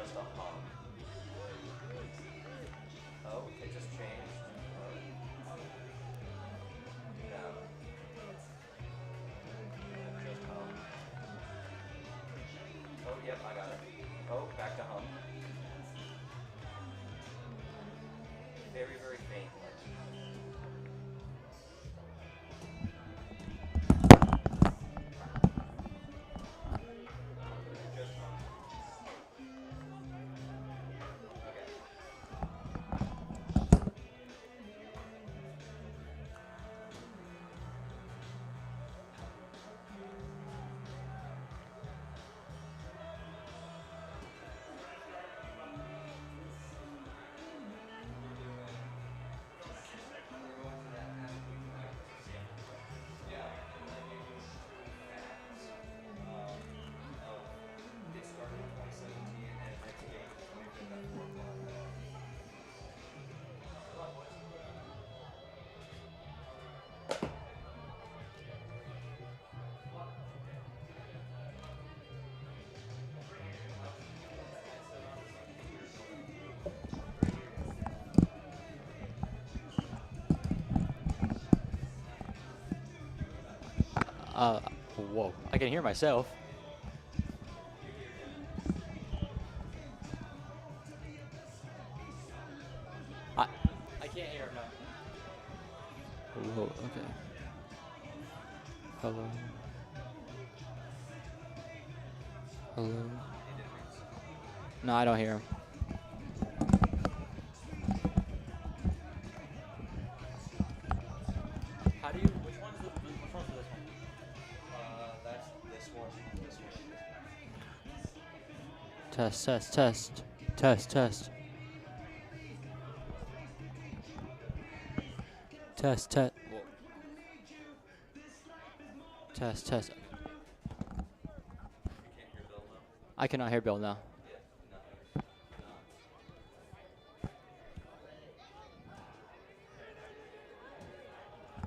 just a hum. Oh, it just changed. No. Just hum. Oh, yep, I got it. Oh, back to hum. Very, very faint. Just hum. It started in 2017 and next game is the 25th at 4 o'clock. Uh, Whoa. I can hear myself. I I can't hear him now. Whoa, okay. Hello. Hello. No, I don't hear him. How do you? Which one's this one? That's this one, this one. Test, test, test, test, test, test, test. Whoa. Test, test. You can't hear Bill now? I cannot hear Bill now. Yeah, nothing.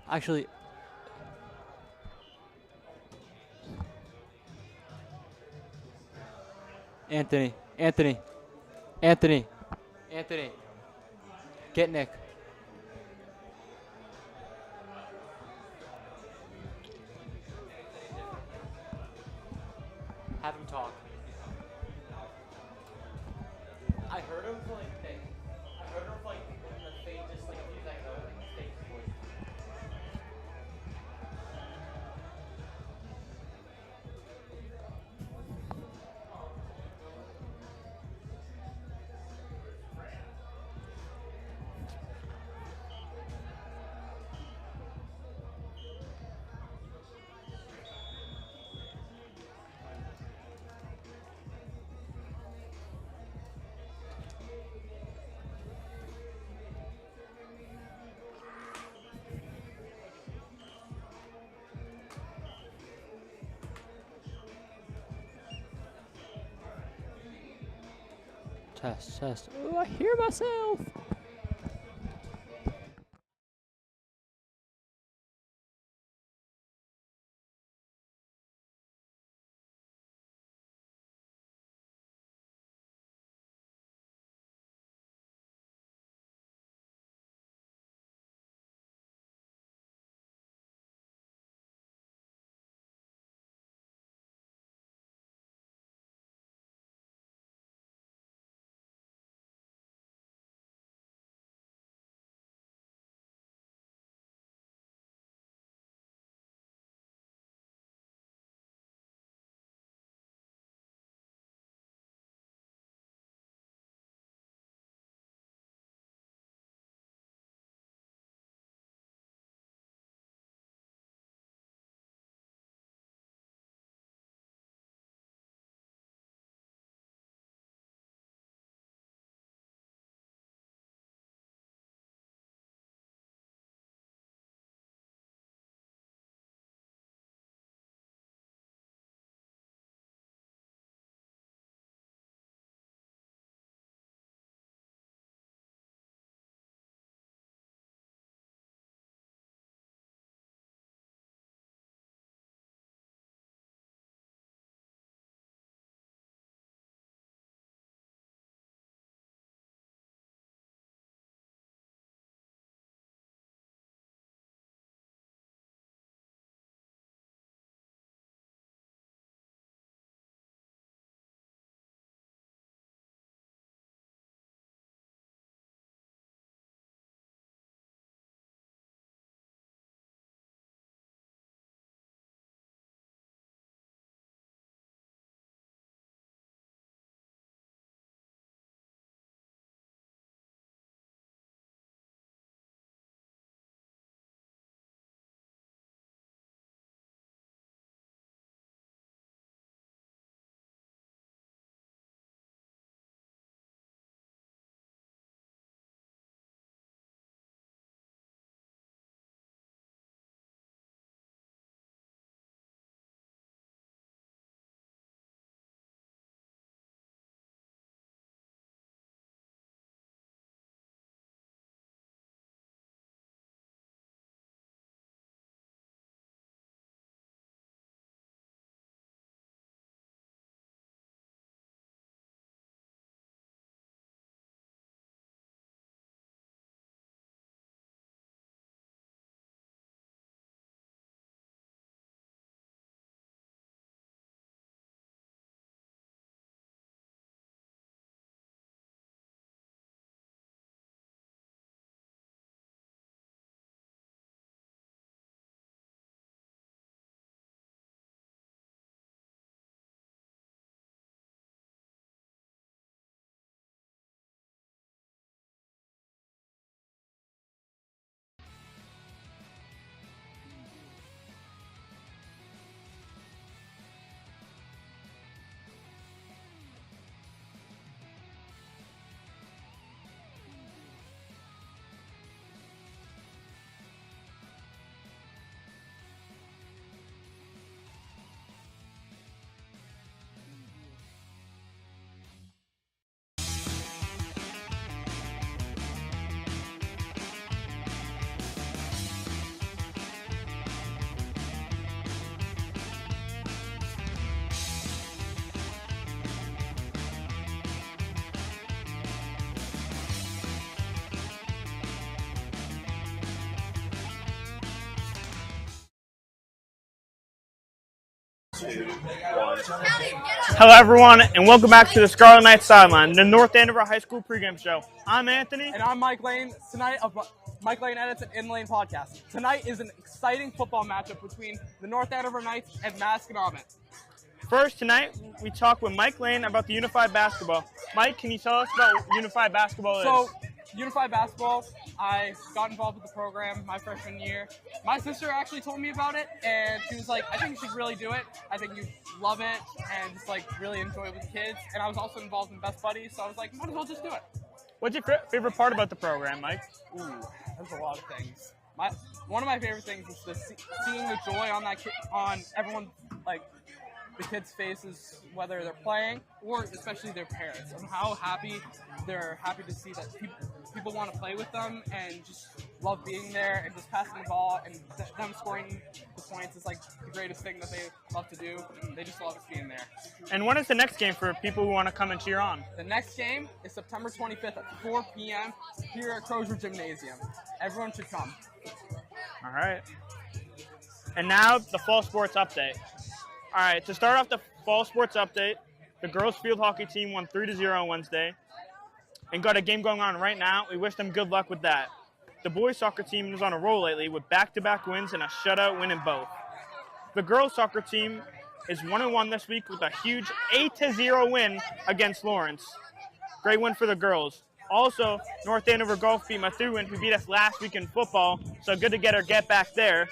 Actually, Anthony, Anthony, Anthony, Anthony. Get Nick. Have him talk. I heard him for like test, test. Oh, I hear myself. Hello, everyone, and welcome back to the Scarlet Knights Sideline, the North Andover High School pregame show. I'm Anthony. And I'm Mike Lane, tonight of Mike Lane Edits and In Lane Podcast. Tonight is an exciting football matchup between the North Andover Knights and Masconomet. First, tonight, we talk with Mike Lane about the Unified Basketball. Mike, can you tell us about what Unified Basketball is? So, Unified Basketball, I got involved with the program my freshman year. My sister actually told me about it, and she was like, I think you should really do it. I think you love it, and just like really enjoy it with the kids. And I was also involved in Best Buddies, so I was like, might as well just do it. What's your favorite part about the program, Mike? Ooh, there's a lot of things. One of my favorite things is seeing the joy on everyone, like the kids' faces, whether they're playing or especially their parents, and how they're happy to see that people want to play with them and just love being there and just passing the ball, and them scoring the points is like the greatest thing that they love to do. And they just love being there. And when is the next game for people who want to come and cheer on? The next game is September 25th at 4 p.m. here at Crozier Gymnasium. Everyone should come. All right. And now the fall sports update. All right, to start off the fall sports update, the girls field hockey team won 3-0 on Wednesday and got a game going on right now. We wish them good luck with that. The boys soccer team is on a roll lately with back-to-back wins and a shutout win in both. The girls soccer team is 1-1 this week with a huge 8-0 win against Lawrence. Great win for the girls. Also, North Andover Golf beat Methuen, who beat us last week in football, so good to get her get back there.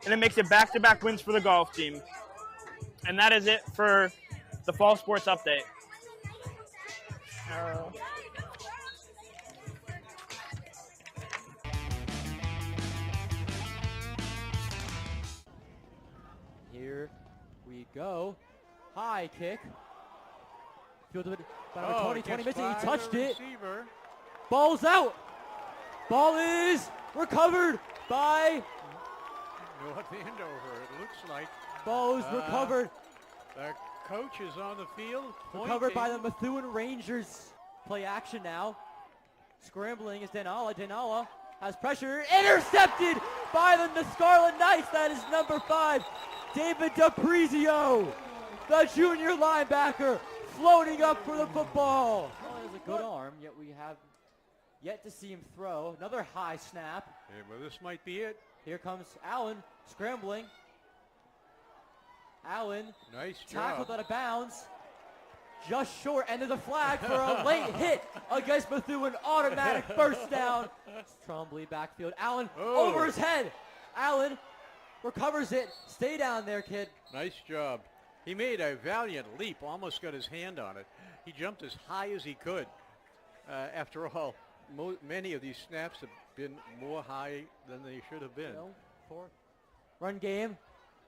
And it makes it back-to-back wins for the golf team. And that is it for the fall sports update. Here we go. High kick. Fielded by number 20 minutes. He touched it. Receiver. Ball's out. Ball is recovered by. North Andover, it looks like. Ball is recovered. The coach is on the field. Recovered by the Methuen Rangers. Play action now. Scrambling is Denala. Denala has pressure. Intercepted by the Scarlet Knights. That is number 5, David DePrizio, the junior linebacker, floating up for the football. Well, he has a good arm, yet we have yet to see him throw. Another high snap. Yeah, well, this might be it. Here comes Allen scrambling. Allen Nice tackled job. out of bounds. Just short, and there's a flag for a late hit against Methuen. Automatic first down. Trombley backfield. Allen over his head. Allen recovers it. Stay down there, kid. Nice job. He made a valiant leap, almost got his hand on it. He jumped as high as he could. After all, many of these snaps have been more high than they should have been. Run game.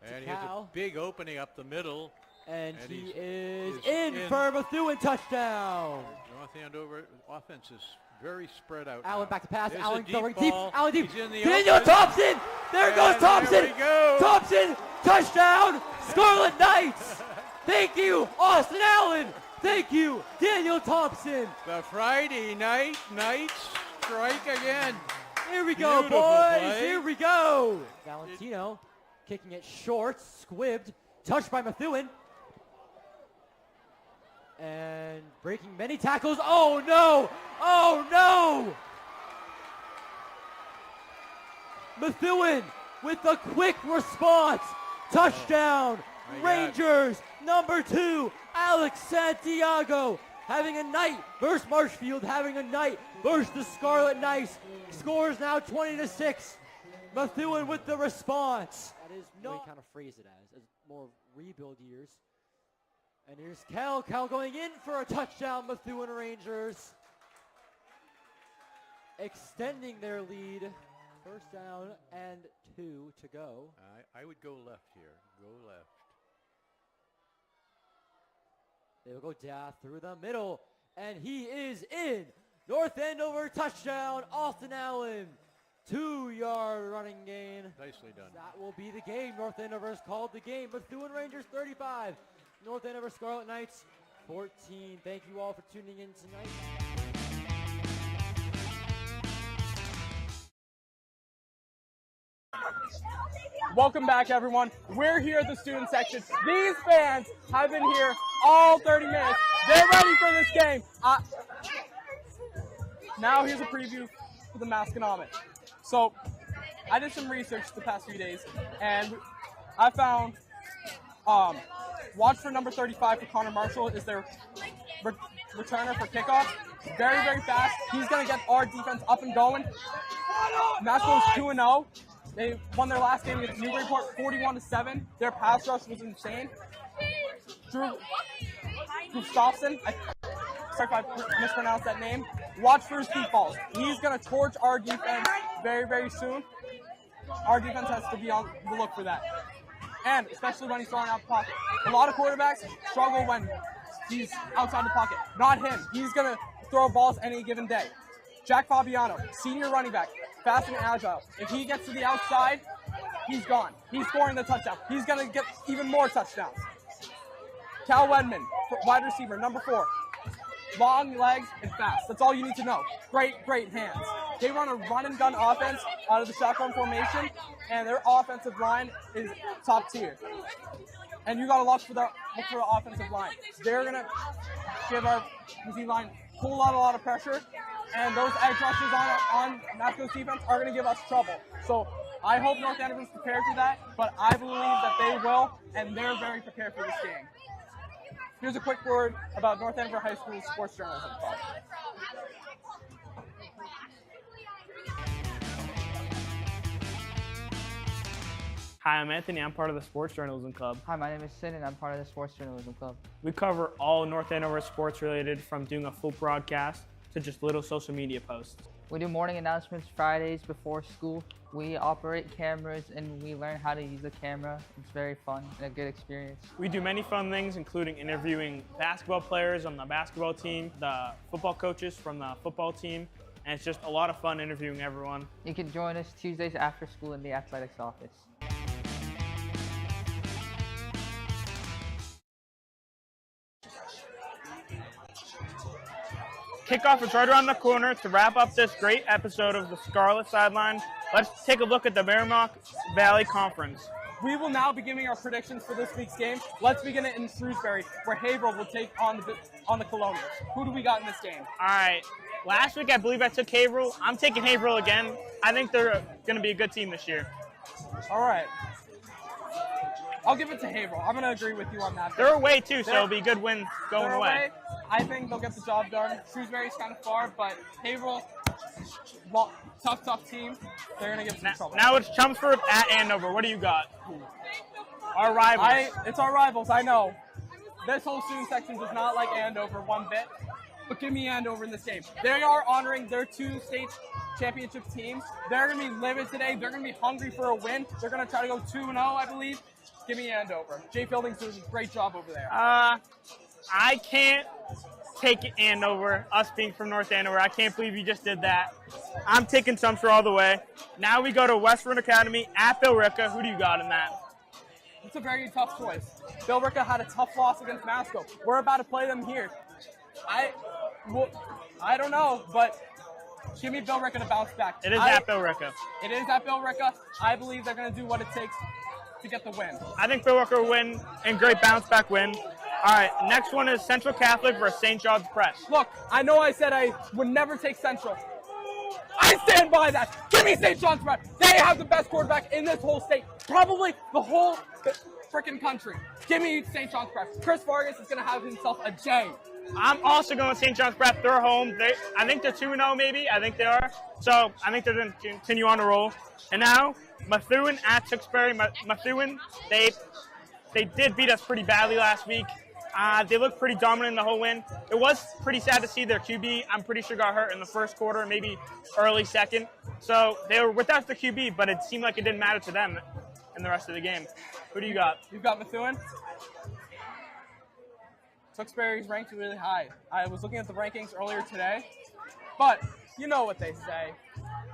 And he has a big opening up the middle. And he is in for a Methuen touchdown. North Andover offense is very spread out. Allen back to pass. There's Allen a going deep deep. ball. Allen deep. He's in the Daniel open. Thompson. There goes Thompson. There we go. Thompson. Touchdown. Scarlet Knights. Thank you, Austin Allen. Thank you, Daniel Thompson. The Friday night Knights strike again. Here we go, Beautiful boys. play. Here we go. Valentino kicking it short, squibbed, touched by Methuen. And breaking many tackles. Oh, no. Oh, no. Methuen with the quick response. Touchdown. Rangers, number 2, Alex Santiago. Having a night versus Marshfield. Having a night versus the Scarlet Knights. Scores now 20-6. Methuen with the response. That is no. We kind of phrase it as more rebuild years. And here's Cal. Cal going in for a touchdown. Methuen Rangers extending their lead. First down and 2 to go. I would go left here. Go left. They'll go down through the middle. And he is in. North Andover touchdown. Austin Allen. 2-yard running gain. Nicely done. That will be the game. North Andover has called the game. Methuen Rangers 35. North Andover Scarlet Knights 14. Thank you all for tuning in tonight. Welcome back, everyone. We're here at the student section. These fans have been here all 30 minutes. They're ready for this game. Now here's a preview for the Masconomet. So I did some research the past few days, and I found watch for number 35 for Connor Marshall is their returner for kickoff. Very, very fast. He's going to get our defense up and going. Masco's 2-0. They won their last game against Newburyport 41-7. Their pass rush was insane. Drew Gustafson, sorry if I mispronounced that name. Watch for his deep balls. He's going to torch our defense very, very soon. Our defense has to be on the look for that. And especially when he's throwing out the pocket. A lot of quarterbacks struggle when he's outside the pocket. Not him. He's going to throw balls any given day. Jack Fabiano, senior running back, fast and agile. If he gets to the outside, he's gone. He's scoring the touchdown. He's going to get even more touchdowns. Cal Wedman, wide receiver, number 4. Long legs and fast. That's all you need to know. Great, great hands. They run a run and gun offense out of the shotgun formation, and their offensive line is top tier. And you got to look for the offensive line. They're going to give our D line a lot of pressure, and those edge rushes on Masco's defense are going to give us trouble. So I hope North Andover is prepared for that, but I believe that they will, and they're very prepared for this game. Here's a quick word about North Andover High School Sports Journalism Club. Hi, I'm Anthony. I'm part of the Sports Journalism Club. Hi, my name is Sid, and I'm part of the Sports Journalism Club. We cover all North Andover sports related, from doing a full broadcast to just little social media posts. We do morning announcements Fridays before school. We operate cameras, and we learn how to use a camera. It's very fun and a good experience. We do many fun things, including interviewing basketball players on the basketball team, the football coaches from the football team, and it's just a lot of fun interviewing everyone. You can join us Tuesdays after school in the athletics office. Kickoff is right around the corner. To wrap up this great episode of the Scarlet Sideline, let's take a look at the Merrimack Valley Conference. We will now be giving our predictions for this week's game. Let's begin it in Shrewsbury, where Haverhill will take on the Colonials. Who do we got in this game? All right. Last week, I believe I took Haverhill. I'm taking Haverhill again. I think they're going to be a good team this year. All right. I'll give it to Haverhill. I'm going to agree with you on that. They're away, too, so it'll be a good win going away. I think they'll get the job done. Shrewsbury's kind of far, but Haverhill, tough team. They're going to give some trouble. Now it's Chelmsford at Andover. What do you got? Our rivals. It's our rivals, I know. This whole student section does not like Andover one bit, but give me Andover in this game. They are honoring their 2 state championship teams. They're going to be livid today. They're going to be hungry for a win. They're going to try to go 2-0, I believe. Give me Andover. Jay Fielding's doing a great job over there. I can't take Andover, us being from North Andover. I can't believe you just did that. I'm taking Chelmsford all the way. Now we go to Westford Academy at Billerica. Who do you got in that? It's a very tough choice. Billerica had a tough loss against Masco. We're about to play them here. I don't know, but give me Billerica to bounce back. It is at Billerica. It is at Billerica. I believe they're going to do what it takes to get the win. I think Billerica will win and great bounce back win. All right, next one is Central Catholic versus St. John's Prep. Look, I know I said I would never take Central. I stand by that. Give me St. John's Prep. They have the best quarterback in this whole state, probably the whole freaking country. Give me St. John's Prep. Chris Vargas is going to have himself a J. I'm also going with St. John's Prep. They're home. I think they're 2-0 maybe. I think they are. So I think they're going to continue on the roll. And now Methuen at Tewksbury. Methuen, they did beat us pretty badly last week. They looked pretty dominant in the whole win. It was pretty sad to see their QB, I'm pretty sure, got hurt in the first quarter, maybe early second. So they were without the QB, but it seemed like it didn't matter to them in the rest of the game. Who do you got? You've got Methuen. Tewksbury's ranked really high. I was looking at the rankings earlier today, but you know what they say.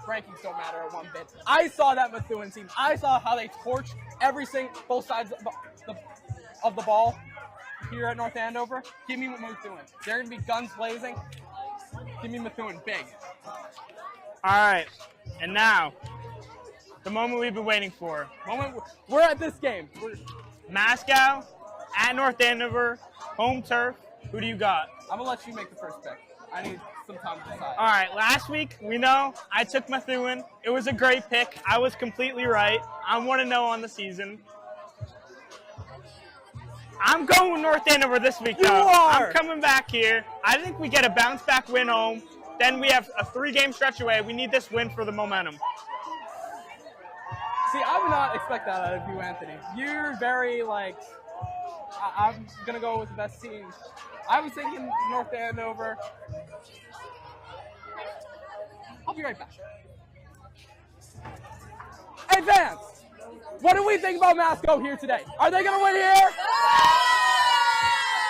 Rankings don't matter one bit. I saw that Methuen team. I saw how they torched both sides of the ball here at North Andover. Give me Methuen. They're going to be guns blazing. Give me Methuen big. All right. And now, the moment we've been waiting for. We're at this game. Masconomet at North Andover, home turf. Who do you got? I'm going to let you make the first pick. I need some time to decide. All right, last week, we know I took Methuen. It was a great pick. I was completely right. I'm 1-0 on the season. I'm going with North Andover this week, though. You are! I'm coming back here. I think we get a bounce-back win home. Then we have a 3-game stretch away. We need this win for the momentum. See, I would not expect that out of you, Anthony. You're very, I'm going to go with the best team. I was thinking North Andover. I'll be right back. Hey, fans! What do we think about Masco here today? Are they going to win here?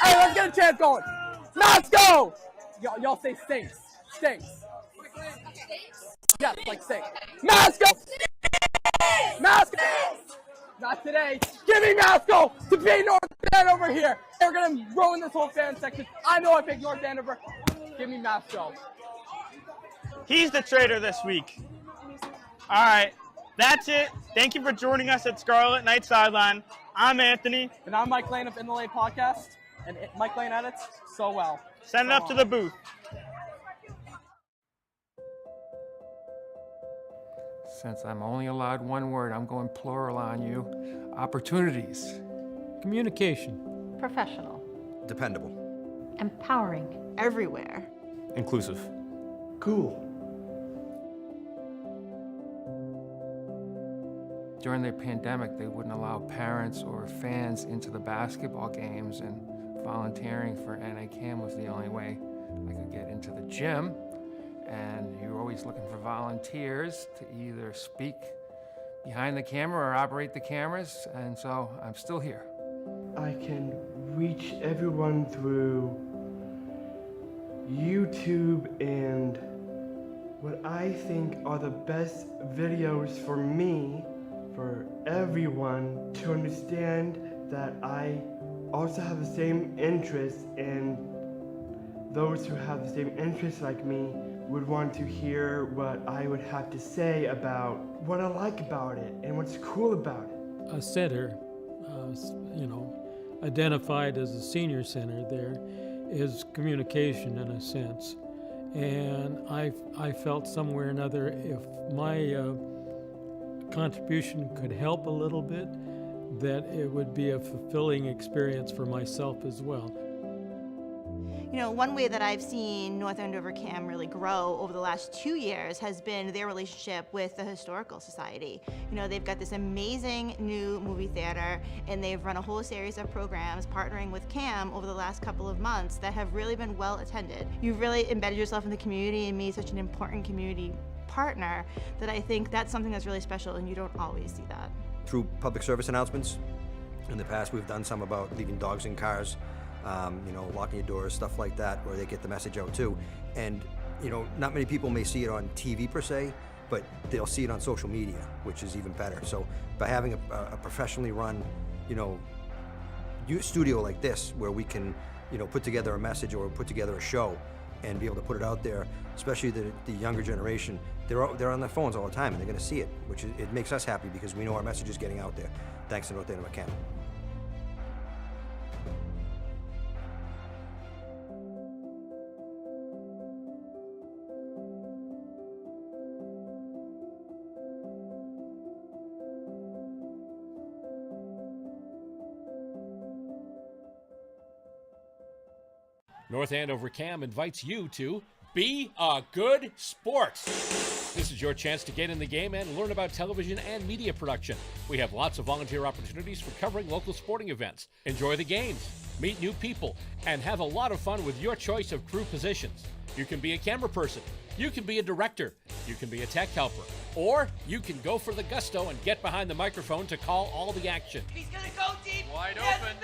Hey, let's get a chance going. Masco! Y'all say stinks. Stinks. Yes, like stinks. Masco! Masco! Not today. Give me Masco to beat North Andover here. They're going to ruin this whole fan section. I know I picked North Andover. Give me Masco. He's the traitor this week. All right, that's it. Thank you for joining us at Scarlet Knight Sideline. I'm Anthony. And I'm Mike Lane of In the Lane Podcast. And Mike Lane edits so well. Send it up to the booth. Since I'm only allowed one word, I'm going plural on you. Opportunities. Communication. Professional. Dependable. Empowering. Everywhere. Inclusive. Cool. During the pandemic, they wouldn't allow parents or fans into the basketball games, and volunteering for NACAM was the only way I could get into the gym. And you're always looking for volunteers to either speak behind the camera or operate the cameras, and so I'm still here. I can reach everyone through YouTube and what I think are the best videos for me, for everyone to understand that I also have the same interests, and those who have the same interests like me would want to hear what I would have to say about what I like about it and what's cool about it. A center, identified as a senior center there, is communication in a sense. And I felt somewhere or another if my contribution could help a little bit, that it would be a fulfilling experience for myself as well. You know, one way that I've seen North Andover CAM really grow over the last 2 years has been their relationship with the Historical Society. You know, they've got this amazing new movie theater, and they've run a whole series of programs partnering with CAM over the last couple of months that have really been well attended. You've really embedded yourself in the community and made such an important community partner that I think that's something that's really special, and you don't always see that. Through public service announcements, in the past we've done some about leaving dogs in cars, locking your doors, stuff like that, where they get the message out too. And, not many people may see it on TV per se, but they'll see it on social media, which is even better. So by having a professionally run, studio like this, where we can, put together a message or put together a show and be able to put it out there, especially the younger generation, they're on their phones all the time and they're going to see it, which it makes us happy because we know our message is getting out there. Thanks to North Andover CAM. North Andover CAM invites you to be a good sports. This is your chance to get in the game and learn about television and media production. We have lots of volunteer opportunities for covering local sporting events. Enjoy the games, meet new people, and have a lot of fun with your choice of crew positions. You can be a camera person, you can be a director, you can be a tech helper, or you can go for the gusto and get behind the microphone to call all the action. He's gonna go deep. Wide open.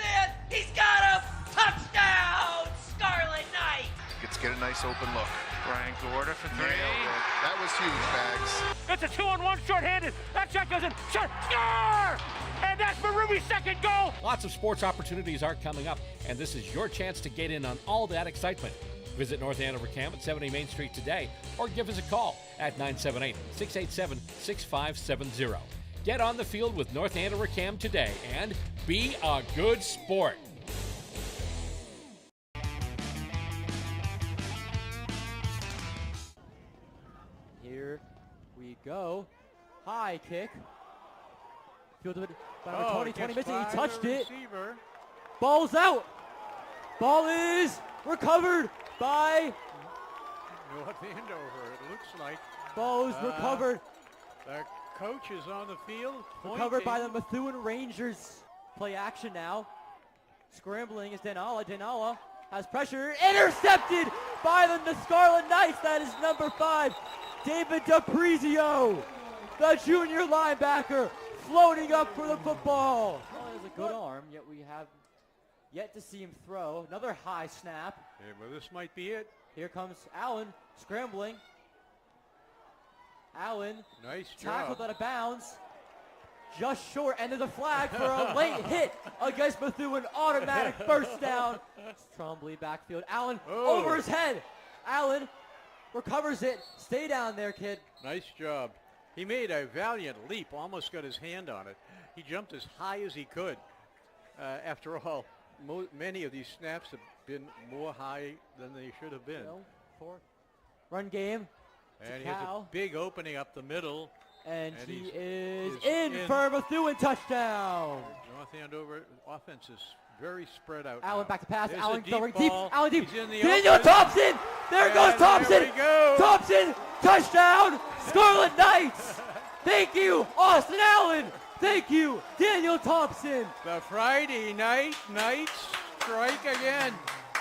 He's got him. Touchdown, Scarlet Knight. Gets get a nice open look. Brian Gorda for three. That was huge, Bags. It's a 2-on-1 short-handed. That shot goes in. Shot. Score! And that's Marubi's second goal. Lots of sports opportunities are coming up, and this is your chance to get in on all that excitement. Visit North Andover Cam at 70 Main Street today or give us a call at 978-687-6570. Get on the field with North Andover Cam today and be a good sport. Here we go. High kick. Fielded by number 20 minutes. He touched it. Ball's out. Ball is recovered by North Andover, it looks like. Ball is recovered. The coach is on the field. Recovered by the Methuen Rangers. Play action now. Scrambling is Denala. Denala has pressure. Intercepted by the Scarlet Knights. That is number 5, David DePrizio, the junior linebacker, floating up for the football. Oh, he has a good arm, yet we have yet to see him throw. Another high snap. Yeah, well, this might be it. Here comes Allen scrambling. Allen, nice tackled job. out of bounds. Just short, and there's a flag for a late hit against Methuen. Automatic first down. Trombley backfield. Allen over his head. Allen recovers it. Stay down there, kid. Nice job. He made a valiant leap, almost got his hand on it. He jumped as high as he could. After all, many of these snaps have been more high than they should have been. Run game. And he has a big opening up the middle. And he is in for Methuen touchdown. North Andover offense is very spread out. Allen now. back to pass. There's Allen a going deep deep. ball. Allen deep. He's in the Daniel open. Thompson. There goes Thompson. There we go. Thompson. Touchdown. Scarlet Knights. Thank you, Austin Allen. Thank you, Daniel Thompson. The Friday night Knights strike again.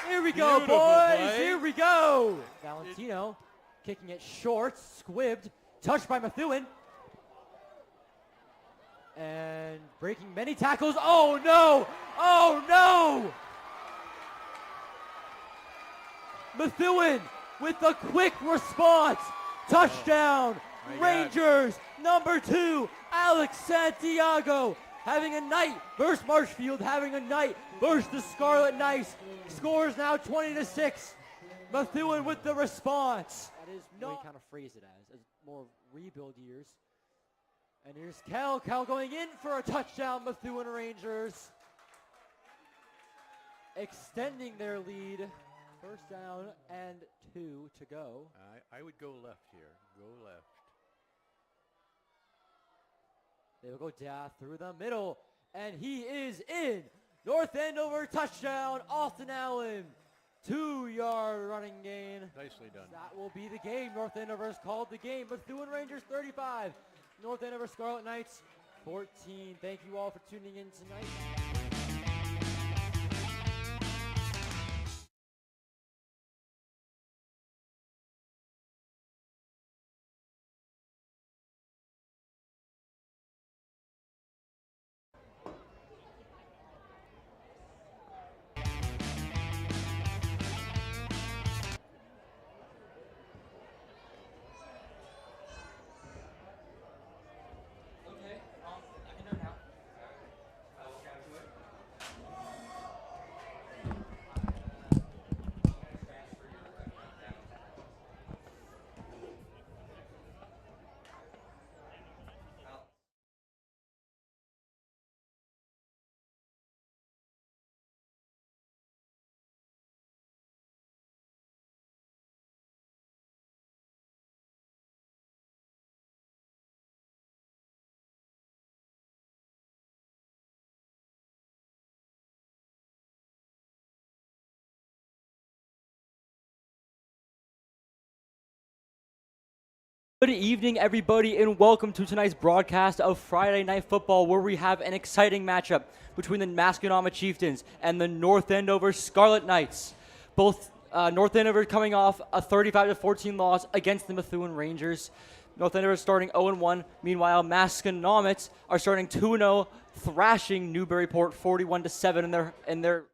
Here we go, Beautiful boys. play. Here we go. Valentino kicking it short, squibbed, touched by Methuen. And breaking many tackles. Oh no! Oh no! Methuen with the quick response. Touchdown. Rangers, number 2, Alex Santiago. Having a night versus Marshfield, having a night versus the Scarlet Knights. Scores now 20-6. Methuen with the response. That is not kind of phrase it as more rebuild years. And here's Cal. Cal going in for a touchdown. Methuen Rangers extending their lead. First down and 2 to go. I would go left here. Go left. They will go down through the middle, and he is in. North Andover touchdown, Austin Allen. 2-yard running gain. Nicely done. That will be the game. North Andover has called the game. Methuen Rangers 35. North Andover Scarlet Knights 14. Thank you all for tuning in tonight. Good evening, everybody, and welcome to tonight's broadcast of Friday Night Football, where we have an exciting matchup between the Masconomet Chieftains and the North Andover Scarlet Knights. Both North Andover coming off a 35-14 loss against the Methuen Rangers. North Andover starting 0-1. Meanwhile, Masconomet are starting 2-0, thrashing Newburyport 41-7 in their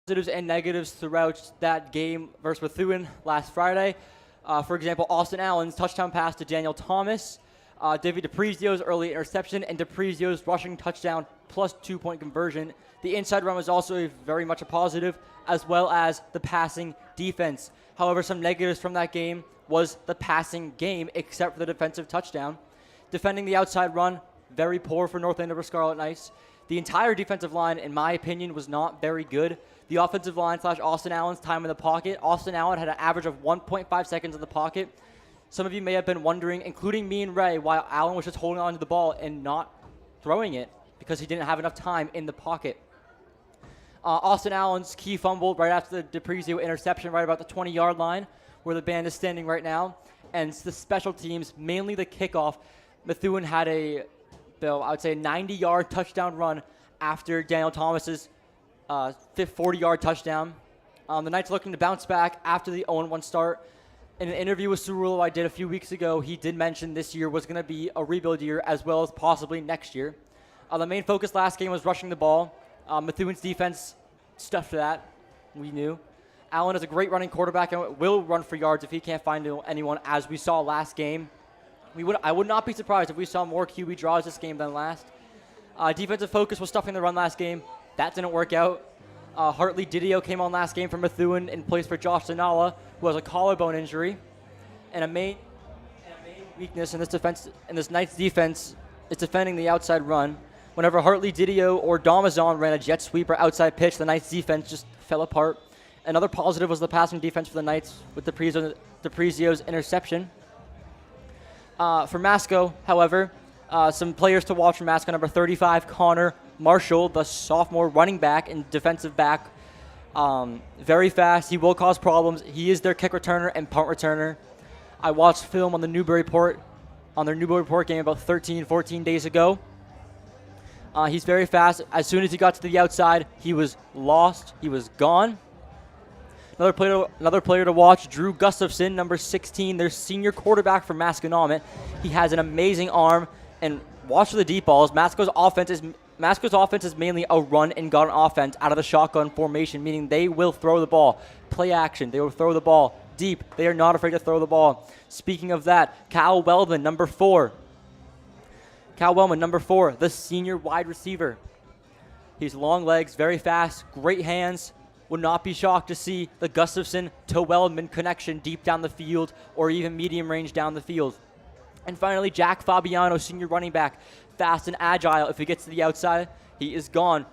positives and negatives throughout that game versus Methuen last Friday. For example, Austin Allen's touchdown pass to Daniel Thomas, David DePrizio's early interception, and DePrizio's rushing touchdown plus 2-point conversion. The inside run was also very much a positive, as well as the passing defense. However, some negatives from that game was the passing game, except for the defensive touchdown. Defending the outside run, very poor for North Andover Scarlet Knights. The entire defensive line, in my opinion, was not very good. The offensive line / Austin Allen's time in the pocket. Austin Allen had an average of 1.5 seconds in the pocket. Some of you may have been wondering, including me and Ray, why Allen was just holding on to the ball and not throwing it, because he didn't have enough time in the pocket. Austin Allen's key fumble right after the DePrizio interception right about the 20-yard line, where the band is standing right now. And the special teams, mainly the kickoff. Methuen had I would say a 90-yard touchdown run after Daniel Thomas's 40-yard touchdown. The Knights looking to bounce back after the 0-1 start. In an interview with Cerullo I did a few weeks ago, he did mention this year was going to be a rebuild year, as well as possibly next year. The main focus last game was rushing the ball. Methuen's defense stuffed that, we knew. Allen is a great running quarterback and will run for yards if he can't find anyone, as we saw last game. I would not be surprised if we saw more QB draws this game than last. Defensive focus was stuffing the run last game. That didn't work out. Hartley Didio came on last game for Methuen in place for Josh Zanala, who has a collarbone injury. And a main weakness in this Knights defense is defending the outside run. Whenever Hartley Didio or Domazon ran a jet sweep or outside pitch, the Knights defense just fell apart. Another positive was the passing defense for the Knights with DePrizio's interception. For Masco, however, some players to watch for Masco. Number 35, Connor Marshall, the sophomore running back and defensive back. Very fast. He will cause problems. He is their kick returner and punt returner. I watched film on their Newburyport game about 13-14 days ago. He's very fast. As soon as he got to the outside, he was lost. He was gone. Another player to watch, Drew Gustafson, number 16, their senior quarterback for Masconomet. He has an amazing arm, and watch for the deep balls. Masco's offense is mainly a run and gun offense out of the shotgun formation, meaning they will throw the ball. Play action, they will throw the ball deep. They are not afraid to throw the ball. Speaking of that, Cal Wellman, number 4, the senior wide receiver. He's long legs, very fast, great hands. Would not be shocked to see the Gustafson to Wellman connection deep down the field or even medium range down the field. And finally, Jack Fabiano, senior running back, fast and agile. If he gets to the outside, he is gone.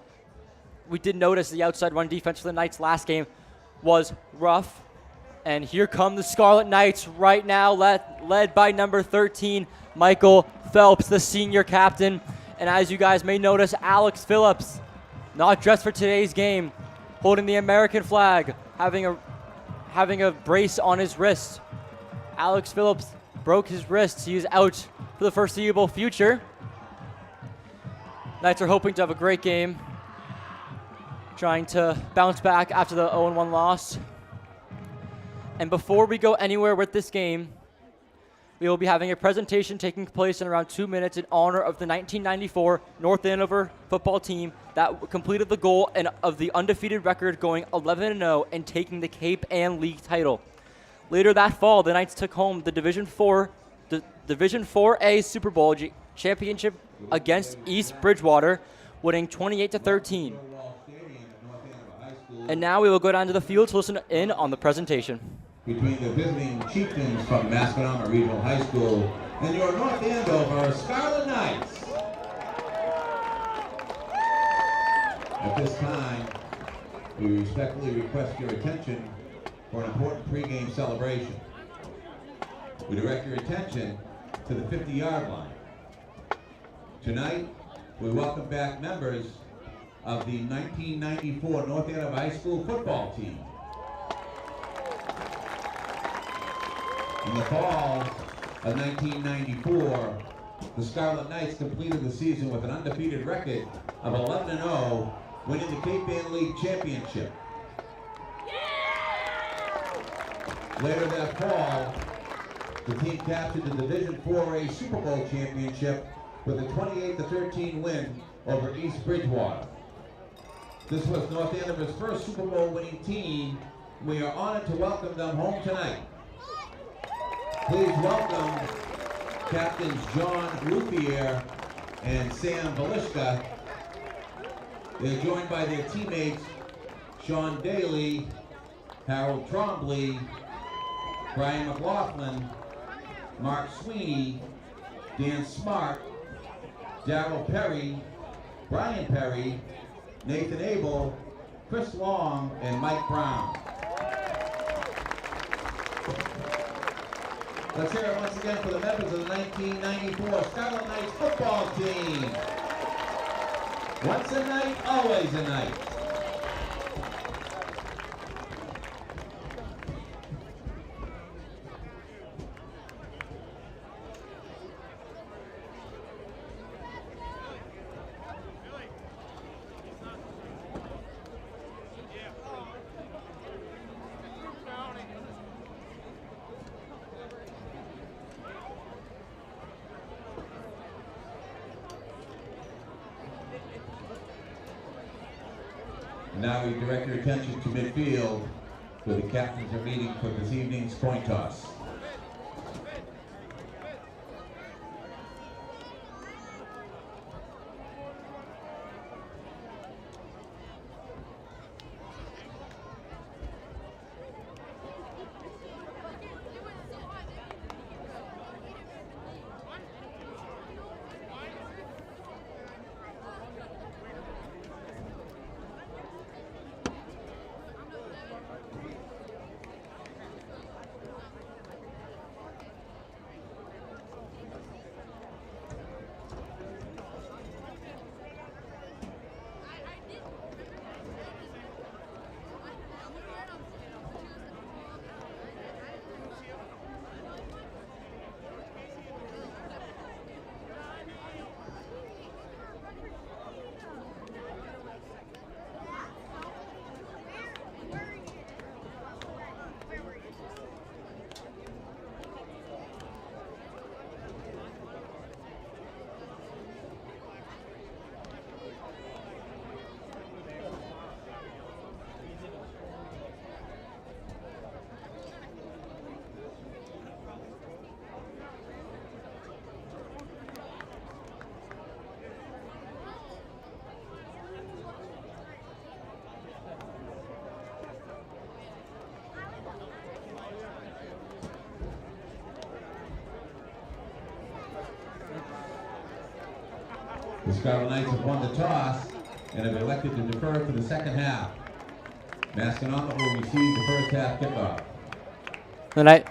We did notice the outside run defense for the Knights last game was rough. And here come the Scarlet Knights right now, led by number 13, Michael Phelps, the senior captain. And as you guys may notice, Alex Phillips, not dressed for today's game, holding the American flag, having a brace on his wrist. Alex Phillips broke his wrist. He is out for the foreseeable future. Knights are hoping to have a great game, trying to bounce back after the 0-1 loss. And before we go anywhere with this game, we will be having a presentation taking place in around 2 minutes in honor of the 1994 North Andover football team that completed the goal of the undefeated record, going 11-0 and taking the Cape Ann League title. Later that fall, the Knights took home the Division 4A Super Bowl championship against East Bridgewater, winning 28-13. And now we will go down to the field to listen in on the presentation. Between the visiting chieftains from Masconomet Regional High School and your North Andover Scarlet Knights. At this time, we respectfully request your attention for an important pregame celebration. We direct your attention to the 50-yard line. Tonight, we welcome back members of the 1994 North Andover High School football team. In the fall of 1994, the Scarlet Knights completed the season with an undefeated record of 11-0, winning the Cape Ann League championship. Later that fall, the team captured the Division 4A Super Bowl championship with a 28-13 win over East Bridgewater. This was North Andover's first Super Bowl winning team. We are honored to welcome them home tonight. Please welcome Captains John Luthier and Sam Valishka. They're joined by their teammates Sean Daly, Harold Trombley, Brian McLaughlin, Mark Sweeney, Dan Smart, Darrell Perry, Brian Perry, Nathan Abel, Chris Long, and Mike Brown. Let's hear it once again for the members of the 1994 Scarlet Knights football team. Once a night, always a night. Now we direct your attention to midfield, where the captains are meeting for this evening's coin toss. The Scarlet Knights have won the toss and have elected to defer for the second half. Masconomet will receive the first half kickoff. Good night.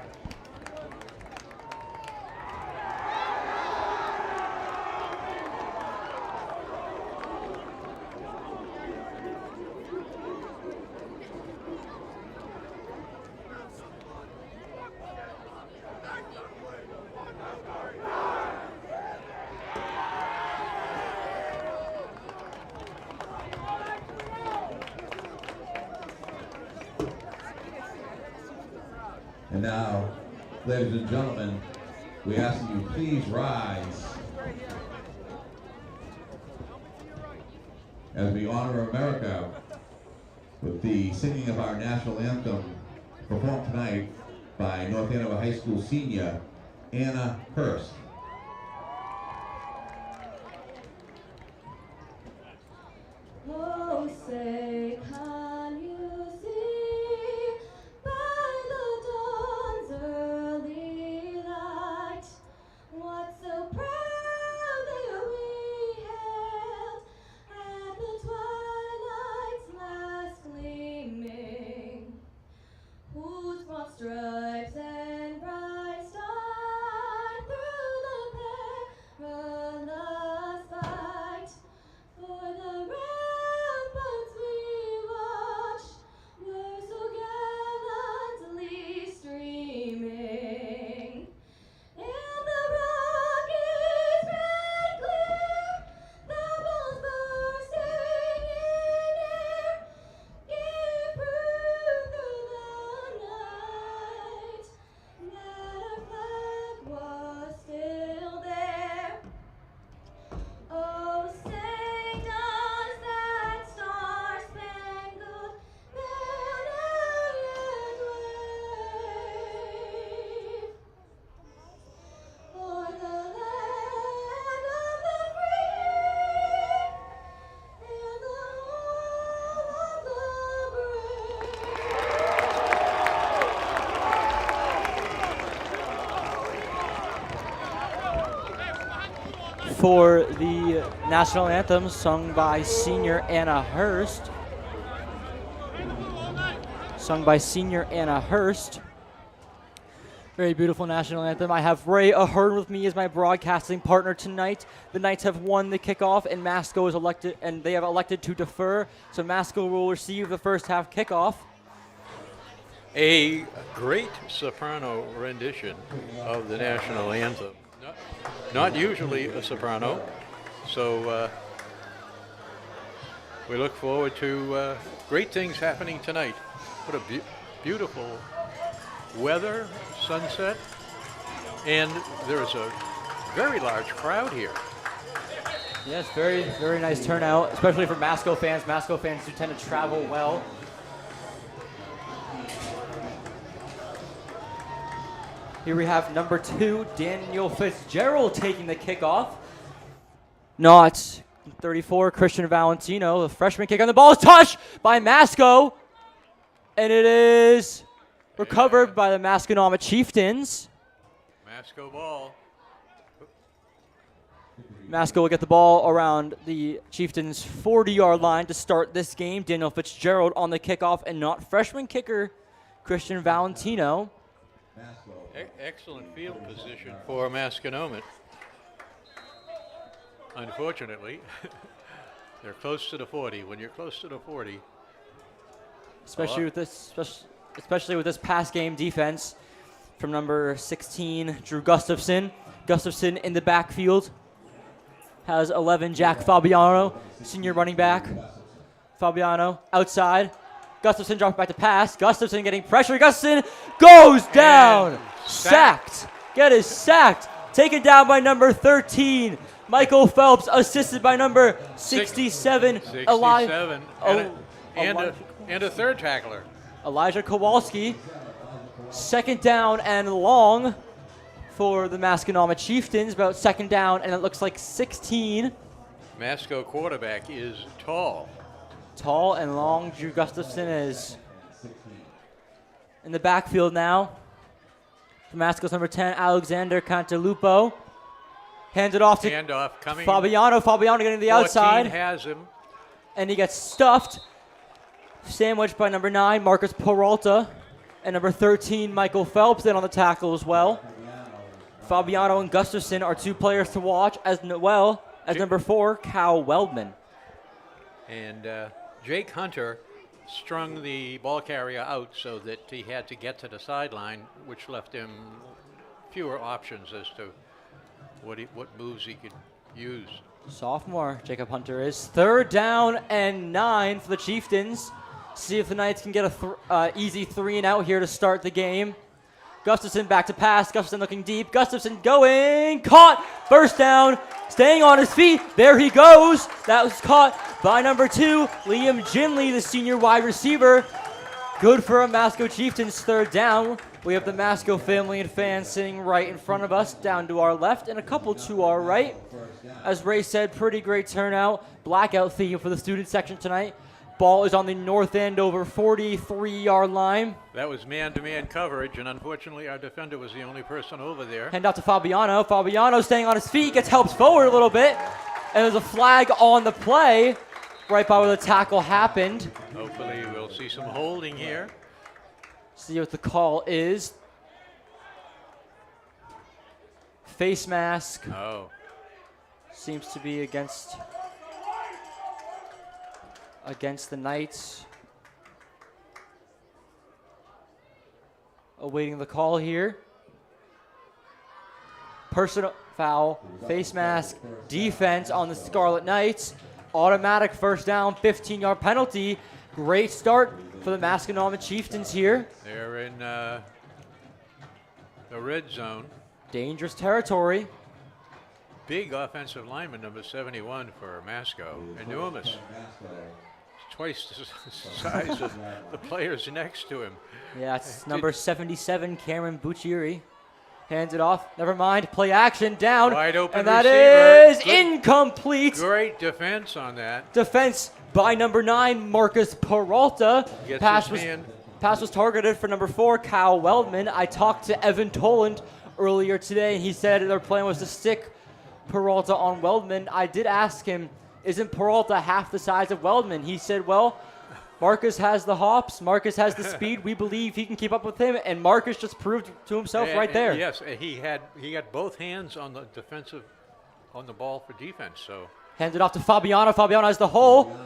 And now, ladies and gentlemen, we ask that you please rise as we honor America with the singing of our national anthem performed tonight by North Andover High School senior Anna Hurst. Oh, say, can you see by the dawn's early light what so proudly we hailed at the twilight's last gleaming, whose broad stripes and bright stars through the perilous fight for the ramparts we for the national anthem sung by senior Anna Hurst. Sung by senior Anna Hurst. Very beautiful national anthem. I have Ray Ahern with me as my broadcasting partner tonight. The Knights have won the kickoff, and Masco is elected, and they have elected to defer. So Masco will receive the first half kickoff. A great soprano rendition of the national anthem. Not usually a soprano, so we look forward to great things happening tonight. What a beautiful weather, sunset, and there's a very large crowd here. Yes, very, very nice turnout, especially for Masco fans. Masco fans do tend to travel well. Here we have number 2, Daniel Fitzgerald taking the kickoff. Not 34, Christian Valentino, the freshman kick on the ball is touched by Masco. And it is recovered by the Masconomet Chieftains. Masco ball. Masco will get the ball around the Chieftains' 40-yard line to start this game. Daniel Fitzgerald on the kickoff and not freshman kicker Christian Valentino. Excellent field position for Masconomet. Unfortunately, they're close to the 40. When you're close to the 40, especially with this pass game defense from number 16, Drew Gustafson. Gustafson in the backfield has 11, Jack Fabiano, senior running back. Fabiano outside. Gustafson dropping back to pass. Gustafson getting pressure. Gustafson goes down. Sacked. Get is sacked. Taken down by number 13, Michael Phelps, assisted by number 67, 67, and a third tackler. Elijah Kowalski. Second down and long for the Masconomet Chieftains. About second down, and it looks like 16. Masco quarterback is tall. Tall and long. Drew Gustafson is in the backfield now. For Masco's number 10, Alexander Cantalupo. Hands it off to coming. Fabiano. Fabiano getting to the outside. Has him. And he gets stuffed. Sandwiched by number 9, Marcus Peralta. And number 13, Michael Phelps, then on the tackle as well. Fabiano and Gustafson are 2 players to watch, as well as number 4, Cal Weldman. And Jake Hunter strung the ball carrier out so that he had to get to the sideline, which left him fewer options as to what moves he could use. Sophomore Jacob Hunter is. Third down and 9 for the Chieftains. See if the Knights can get a easy 3 and out here to start the game. Gustafson back to pass. Gustafson looking deep. Gustafson going. Caught. First down. Staying on his feet. There he goes. That was caught by number 2, Liam Ginley, the senior wide receiver. Good for a Masco Chieftains third down. We have the Masco family and fans sitting right in front of us, down to our left, and a couple to our right. As Ray said, pretty great turnout. Blackout theme for the student section tonight. Ball is on the North Andover 43-yard line. That was man-to-man coverage, and unfortunately our defender was the only person over there. Hand out to Fabiano. Fabiano staying on his feet, gets helped forward a little bit. And there's a flag on the play, right by where the tackle happened. Hopefully we'll see some holding here. See what the call is. Face mask. Oh. Seems to be against the Knights. Awaiting the call here. Personal foul, face mask, defense on the Scarlet Knights. Automatic first down, 15-yard penalty. Great start for the Masconomet Chieftains here. They're in the red zone. Dangerous territory. Big offensive lineman, number 71 for Masco. Enormous. Twice the size of the players next to him. Yeah, it's number 77, Cameron Buccieri. Hands it off. Never mind. Play action down. Wide open and that receiver. is incomplete. Great defense on that. Defense by number 9, Marcus Peralta. Gets Pass was targeted for number 4, Kyle Weldman. I talked to Evan Toland earlier today, and he said their plan was to stick Peralta on Weldman. I did ask him, isn't Peralta half the size of Weldman? He said, well, Marcus has the hops. Marcus has the speed. We believe he can keep up with him, and Marcus just proved to himself right there. Yes, he got both hands on the ball for defense. So handed off to Fabiano. Fabiano has the hole.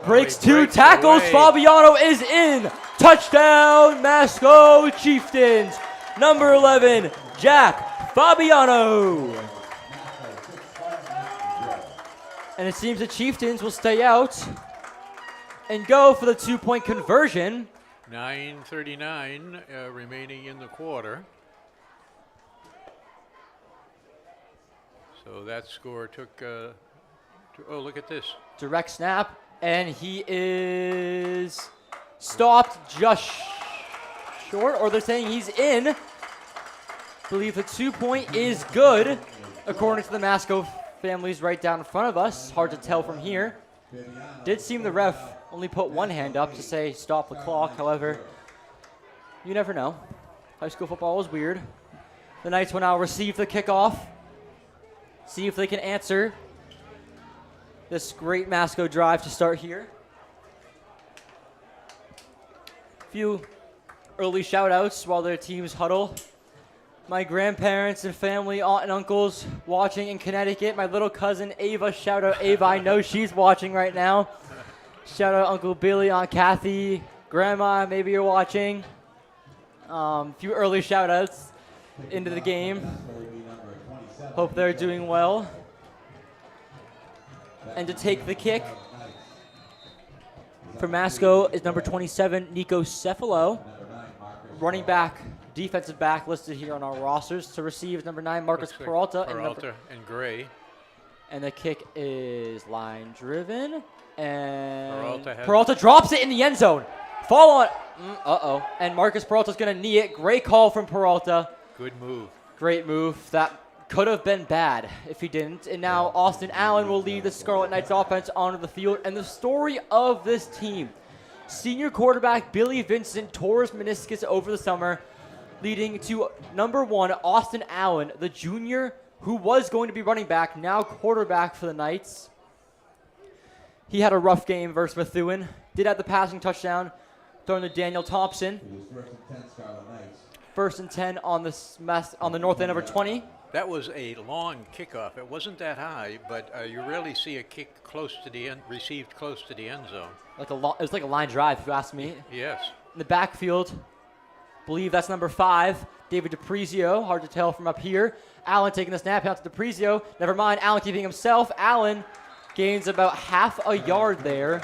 Breaks two tackles. Away. Fabiano is in. Touchdown, Masco Chieftains. Number 11, Jack Fabiano. And it seems the Chieftains will stay out and go for the 2-point conversion. 9:39 remaining in the quarter. So that score took, oh, look at this. Direct snap, and he is stopped just short, or they're saying he's in. Believe the 2-point is good, according to the Masco families right down in front of us. Hard to tell from here. Did seem the ref only put one hand up to say stop the clock. However, you never know. High school football is weird. The Knights will now receive the kickoff. See if they can answer this great Masco drive to start here. A few early shout-outs while their teams huddle. My grandparents and family, aunt and uncles watching in Connecticut. My little cousin Ava, shout out Ava. I know she's watching right now. Shout out Uncle Billy, Aunt Kathy, Grandma, maybe you're watching. A few early shout outs into the game. Hope they're doing well. And to take the kick for Masco is number 27, Nico Cefalo. Running back, defensive back listed here on our rosters. To receive is number 9, Marcus Peralta. And Gray. And the kick is line driven. And Peralta drops it in the end zone. Fall on. Uh-oh. And Marcus Peralta's going to knee it. Great call from Peralta. Good move. Great move. That could have been bad if he didn't. And now Austin Allen will lead the Scarlet Knights offense onto the field. And the story of this team, senior quarterback Billy Vincent tore his meniscus over the summer, leading to number 1, Austin Allen, the junior who was going to be running back, now quarterback for the Knights. He had a rough game versus Methuen. Did have the passing touchdown, throwing to Daniel Thompson. First and 10 on the north end over 20. That was a long kickoff. It wasn't that high, but you rarely see a kick close to the end, received close to the end zone. It was like a line drive, if you ask me. Yes. In the backfield, believe that's number 5, David DiPrizio. Hard to tell from up here. Allen taking the snap out to DiPrizio. Never mind, Allen keeping himself. Allen gains about half a yard there.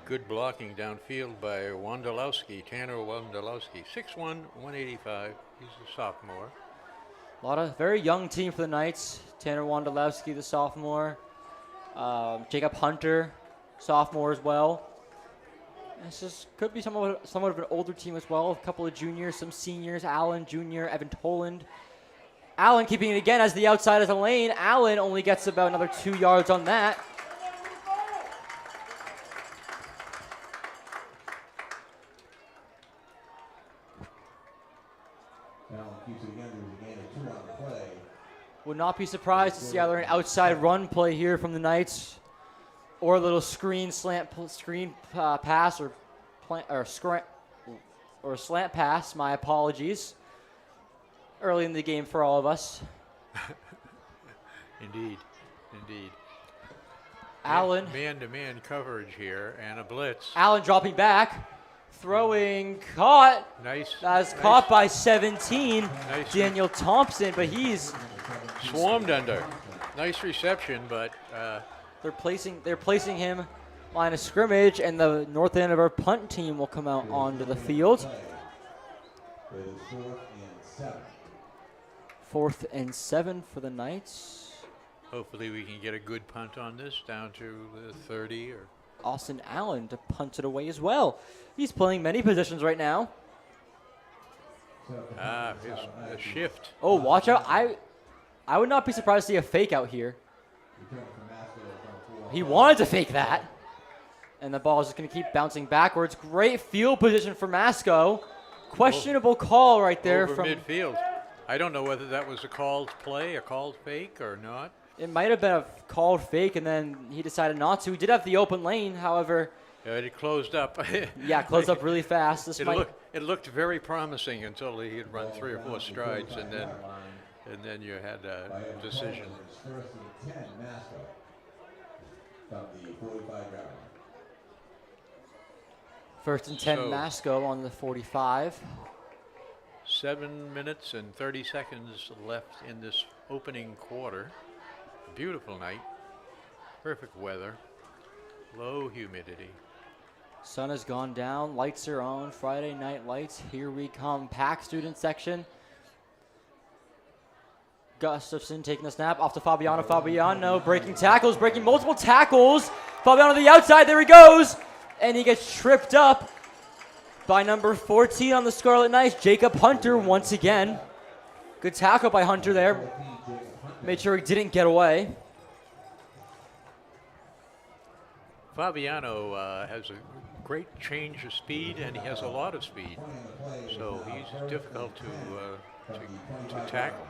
Good blocking downfield by Wondolowski, Tanner Wondolowski. 6'1", 185. He's a sophomore. A lot of very young team for the Knights. Tanner Wondolowski, the sophomore. Jacob Hunter, sophomore as well. This just could be somewhat of an older team as well. A couple of juniors, some seniors. Allen Jr., Evan Toland. Allen keeping it again as the outside of the lane. Allen only gets about another 2 yards on that. Would not be surprised to see either an outside run play here from the Knights, or a little screen pass or slant pass. My apologies. Early in the game for all of us. Indeed. Allen. Man-to-man coverage here and a blitz. Allen dropping back. Throwing caught. Nice. That's caught by 17. Nice. Daniel Thompson, but he's swarmed under. Nice reception, but they're placing him line of scrimmage, and the north end of our punt team will come out onto the field. 4th and 7 for the Knights. Hopefully we can get a good punt on this down to the 30 or. Austin Allen to punt it away as well. He's playing many positions right now. His shift. Oh, watch out. I would not be surprised to see a fake out here. He wanted to fake that. And the ball is just going to keep bouncing backwards. Great field position for Masco. Questionable call right there over from midfield. I don't know whether that was a called play, a called fake, or not. It might have been a called fake, and then he decided not to. He did have the open lane, however. Yeah, it closed up. Yeah, closed up really fast. It looked very promising until he had run 3 or 4 strides, and then you had a decision. First and 10, So- Masco on the 45. 7 minutes and 30 seconds left in this opening quarter. Beautiful night. Perfect weather. Low humidity. Sun has gone down. Lights are on. Friday night lights. Here we come. Pack student section. Gustafson taking the snap off to Fabiano. Fabiano breaking tackles, breaking multiple tackles. Fabiano to the outside. There he goes. And he gets tripped up by number 14 on the Scarlet Knights, Jacob Hunter once again. Good tackle by Hunter there. Made sure he didn't get away. Fabiano has a great change of speed, and he has a lot of speed. So he's difficult to tackle.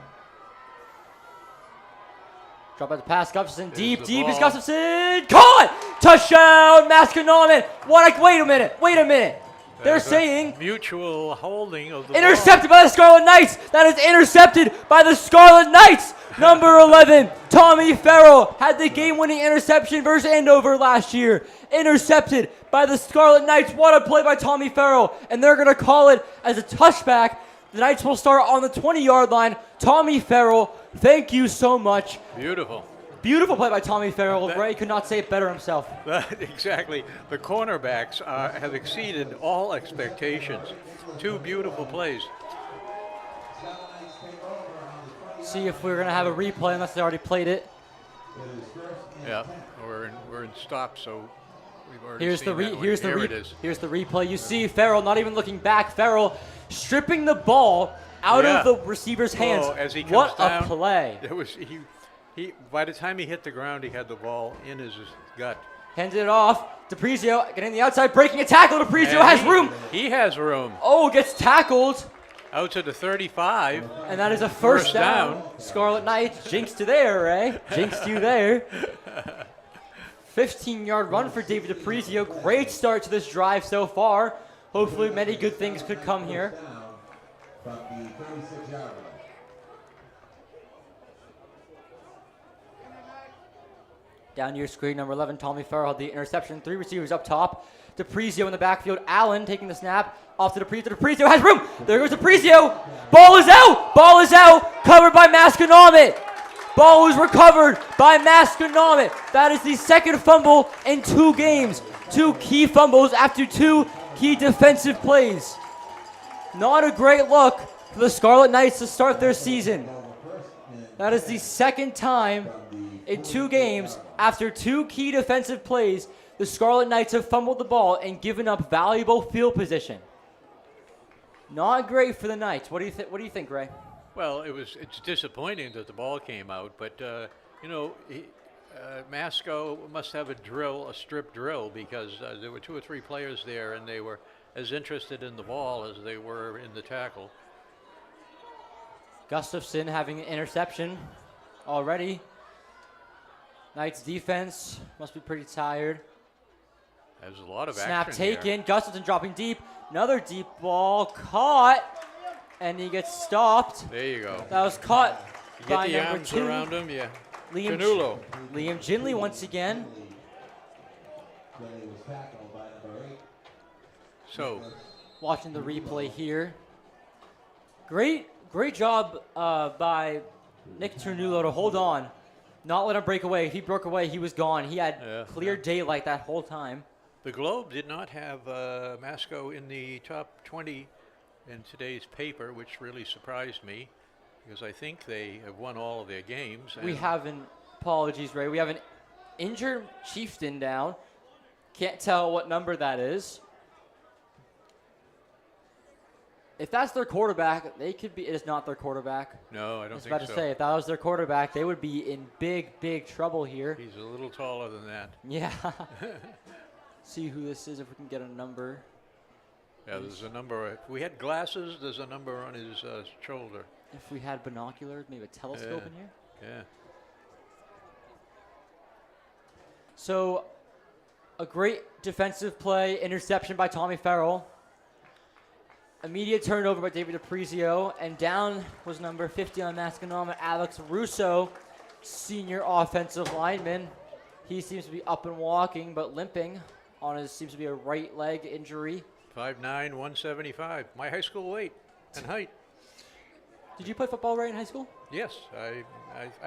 Drop out the pass, Gustafson deep the is ball. Gustafson. Caught! Touchdown, Masconomet. Wait a minute. They're saying mutual holding of the intercepted by the Scarlet Knights. That is intercepted by the Scarlet Knights. Number 11, Tommy Farrell had the game-winning interception versus Andover last year. Intercepted by the Scarlet Knights. What a play by Tommy Farrell. And they're going to call it as a touchback. The Knights will start on the 20-yard line. Tommy Farrell, thank you so much. Beautiful. Beautiful play by Tommy Farrell. Ray could not say it better himself. Exactly. The cornerbacks have exceeded all expectations. 2 beautiful plays. See if we're going to have a replay unless they already played it. Yeah, we're in stop, so we've already Here's seen the that one. Here it is. Here's the replay. You see Farrell not even looking back. Farrell stripping the ball out of the receiver's hands. As he comes what down, a play! It was he. By the time he hit the ground, he had the ball in his gut. Handed it off. DePrizio getting the outside, breaking a tackle. DePrizio has room. He has room. Oh, gets tackled. Out to the 35. And that is a first down. Scarlet Knights jinxed you there, Ray. Jinxed you there. 15-yard run for David DePrizio. Great start to this drive so far. Hopefully many good things could come here. From the 36-yard line. Down your screen, number 11, Tommy Farrell had the interception. 3 receivers up top. DePrizio in the backfield. Allen taking the snap. Off to DePrizio. DePrizio has room. There goes DePrizio. Ball is out. Ball is out. Covered by Masconomet. Ball was recovered by Masconomet. That is the second fumble in 2 games. 2 key fumbles after 2 key defensive plays. Not a great look for the Scarlet Knights to start their season. That is the second time in 2 games after 2 key defensive plays the Scarlet Knights have fumbled the ball and given up valuable field position. Not great for the Knights. What do you think, Ray? Well, it's disappointing that the ball came out, but Masco must have a strip drill, because there were 2 or 3 players there, and they were as interested in the ball as they were in the tackle. Gustafson having an interception already. Knights defense must be pretty tired. There's a lot of Snap action taken. here. Gustafson dropping deep. Another deep ball caught, and he gets stopped. There you go. That was caught You by get the number arms 2. around him, yeah. Liam Canulo. Liam Ginley once again. So, watching the replay here. Great job by Nick Ternulo to hold on, not let him break away. If he broke away, he was gone. He had clear daylight that whole time. the Globe did not have Masco in the top 20 in today's paper, which really surprised me, because I think they have won all of their games. We have apologies, Ray. We have an injured Chieftain down. Can't tell what number that is. If that's their quarterback, they could be. It is not their quarterback. No, I don't think so. I was about to say, if that was their quarterback, they would be in big trouble here. He's a little taller than that. Yeah. See who this is, if we can get a number. Yeah, there's a number. If we had glasses, there's a number on his shoulder. If we had binoculars, maybe a telescope in here. Yeah. So, a great defensive play, interception by Tommy Farrell. Immediate turnover by David DiPrizio, and down was number 50 on Masconomet, Alex Russo, senior offensive lineman. He seems to be up and walking, but limping on his, seems to be a right leg injury. 5'9", 175. My high school weight and height. Did you play football right in high school? Yes, I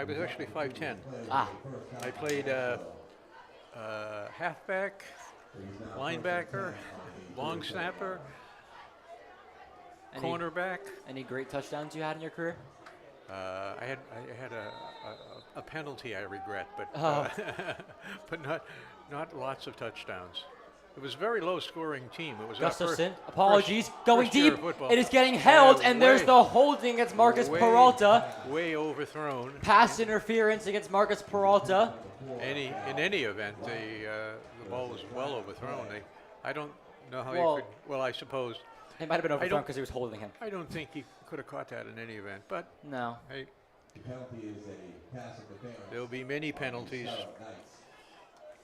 was actually 5'10". Ah. I played halfback, linebacker, long snapper, cornerback. Any great touchdowns you had in your career? I had a penalty I regret, but but not lots of touchdowns. It was a very low scoring team. It was Gustafson, apologies, going year deep. of football. It is getting held, and there's the holding against Marcus Peralta. Way overthrown. Pass interference against Marcus Peralta. In any event, the ball was well overthrown. I don't know how Well, you could. Well, I suppose. It might have been overthrown because he was holding him. I don't think he could have caught that in any event, but no. Hey, The penalty is a pass interference. there'll be many penalties.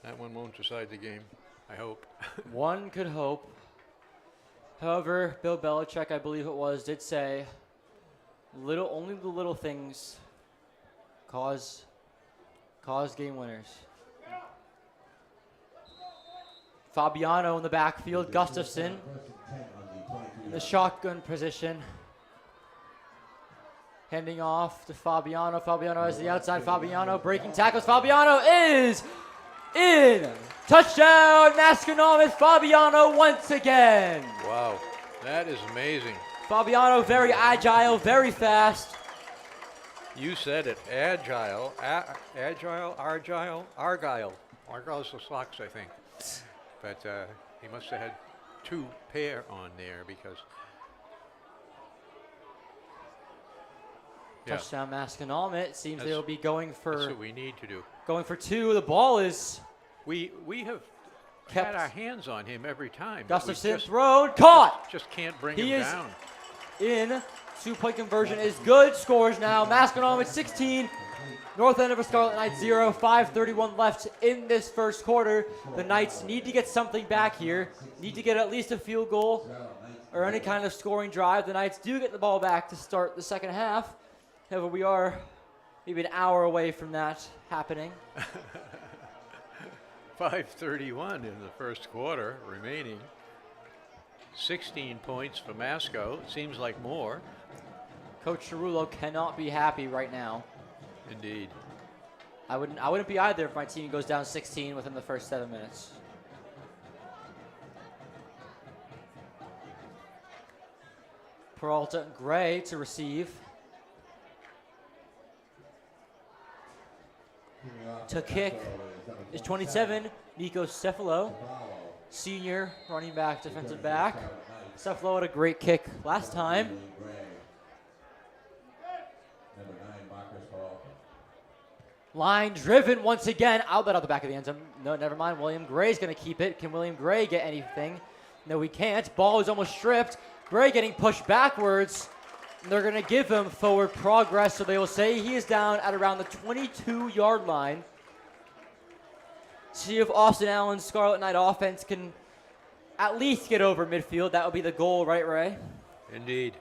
That one won't decide the game, I hope. One could hope. However, Bill Belichick, I believe it was, did say, only the little things cause game winners. Fabiano in the backfield, Gustafson in the shotgun position. Handing off to Fabiano. Fabiano has the outside. Fabiano breaking tackles. Fabiano is in. Touchdown, Masconomet. Fabiano once again. Wow, that is amazing. Fabiano very agile, very fast. You said it. Agile, Argyle. Argyle's the Sox, I think. But he must have had 2 pair on there because. Touchdown, Masconomet. Seems they'll be going for. That's what we need to do. Going for 2. The ball is. We have kept had our hands on him every time. Gustafson thrown, caught. Just can't bring He him is down. in. 2-point conversion is good. Scores now. Masconomet 16. North Andover Scarlet Knights 0. 5:31 left in this first quarter. The Knights need to get something back here. Need to get at least a field goal or any kind of scoring drive. The Knights do get the ball back to start the second half. However, we are maybe an hour away from that happening. 5:31 in the first quarter remaining. 16 points for Masco. Seems like more. Coach Cerullo cannot be happy right now. Indeed. I wouldn't be either if my team goes down 16 within the first 7 minutes. Peralta and Gray to receive. To kick is 27, Nico Cefalo, senior running back, defensive back. Cefalo had a great kick last time. Line driven once again, outlet out the back of the end zone. No, never mind. William Gray's going to keep it. Can William Gray get anything? No, he can't. Ball is almost stripped. Gray getting pushed backwards. And they're going to give him forward progress, so they will say he is down at around the 22-yard line. See if Austin Allen's Scarlet Knight offense can at least get over midfield. That would be the goal, right, Ray? Indeed.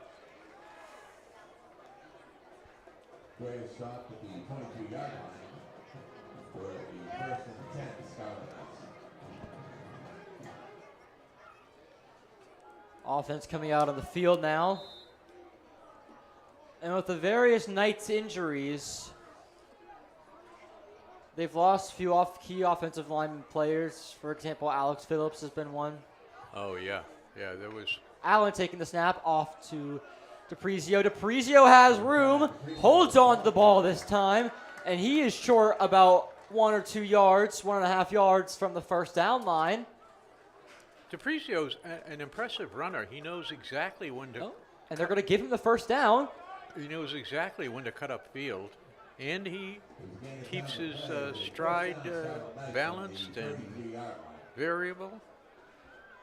Gray stopped at the 22-yard line for the first and 10 Scarlet Knights. Offense coming out on the field now. And with the various Knights injuries, they've lost a few key offensive lineman players. For example, Alex Phillips has been one. Oh, yeah. Yeah, there was. Allen taking the snap off to DiPrizio. DiPrizio has room, holds on to the ball this time, and he is short about 1 or 2 yards, 1.5 yards from the first down line. DiPrizio's an impressive runner. He knows exactly when to. And they're going to give him the first down. He knows exactly when to cut up field, and he keeps his stride balanced and variable.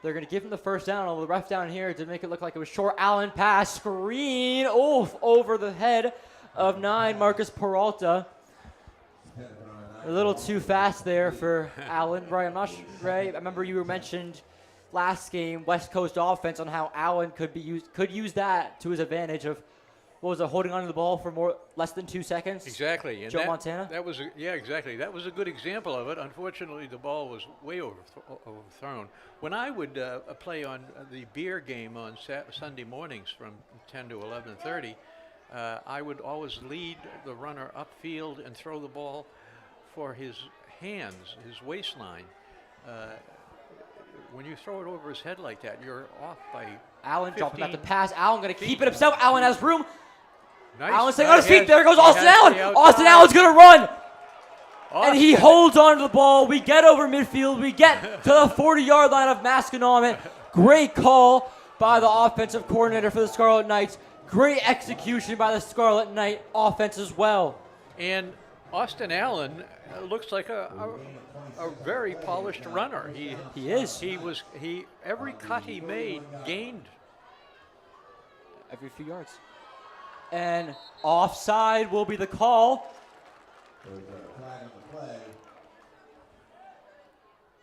They're going to give him the first down. Although the ref down here to make it look like it was short. Allen pass, screen, over the head of 9, Marcus Peralta. A little too fast there for Allen. Ray, I'm not sure, Ray, I remember you mentioned last game West Coast offense on how Allen could use that to his advantage of, what was it, holding onto the ball for less than 2 seconds? Exactly. And Joe Montana? That was exactly. That was a good example of it. Unfortunately, the ball was way overthrown. When I would play on the beer game on Sunday mornings from 10 to 11:30, I would always lead the runner upfield and throw the ball for his hands, his waistline. When you throw it over his head like that, you're off by Allen 15 dropping out the pass. Allen going to keep it himself. Allen has room. Nice. Allen staying on his feet. There goes Austin Allen. Austin Allen's going to run. And he holds on to the ball. We get over midfield. We get to the 40-yard line of Masconomet. Great call by the offensive coordinator for the Scarlet Knights. Great execution by the Scarlet Knight offense as well. And Austin Allen looks like a very polished runner. He is. Every cut he made gained every few yards. And offside will be the call.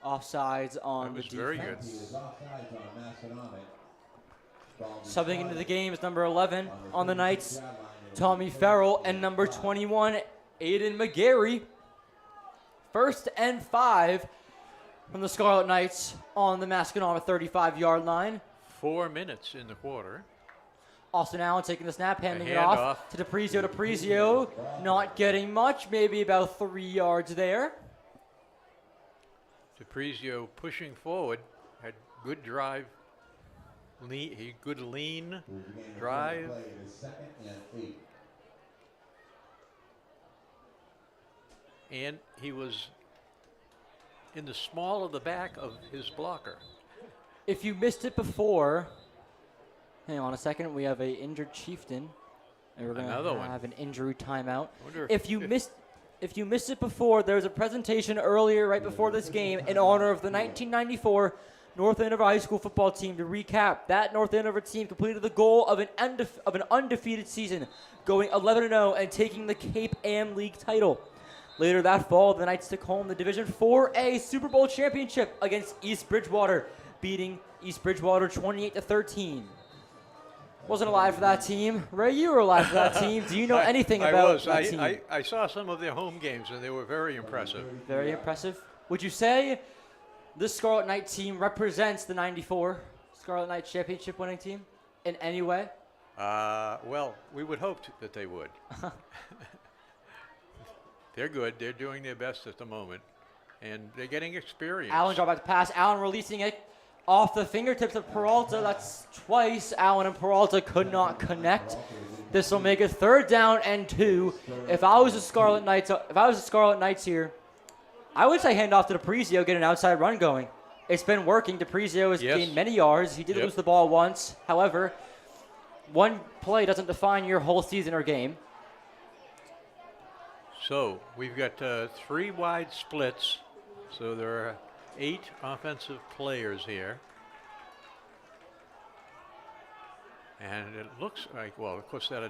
Offsides on the defense. Very good. Subbing into the game is number 11 on the Knights, Tommy Farrell, and number 21, Aiden McGarry. 1st and 5 from the Scarlet Knights on the Masconomet 35-yard line. 4 minutes in the quarter. Austin Allen taking the snap, handing it off to DePrizio. DePrizio not getting much, maybe about 3 yards there. DePrizio pushing forward, had good drive, good lean drive. And he was in the small of the back of his blocker. If you missed it before, hang on a second, we have an injured chieftain, and we're going to have an injury timeout. If you missed it before, there was a presentation earlier, right before this game, in honor of the 1994 North Andover High School football team. To recap, that North Andover team completed the goal of an undefeated season, going 11-0 and taking the Cape Am League title. Later that fall, the Knights took home the Division 4A Super Bowl championship against East Bridgewater, beating East Bridgewater 28-13. Wasn't alive for that team. Ray, you were alive for that team. Do you know anything about that team? I saw some of their home games, and they were very impressive. Very impressive. Would you say this Scarlet Knight team represents the 94 Scarlet Knight championship winning team in any way? Well, we would hope that they would. They're good. They're doing their best at the moment, and they're getting experience. Allen dropped back to pass. Allen releasing it off the fingertips of Peralta. That's twice. Allen and Peralta could not connect. This will make it 3rd down and 2. If I was the Scarlet Knights here, I would say hand off to DePrizio, get an outside run going. It's been working. DePrizio has gained many yards. He did lose the ball once. However, one play doesn't define your whole season or game. So we've got 3 wide splits. So there are 8 offensive players here. And it looks like, well, of course, that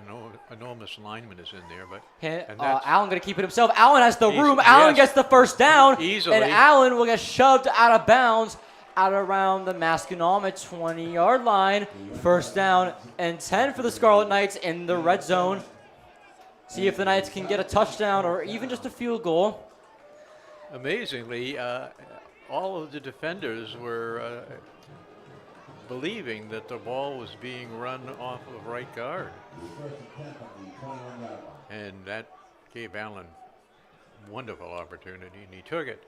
enormous lineman is in there. But Allen going to keep it himself. Allen has the room. Allen gets the first down. Easily. And Allen will get shoved out of bounds out around the Masconomet 20-yard line. 1st down and 10 for the Scarlet Knights in the red zone. See if the Knights can get a touchdown or even just a field goal. Amazingly, all of the defenders were believing that the ball was being run off of right guard. And that gave Allen a wonderful opportunity, and he took it.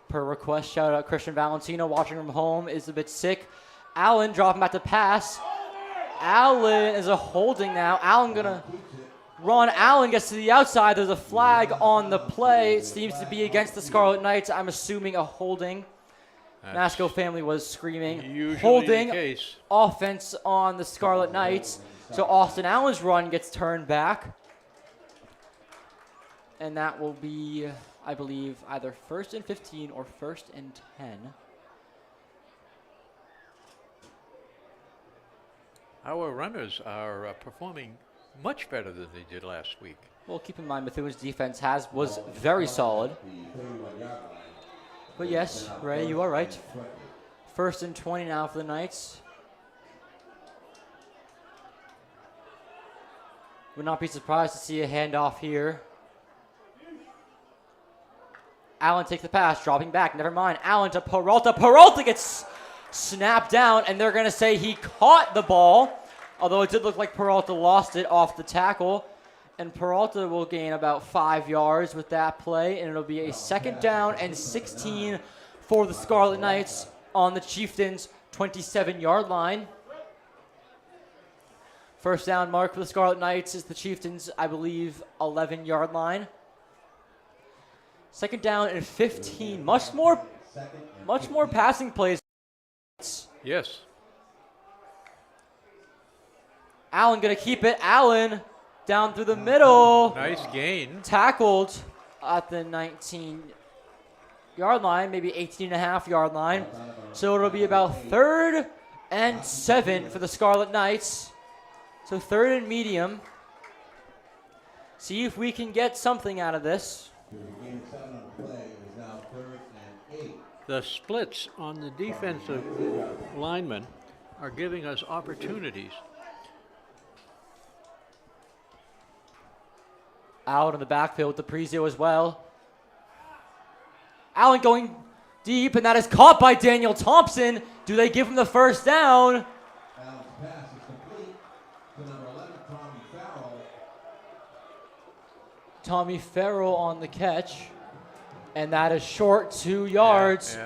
Per request, shout out Christian Valentino, watching from home, is a bit sick. Allen dropping back to pass. Allen is a holding now. Allen going to run. Allen gets to the outside. There's a flag on the play. It seems to be against the Scarlet Knights. I'm assuming a holding. Masco family was screaming. Holding offense on the Scarlet Knights. So Austin Allen's run gets turned back. And that will be, I believe, either 1st and 15 or 1st and 10. our runners are performing much better than they did last week. Well, keep in mind, Methuen's defense was very solid. But yes, Ray, you are right. 1st and 20 now for the Knights. Would not be surprised to see a handoff here. Allen takes the pass, dropping back. Never mind. Allen to Peralta. Peralta gets snapped down, and they're going to say he caught the ball, although it did look like Peralta lost it off the tackle. And Peralta will gain about 5 yards with that play, and it'll be a 2nd down and 16 for the Scarlet Knights on the Chieftains' 27-yard line. 1st down mark for the Scarlet Knights is the Chieftains, I believe, 11-yard line. 2nd down and 15. Much more passing plays. Yes. Allen going to keep it. Allen down through the middle. Nice gain. Tackled at the 19-yard line, maybe 18.5-yard line. So it'll be about 3rd and 7 for the Scarlet Knights. So 3rd and medium. See if we can get something out of this. The splits on the defensive linemen are giving us opportunities. Out in the backfield with the Prezio as well. Allen going deep, and that is caught by Daniel Thompson. Do they give him the 1st down? Tommy Farrell on the catch, and that is short 2 yards.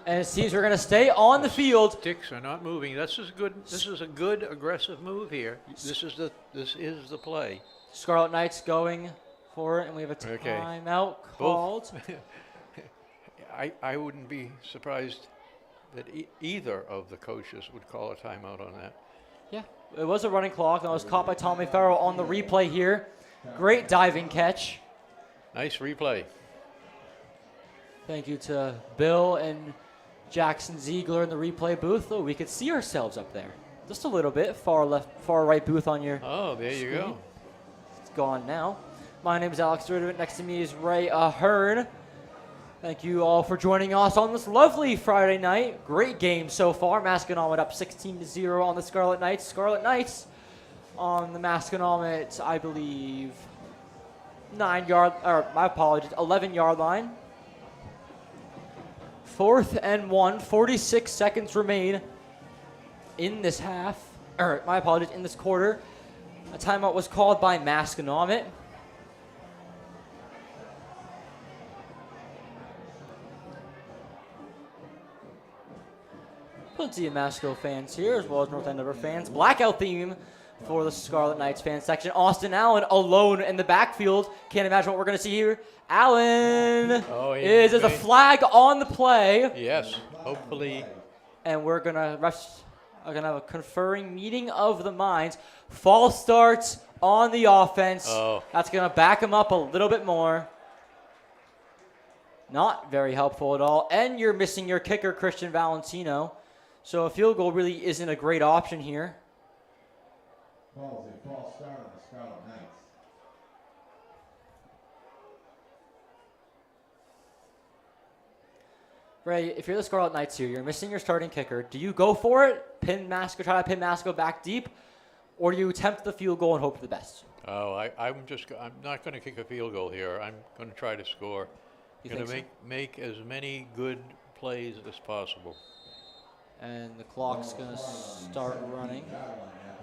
And it seems we're going to stay on the field. Sticks are not moving. This is good. This is a good aggressive move here. This is the play. Scarlet Knights going for it, and we have a timeout called. I wouldn't be surprised that either of the coaches would call a timeout on that. Yeah, it was a running clock, and it was caught by Tommy Farrell on the replay here. Great diving catch. Nice replay. Thank you to Bill and Jackson Ziegler in the replay booth. Oh, we could see ourselves up there. Just a little bit. Far left, far right booth on your there you screen. go. It's gone now. My name is Alex Riddick. Next to me is Ray Ahern. Thank you all for joining us on this lovely Friday night. Great game so far. Masconomet up 16-0 on the Scarlet Knights. Scarlet Knights on the Masconomet, I believe, 11-yard line. 4th and 1, 46 seconds remain in this in this quarter. A timeout was called by Masconomet. Plenty of Masco fans here, as well as North Andover fans. Blackout theme for the Scarlet Knights fan section. Austin Allen alone in the backfield. Can't imagine what we're going to see here. Allen is a flag on the play. Yes, hopefully. And we're going to have a conferring meeting of the minds. False starts on the offense. That's going to back him up a little bit more. Not very helpful at all. And you're missing your kicker, Christian Valentino. So a field goal really isn't a great option here. Falls a false start on the Scarlet Knights. Ray, if you're the Scarlet Knights here, you're missing your starting kicker. Do you go for it, try to pin Masco back deep, or do you attempt the field goal and hope for the best? I'm not going to kick a field goal here. I'm going to try to score. I'm going to make as many good plays as possible. And the clock's going to start running.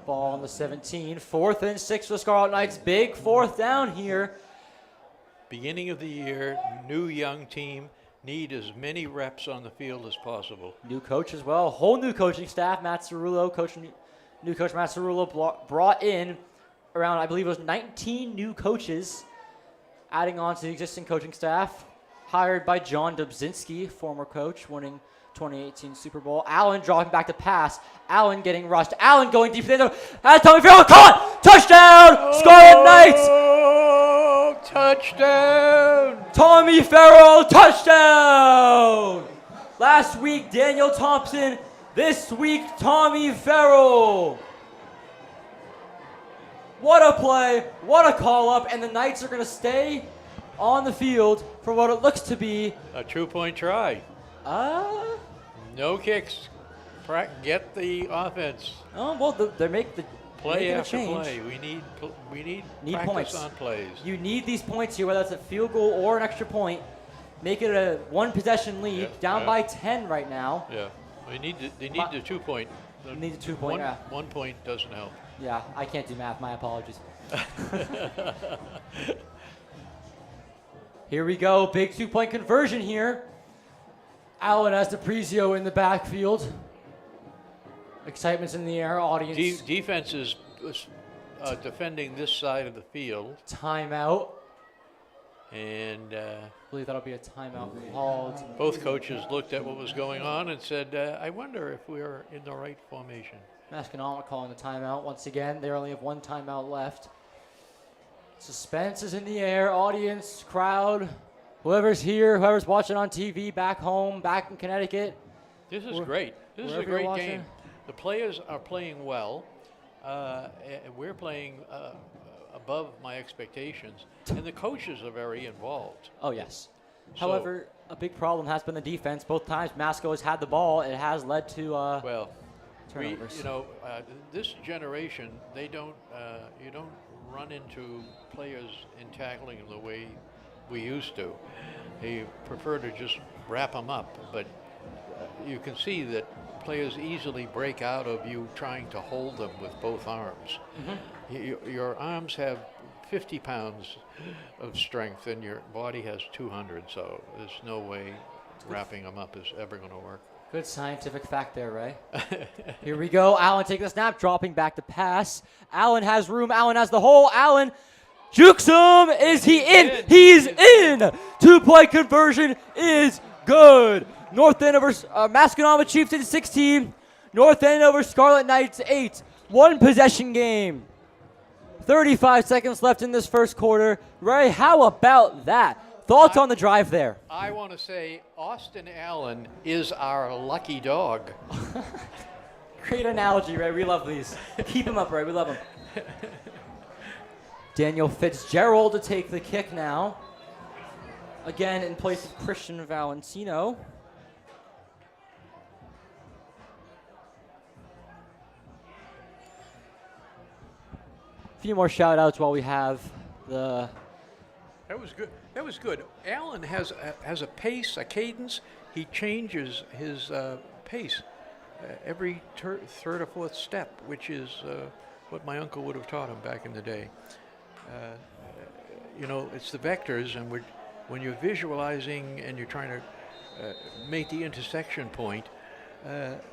Ball on the 17. 4th and 6 for the Scarlet Knights. Big 4th down here. Beginning of the year, new young team. Need as many reps on the field as possible. New coach as well. Whole new coaching staff. Matt Cerullo, new coach Matt Cerullo brought in around, I believe it was 19 new coaches, adding on to the existing coaching staff. Hired by John Dobzinski, former coach, winning 2018 Super Bowl. Allen dropping back to pass. Allen getting rushed. Allen going deep. That's Tommy Farrell. Caught! Touchdown! Scarlet Knights! Touchdown! Tommy Farrell, touchdown! Last week, Daniel Thompson. This week, Tommy Farrell. What a play. What a call-up. And the Knights are going to stay on the field for what it looks to be a 2-point try. No kicks. Get the offense. Oh, well, they make the play after change. play. We need practice points on plays. You need these points here, whether it's a field goal or an extra point. Make it a one-possession lead, down by 10 right now. Yeah, they need the 2-point. They need the 2-point. 1 point doesn't help. Yeah, I can't do math. My apologies. Here we go. Big 2-point conversion here. Allen has DePrizio in the backfield. Excitement's in the air. Audience. Defense is defending this side of the field. Timeout. And I believe that'll be a timeout called. Both coaches looked at what was going on and said, I wonder if we're in the right formation. Masconomet calling the timeout once again. They only have one timeout left. Suspense is in the air. Audience, crowd, whoever's here, whoever's watching on TV, back home, back in Connecticut. This is great. This is a great game. The players are playing well. We're playing above my expectations. And the coaches are very involved. Oh, yes. However, a big problem has been the defense. Both times Masco has had the ball. It has led to turnovers. This generation, they don't. You don't run into players in tackling the way we used to. They prefer to just wrap them up. But you can see that players easily break out of you trying to hold them with both arms. Mm-hmm. Your arms have 50 pounds of strength and your body has 200, so there's no way wrapping them up is ever going to work. Good scientific fact there, Ray. Here we go. Allen taking the snap, dropping back to pass. Allen has room. Allen has the hole. Allen jukes him. Is he in? He's in. 2-point conversion is good. North Andover Masconomet Chiefs in 16. North Andover Scarlet Knights 8. One possession game. 35 seconds left in this first quarter. Ray, how about that? Thoughts on the drive there? I want to say Austin Allen is our lucky dog. Great analogy, Ray. We love these. Keep him up, Ray. We love him. Daniel Fitzgerald to take the kick now. Again, in place of Christian Valentino. A few more shout-outs while we have the... That was good. That was good. Allen has a pace, a cadence. He changes his pace every third or fourth step, which is what my uncle would have taught him back in the day. It's the vectors, and when you're visualizing and you're trying to make the intersection point,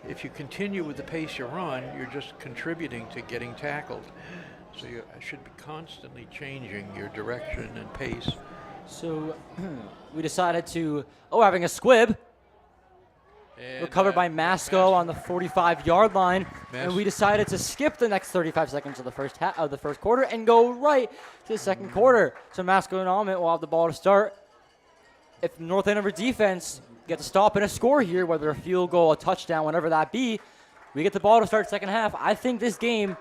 if you continue with the pace you're on, you're just contributing to getting tackled. So you should be constantly changing your direction and pace. So we decided to, having a squib. And recovered by Masco on the 45-yard line. And we decided to skip the next 35 seconds of the first quarter and go right to the second quarter. So Masconomet will have the ball to start. If North Andover defense gets a stop and a score here, whether a field goal, a touchdown, whatever that be, we get the ball to start second half. I think this game,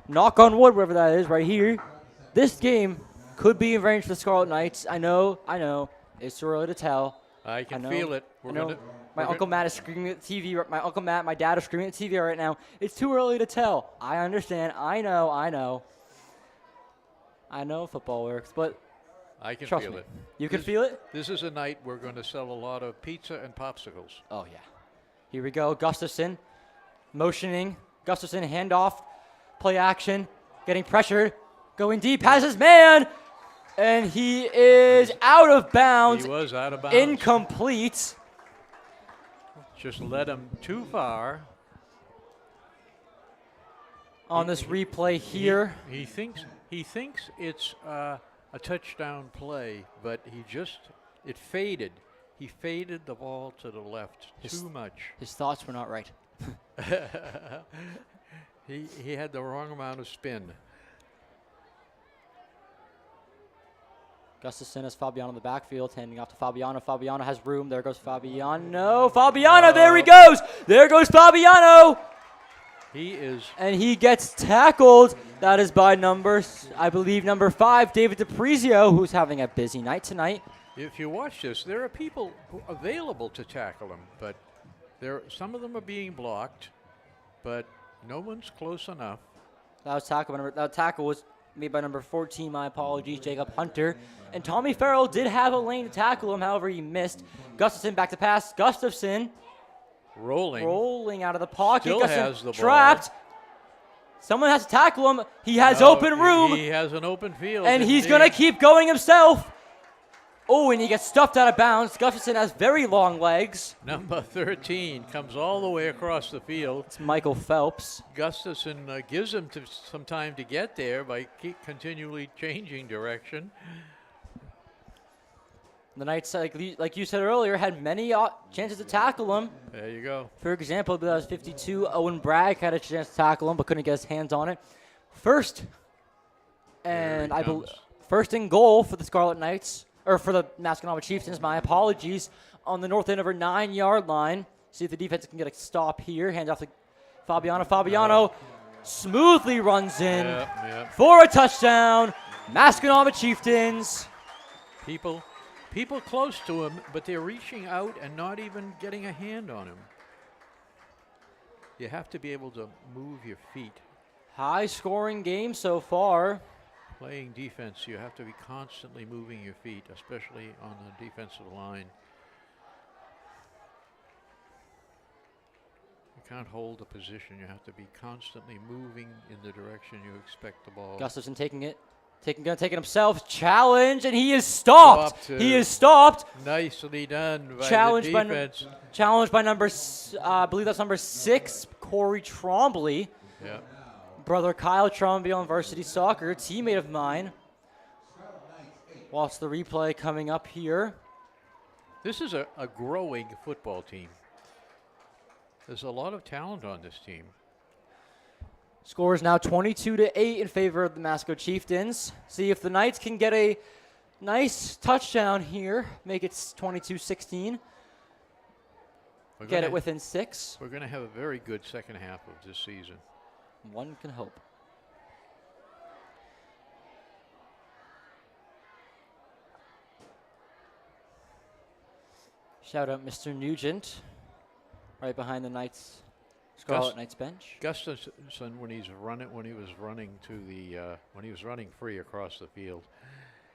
knock on wood, wherever that is, right here, this game could be in range for the Scarlet Knights. I know. It's too early to tell. I can feel it. My Uncle Matt is screaming at the TV. My Uncle Matt, my dad are screaming at the TV right now. It's too early to tell. I understand. I know. I know football works, but I can trust feel me. it. You can feel it? This is a night we're going to sell a lot of pizza and popsicles. Oh, yeah. Here we go. Gustafson motioning. Gustafson handoff. Play action. Getting pressured. Going deep. Has his man. And he is out of bounds. He was out of bounds. Incomplete. Just led him too far. On this replay here. He thinks it's a touchdown play, but it faded. He faded the ball to the left too much. His thoughts were not right. He had the wrong amount of spin. Gustafson has Fabiano in the backfield, handing off to Fabiano. Fabiano has room. There goes Fabiano. Fabiano, there he goes. There goes Fabiano. He is. And he gets tackled. That is by I believe number 5, David DiPrizio, who's having a busy night tonight. If you watch this, there are people available to tackle him, but some of them are being blocked, but no one's close enough. That tackle was made by number 14, my apologies, Jacob Hunter. And Tommy Farrell did have a lane to tackle him, however, he missed. Gustafson back to pass. Gustafson rolling out of the pocket. Still has the ball. Trapped. Someone has to tackle him. He has open room. He has an open field. And he's going to keep going himself. Oh, and he gets stuffed out of bounds. Gustafson has very long legs. Number 13 comes all the way across the field. It's Michael Phelps. Gustafson gives him some time to get there by continually changing direction. The Knights, like you said earlier, had many chances to tackle him. There you go. For example, that was 52. Owen Bragg had a chance to tackle him, but couldn't get his hands on it. First and goal for the Scarlet Knights, or for the Masconomet Chieftains, my apologies, on the North Andover 9-yard line. See if the defense can get a stop here. Hand off to Fabiano. Fabiano smoothly runs in for a touchdown. Masconomet Chieftains. People close to him, but they're reaching out and not even getting a hand on him. You have to be able to move your feet. High-scoring game so far. Playing defense, you have to be constantly moving your feet, especially on the defensive line. You can't hold a position. You have to be constantly moving in the direction you expect the ball. Gustafson taking it himself. Challenge, and he is stopped. He is stopped. Nicely done by the defense. Challenged by I believe that's number 6, Corey Trombley. Yeah. Brother Kyle Trombley on varsity soccer, a teammate of mine. Watch the replay coming up here. This is a growing football team. There's a lot of talent on this team. Score is now 22-8 in favor of the Masco Chieftains. See if the Knights can get a nice touchdown here, make it 22-16. Get it within 6. We're going to have a very good second half of this season. One can hope. Shout out Mr. Nugent, right behind the Knights. Scarlet Knights bench. Gustafson, when he was running free across the field,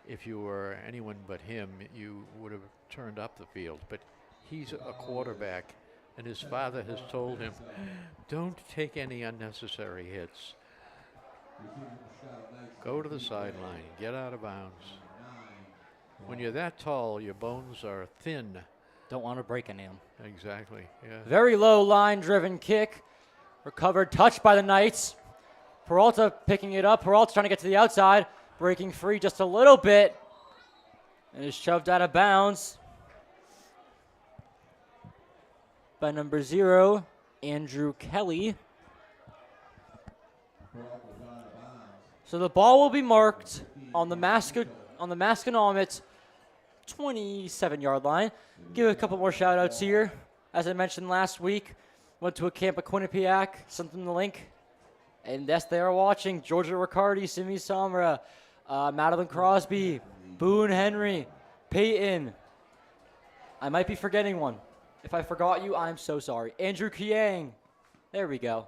if you were anyone but him, you would have turned up the field. But he's a quarterback, and his father has told him, don't take any unnecessary hits. Go to the sideline, get out of bounds. When you're that tall, your bones are thin. Don't want to break any of them. Exactly, yeah. Very low line-driven kick. Recovered, touched by the Knights. Peralta picking it up. Peralta trying to get to the outside. Breaking free just a little bit. And is shoved out of bounds by number 0, Andrew Kelly. So the ball will be marked on the Masconomet 27-yard line. Give a couple more shout-outs here. As I mentioned last week, went to a camp at Quinnipiac, sent them the link. And yes, they are watching. Georgia Riccardi, Simi Samra, Madeline Crosby, Boone Henry, Peyton. I might be forgetting one. If I forgot you, I'm so sorry. Andrew Kiang. There we go.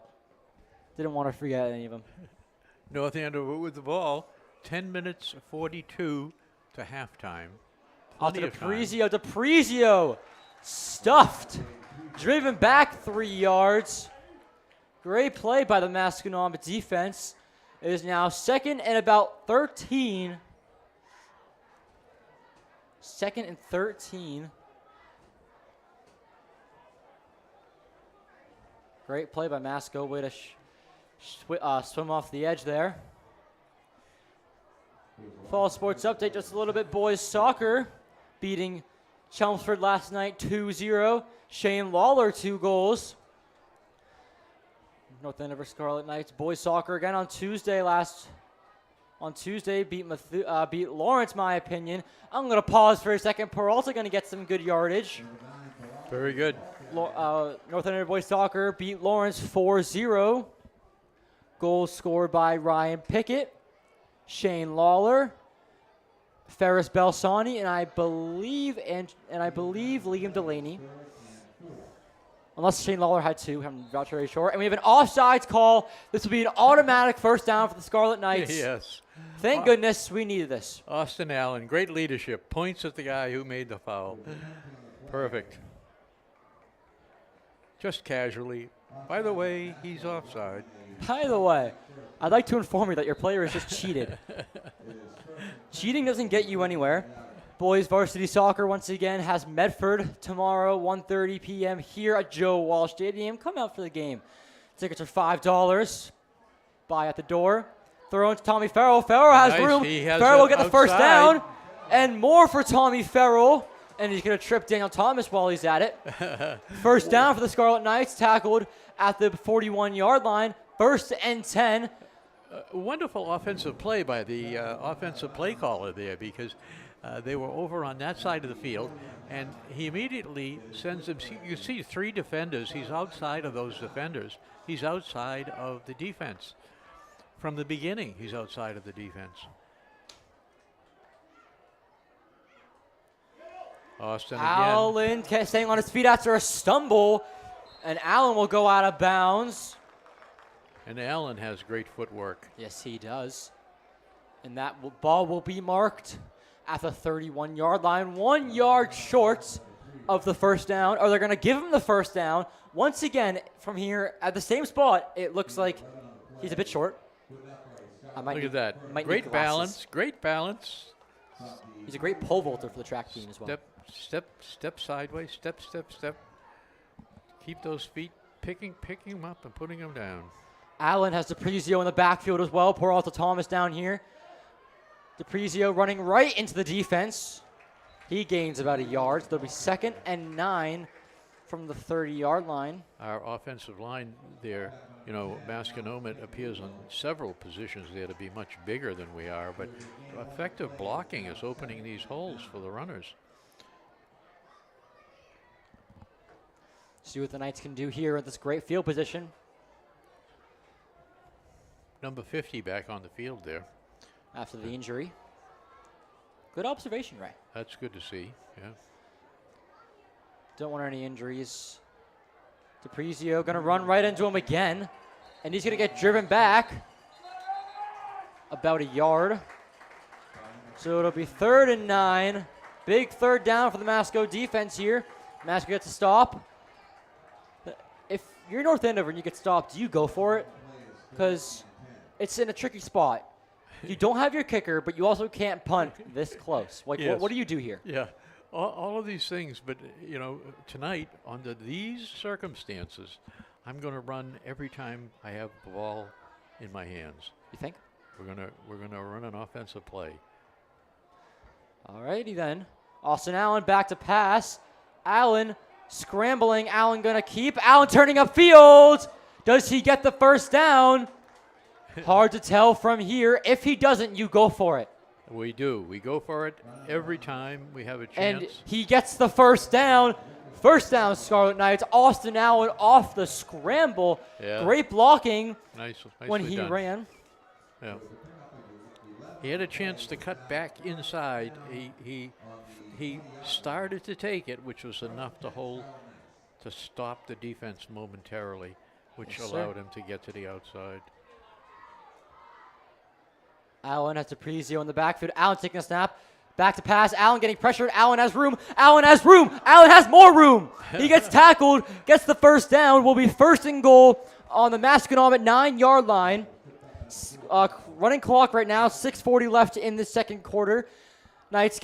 Didn't want to forget any of them. North Andover with the ball. 10 minutes 42 to halftime. Out to DiPrizio. Stuffed. Driven back 3 yards. Great play by the Masconomet defense. It is now 2nd and about 13. 2nd and 13. Great play by Masco. Way to swim off the edge there. Fall Sports Update just a little bit. Boys soccer beating Chelmsford last night 2-0. Shane Lawler 2 goals. North Andover Scarlet Knights boys soccer again on Tuesday. Beat Lawrence, my opinion. I'm going to pause for a second. Peralta going to get some good yardage. Very good. North Andover boys soccer beat Lawrence 4-0. Goals scored by Ryan Pickett, Shane Lawler, Ferris Belsani, and I believe Liam Delaney. Unless Shane Lawler had 2, I'm not very sure. And we have an offsides call. This will be an automatic first down for the Scarlet Knights. Yes. Thank goodness we needed this. Austin Allen, great leadership. Points at the guy who made the foul. Perfect. Just casually. By the way, he's offside. By the way, I'd like to inform you that your player has just cheated. Cheating doesn't get you anywhere. Boys varsity soccer once again has Medford tomorrow, 1:30 p.m. here at Joe Walsh Stadium. Come out for the game. Tickets are $5. Buy at the door. Throw into Tommy Farrell. Farrell has room. Farrell will get the first down. And more for Tommy Farrell. And he's going to trip Daniel Thomas while he's at it. First down for the Scarlet Knights, tackled at the 41-yard line. First and 10. Wonderful offensive play by the offensive play caller there, because they were over on that side of the field, and he immediately sends them. You see 3 defenders. He's outside of those defenders. He's outside of the defense. From the beginning, he's outside of the defense. Austin again. Allen staying on his feet after a stumble, and Allen will go out of bounds. And Allen has great footwork. Yes, he does. And that ball will be marked at the 31-yard line, 1 yard short of the first down. Or they're going to give him the first down. Once again, from here at the same spot, it looks like he's a bit short. Look at that. Great balance. Great balance. He's a great pole vaulter for the track team as well. Step sideways. Step. Keep those feet picking them up and putting them down. Allen has DePrizio in the backfield as well. Poor Alta Thomas down here. DePrizio running right into the defense. He gains about a yard. So there'll be 2nd and 9 from the 30-yard line. Our offensive line there, Masconomet appears on several positions there to be much bigger than we are, but effective blocking is opening these holes for the runners. See what the Knights can do here at this great field position. Number 50 back on the field there. After the injury. Good observation, Ray. That's good to see, yeah. Don't want any injuries. DePrizio going to run right into him again. And he's going to get driven back about a yard. So it'll be 3rd and 9. Big third down for the Masco defense here. Masco gets a stop. If you're North Andover and you get stopped, do you go for it? Because it's in a tricky spot. You don't have your kicker, but you also can't punt this close. Like, yes. what do you do here? Yeah, all of these things. But, tonight, under these circumstances, I'm going to run every time I have the ball in my hands. You think? We're gonna run an offensive play. All righty then. Austin Allen back to pass. Allen scrambling. Allen going to keep. Allen turning upfield. Does he get the first down? Hard to tell from here. If he doesn't, you go for it. We do. We go for it every time we have a chance. And he gets the first down. First down, Scarlet Knights. Austin Allen off the scramble. Yeah. Great blocking when nicely he done. ran. Yeah. He had a chance to cut back inside. He started to take it, which was enough to stop the defense momentarily, which allowed him to get to the outside. Allen has DePrizio in the backfield. Allen taking a snap. Back to pass. Allen getting pressured. Allen has room. Allen has room. Allen has more room. He gets tackled. Gets the first down. Will be 1st and goal on the Masconomet 9-yard line. Running clock right now. 6:40 left in the second quarter. Knights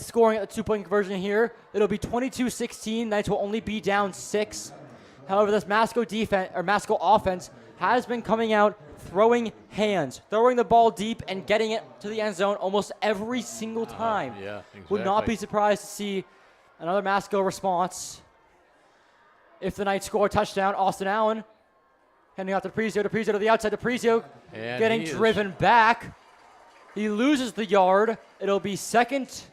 scoring at the 2-point conversion here. It'll be 22-16. Knights will only be down 6. However, this Masco offense has been coming out throwing hands, throwing the ball deep and getting it to the end zone almost every single time. Yeah, exactly. Would not be surprised to see another Masco response. If the Knights score a touchdown, Austin Allen handing out to DePrizio to the outside. DePrizio getting driven back. He loses the yard. It'll be 2nd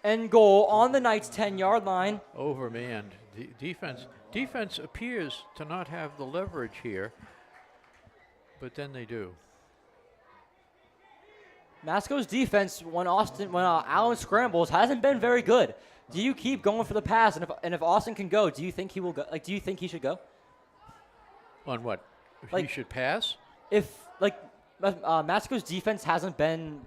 and goal on the Knights' 10-yard line. Overmanned. Defense appears to not have the leverage here. but then they do. Masco's defense when Allen scrambles hasn't been very good. Do you keep going for the pass? And if Austin can go, do you think he will go? Like, do you think he should go? On what? If Like, he should pass? If Masco's defense hasn't been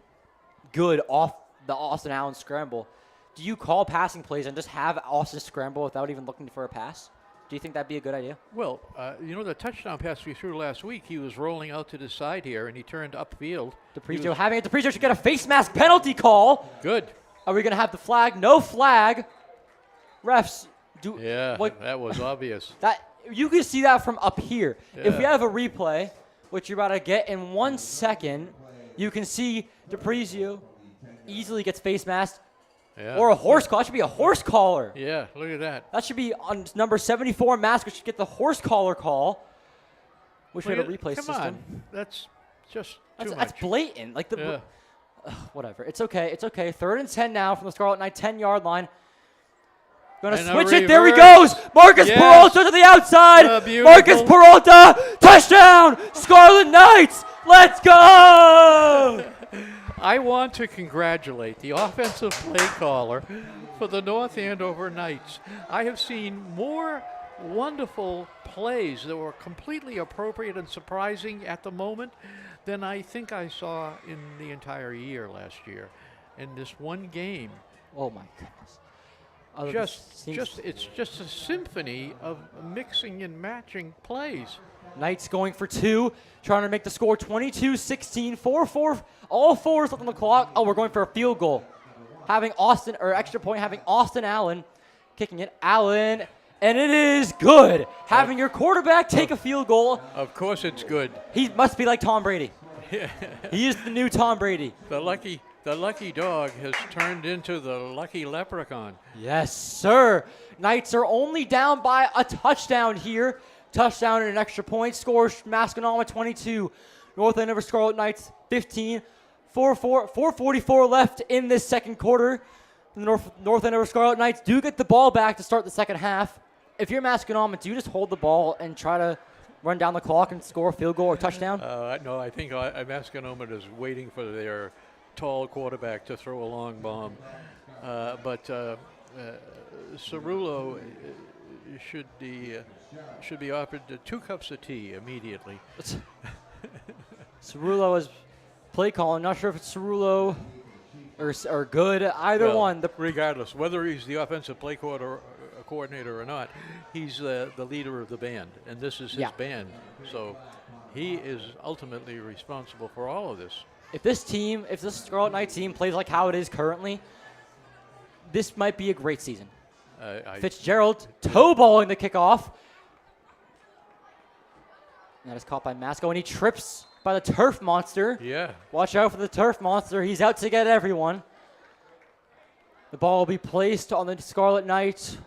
good off the Austin Allen scramble, do you call passing plays and just have Austin scramble without even looking for a pass? Do you think that'd be a good idea? Well, the touchdown pass we threw last week, he was rolling out to the side here, and he turned upfield. DePrizio should get a face mask penalty call. Good. Are we going to have the flag? No flag. Refs. That was obvious. That you can see that from up here. Yeah. If we have a replay, which you're about to get in 1 second, you can see DePrizio easily gets face masked. Yeah. Or a horse call. That should be a horse collar. Yeah, look at that. That should be on number 74. Masco should get the horse collar call. Wish we had a replay come system. On. That's just too much. That's blatant. Like whatever. It's okay. It's okay. 3rd and 10 now from the Scarlet Knight 10-yard line. Going to switch it. There he goes. Marcus Peralta to the outside. Marcus Peralta. Touchdown. Scarlet Knights. Let's go. I want to congratulate the offensive play caller for the North Andover Knights. I have seen more wonderful plays that were completely appropriate and surprising at the moment than I think I saw in the entire year last year. In this one game. Oh my goodness. It's just a symphony of mixing and matching plays. Knights going for 2, trying to make the score 22-16, 4-4, all 4s left on the clock. Oh, we're going for a field goal. Extra point, having Austin Allen kicking it. Allen, and it is good. Having your quarterback take a field goal. Of course it's good. He must be like Tom Brady. He is the new Tom Brady. The lucky dog has turned into the lucky leprechaun. Yes, sir. Knights are only down by a touchdown here. Touchdown and an extra point. Scores Masconomet 22. North Andover Scarlet Knights 15. 4:44 left in this second quarter. The North Andover Scarlet Knights do get the ball back to start the second half. If you're Masconomet, do you just hold the ball and try to run down the clock and score a field goal or touchdown? No, I think Masconomet is waiting for their tall quarterback to throw a long bomb. But Cerullo should be offered 2 cups of tea immediately. Cerullo is play calling. Not sure if it's Cerullo or good. Either one. Regardless, whether he's the offensive play coordinator or not, he's the leader of the band, and this is his band. So he is ultimately responsible for all of this. If this Scarlet Knight team plays like how it is currently, this might be a great season. Fitzgerald toe-balling the kickoff. That is caught by Masco, and he trips by the turf monster. Yeah. Watch out for the turf monster. He's out to get everyone. The ball will be placed on the Scarlet Knights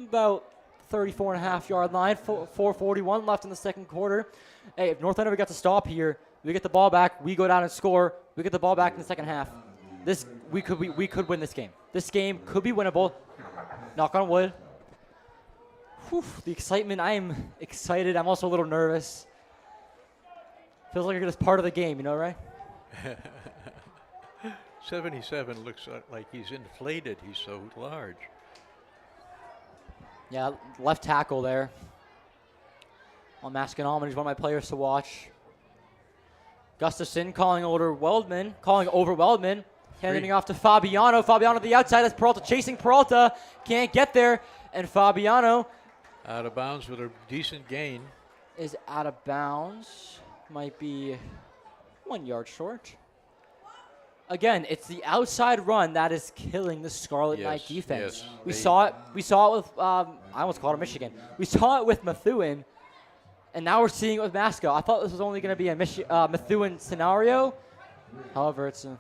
about 34.5-yard line. 4:41 left in the second quarter. Hey, if North Andover gets a stop here, we get the ball back, we go down and score. We get the ball back in the second half. We could win this game. This game could be winnable. Knock on wood. Whew, the excitement. I am excited. I'm also a little nervous. Feels like you're just part of the game, you know, right? 77 looks like he's inflated. He's so large. Yeah, left tackle there. On Masconomet, he's one of my players to watch. Gustafson calling over Weldman. Handing off to Fabiano. Fabiano to the outside. That's Peralta chasing Peralta. Can't get there. And Fabiano. Out of bounds with a decent gain. Is out of bounds. Might be 1 yard short. Again, it's the outside run that is killing the Scarlet Knight defense. Yes, we saw it with, I almost called it Michigan. We saw it with Methuen, and now we're seeing it with Masco. I thought this was only going to be a Methuen scenario. However, it's a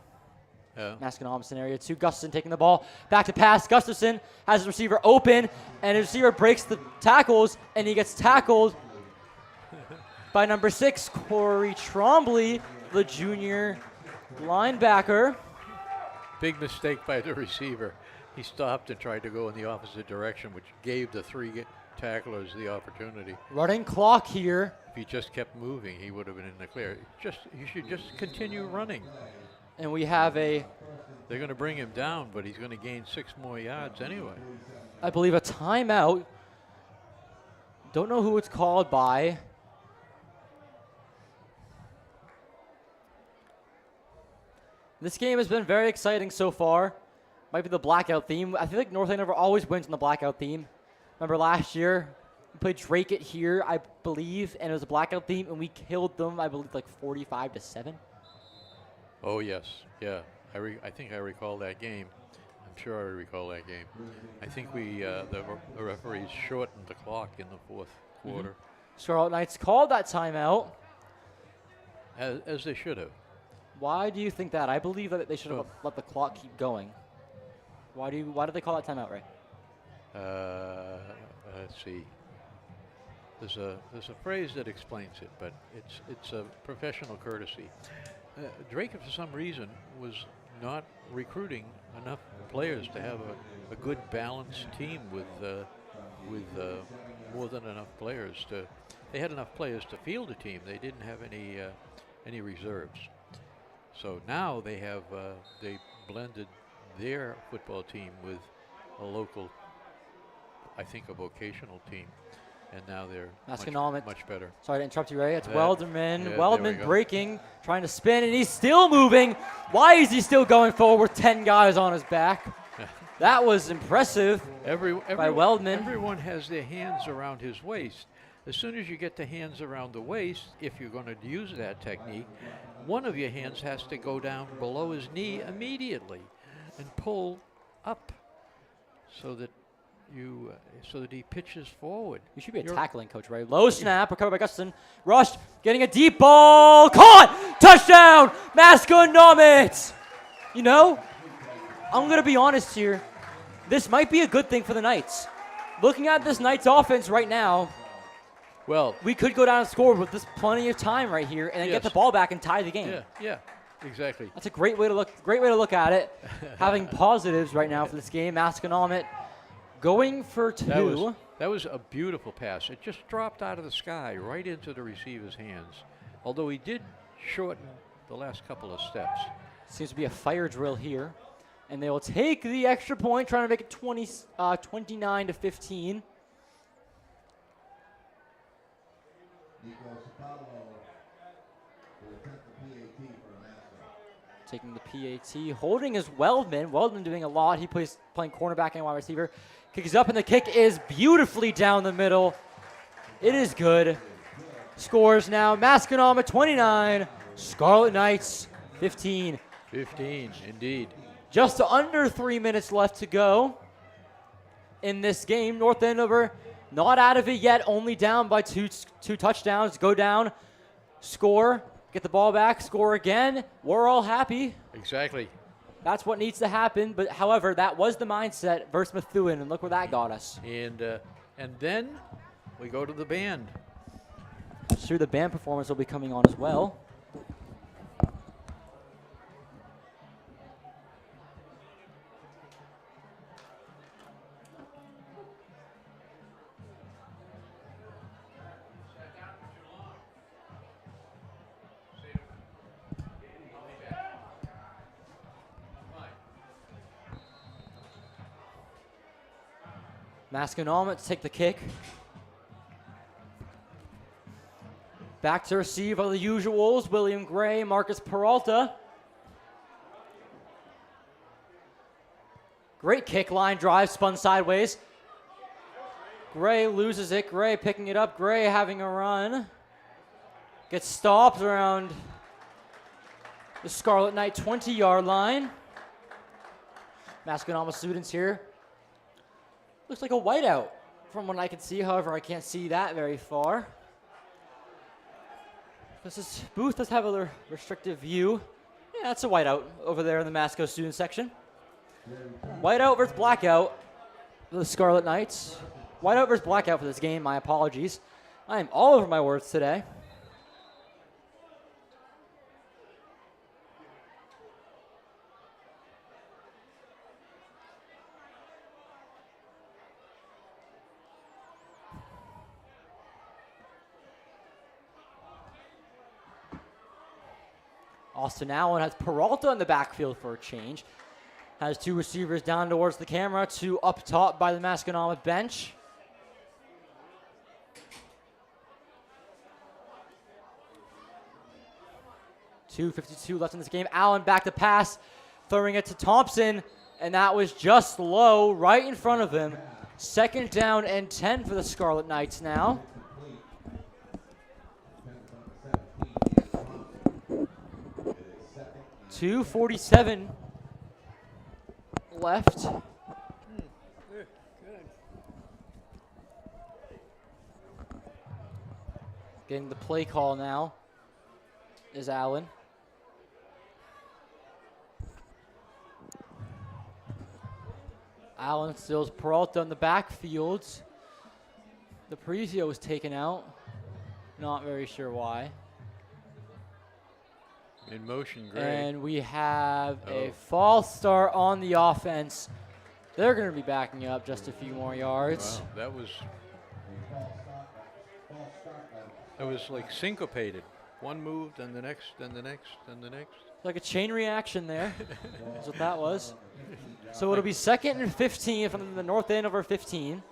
Masconomet scenario too. Gustafson taking the ball. Back to pass. Gustafson has his receiver open, and his receiver breaks the tackles, and he gets tackled by number 6, Corey Trombley, the junior linebacker. Big mistake by the receiver. He stopped and tried to go in the opposite direction, which gave the 3 tacklers the opportunity. Running clock here. If he just kept moving, he would have been in the clear. He should just continue running. And we have a... They're going to bring him down, but he's going to gain 6 more yards anyway. I believe a timeout. Don't know who it's called by. This game has been very exciting so far. Might be the blackout theme. I feel like North Andover always wins in the blackout theme. Remember last year, we played Drake it here, I believe, and it was a blackout theme, and we killed them, I believe, like 45-7. Oh, yes. Yeah. I think I recall that game. I'm sure I recall that game. I think the referees shortened the clock in the 4th quarter. Scarlet Knights called that timeout. As they should have. Why do you think that? I believe that they should have let the clock keep going. Why did they call that timeout, Ray? Let's see. There's a phrase that explains it, but it's a professional courtesy. Drake, for some reason, was not recruiting enough players to have a good balanced team with more than enough players to. They had enough players to field a team. They didn't have any reserves. So now they have they blended their football team with a local, I think, a vocational team. And now they're much better. Sorry to interrupt you, Ray. It's Weldman. Yeah, Weldman breaking, trying to spin, and he's still moving. Why is he still going forward with 10 guys on his back? That was impressive by Weldman. Everyone has their hands around his waist. As soon as you get the hands around the waist, if you're going to use that technique, one of your hands has to go down below his knee immediately and pull up so that he pitches forward. You should be a tackling coach, Ray. Low snap, recovered by Gustafson. Rushed, getting a deep ball. Caught! Touchdown! Masconomet! You know, I'm going to be honest here. This might be a good thing for the Knights. Looking at this Knights offense right now, well, we could go down and score with this plenty of time right here and then get the ball back and tie the game. Yeah, exactly. That's a great way to look at it. Having positives right now for this game. Masconomet going for 2. That was a beautiful pass. It just dropped out of the sky right into the receiver's hands. Although he did shorten the last couple of steps. Seems to be a fire drill here. And they will take the extra point, trying to make it 29-15. Taking the PAT. Holding is Weldman. Weldman doing a lot. He plays playing cornerback and wide receiver. Kicks up, and the kick is beautifully down the middle. It is good. Scores now. Masconomet 29. Scarlet Knights 15. 15, indeed. Just under 3 minutes left to go in this game. North Andover not out of it yet. Only down by two touchdowns. Go down, score, get the ball back, score again. We're all happy. Exactly. That's what needs to happen. But however, that was the mindset versus Methuen, and look where that got us. And then we go to the band. I'm sure the band performance will be coming on as well. Masconomet to take the kick. Back to receive are the usuals. William Gray, Marcus Peralta. Great kick, line drive, spun sideways. Gray loses it. Gray picking it up. Gray having a run. Gets stopped around the Scarlet Knight 20-yard line. Masconomet students here. Looks like a whiteout from what I can see. However, I can't see that very far. This booth does have a restrictive view. Yeah, that's a whiteout over there in the Masco student section. Whiteout versus blackout for the Scarlet Knights. Whiteout versus blackout for this game. My apologies. I am all over my words today. Austin Allen has Peralta in the backfield for a change. Has 2 receivers down towards the camera, 2 up top by the Masconomet bench. .252 left in this game. Allen back to pass, throwing it to Thompson, and that was just low, right in front of him. 2nd down and 10 for the Scarlet Knights now. .247 left. Getting the play call now is Allen. Allen steals Peralta in the backfield. The Parisio was taken out. Not very sure why. In motion, great. And we have a false start on the offense. They're going to be backing up just a few more yards. Wow, that was like syncopated. One move, then the next, then the next, then the next. Like a chain reaction there. That's what that was. So it'll be 2nd and 15 from the North Andover 15.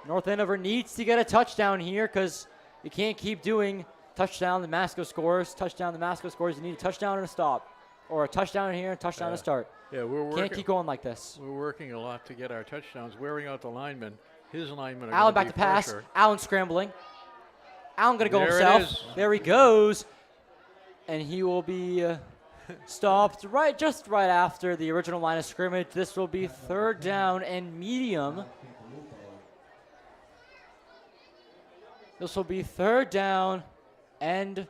North Andover needs to get a touchdown here because you can't keep doing touchdown, the Masco scores, touchdown, the Masco scores. You need a touchdown and a stop. Or a touchdown here, a touchdown to start. Yeah, we're working. Can't keep going like this. We're working a lot to get our touchdowns, wearing out the linemen. His linemen are Allen going back to to pass. pressure. Allen scrambling. Allen going to go There it himself. is. There he goes. And he will be stopped just right after the original line of scrimmage. This will be 3rd down and medium. This will be 3rd down and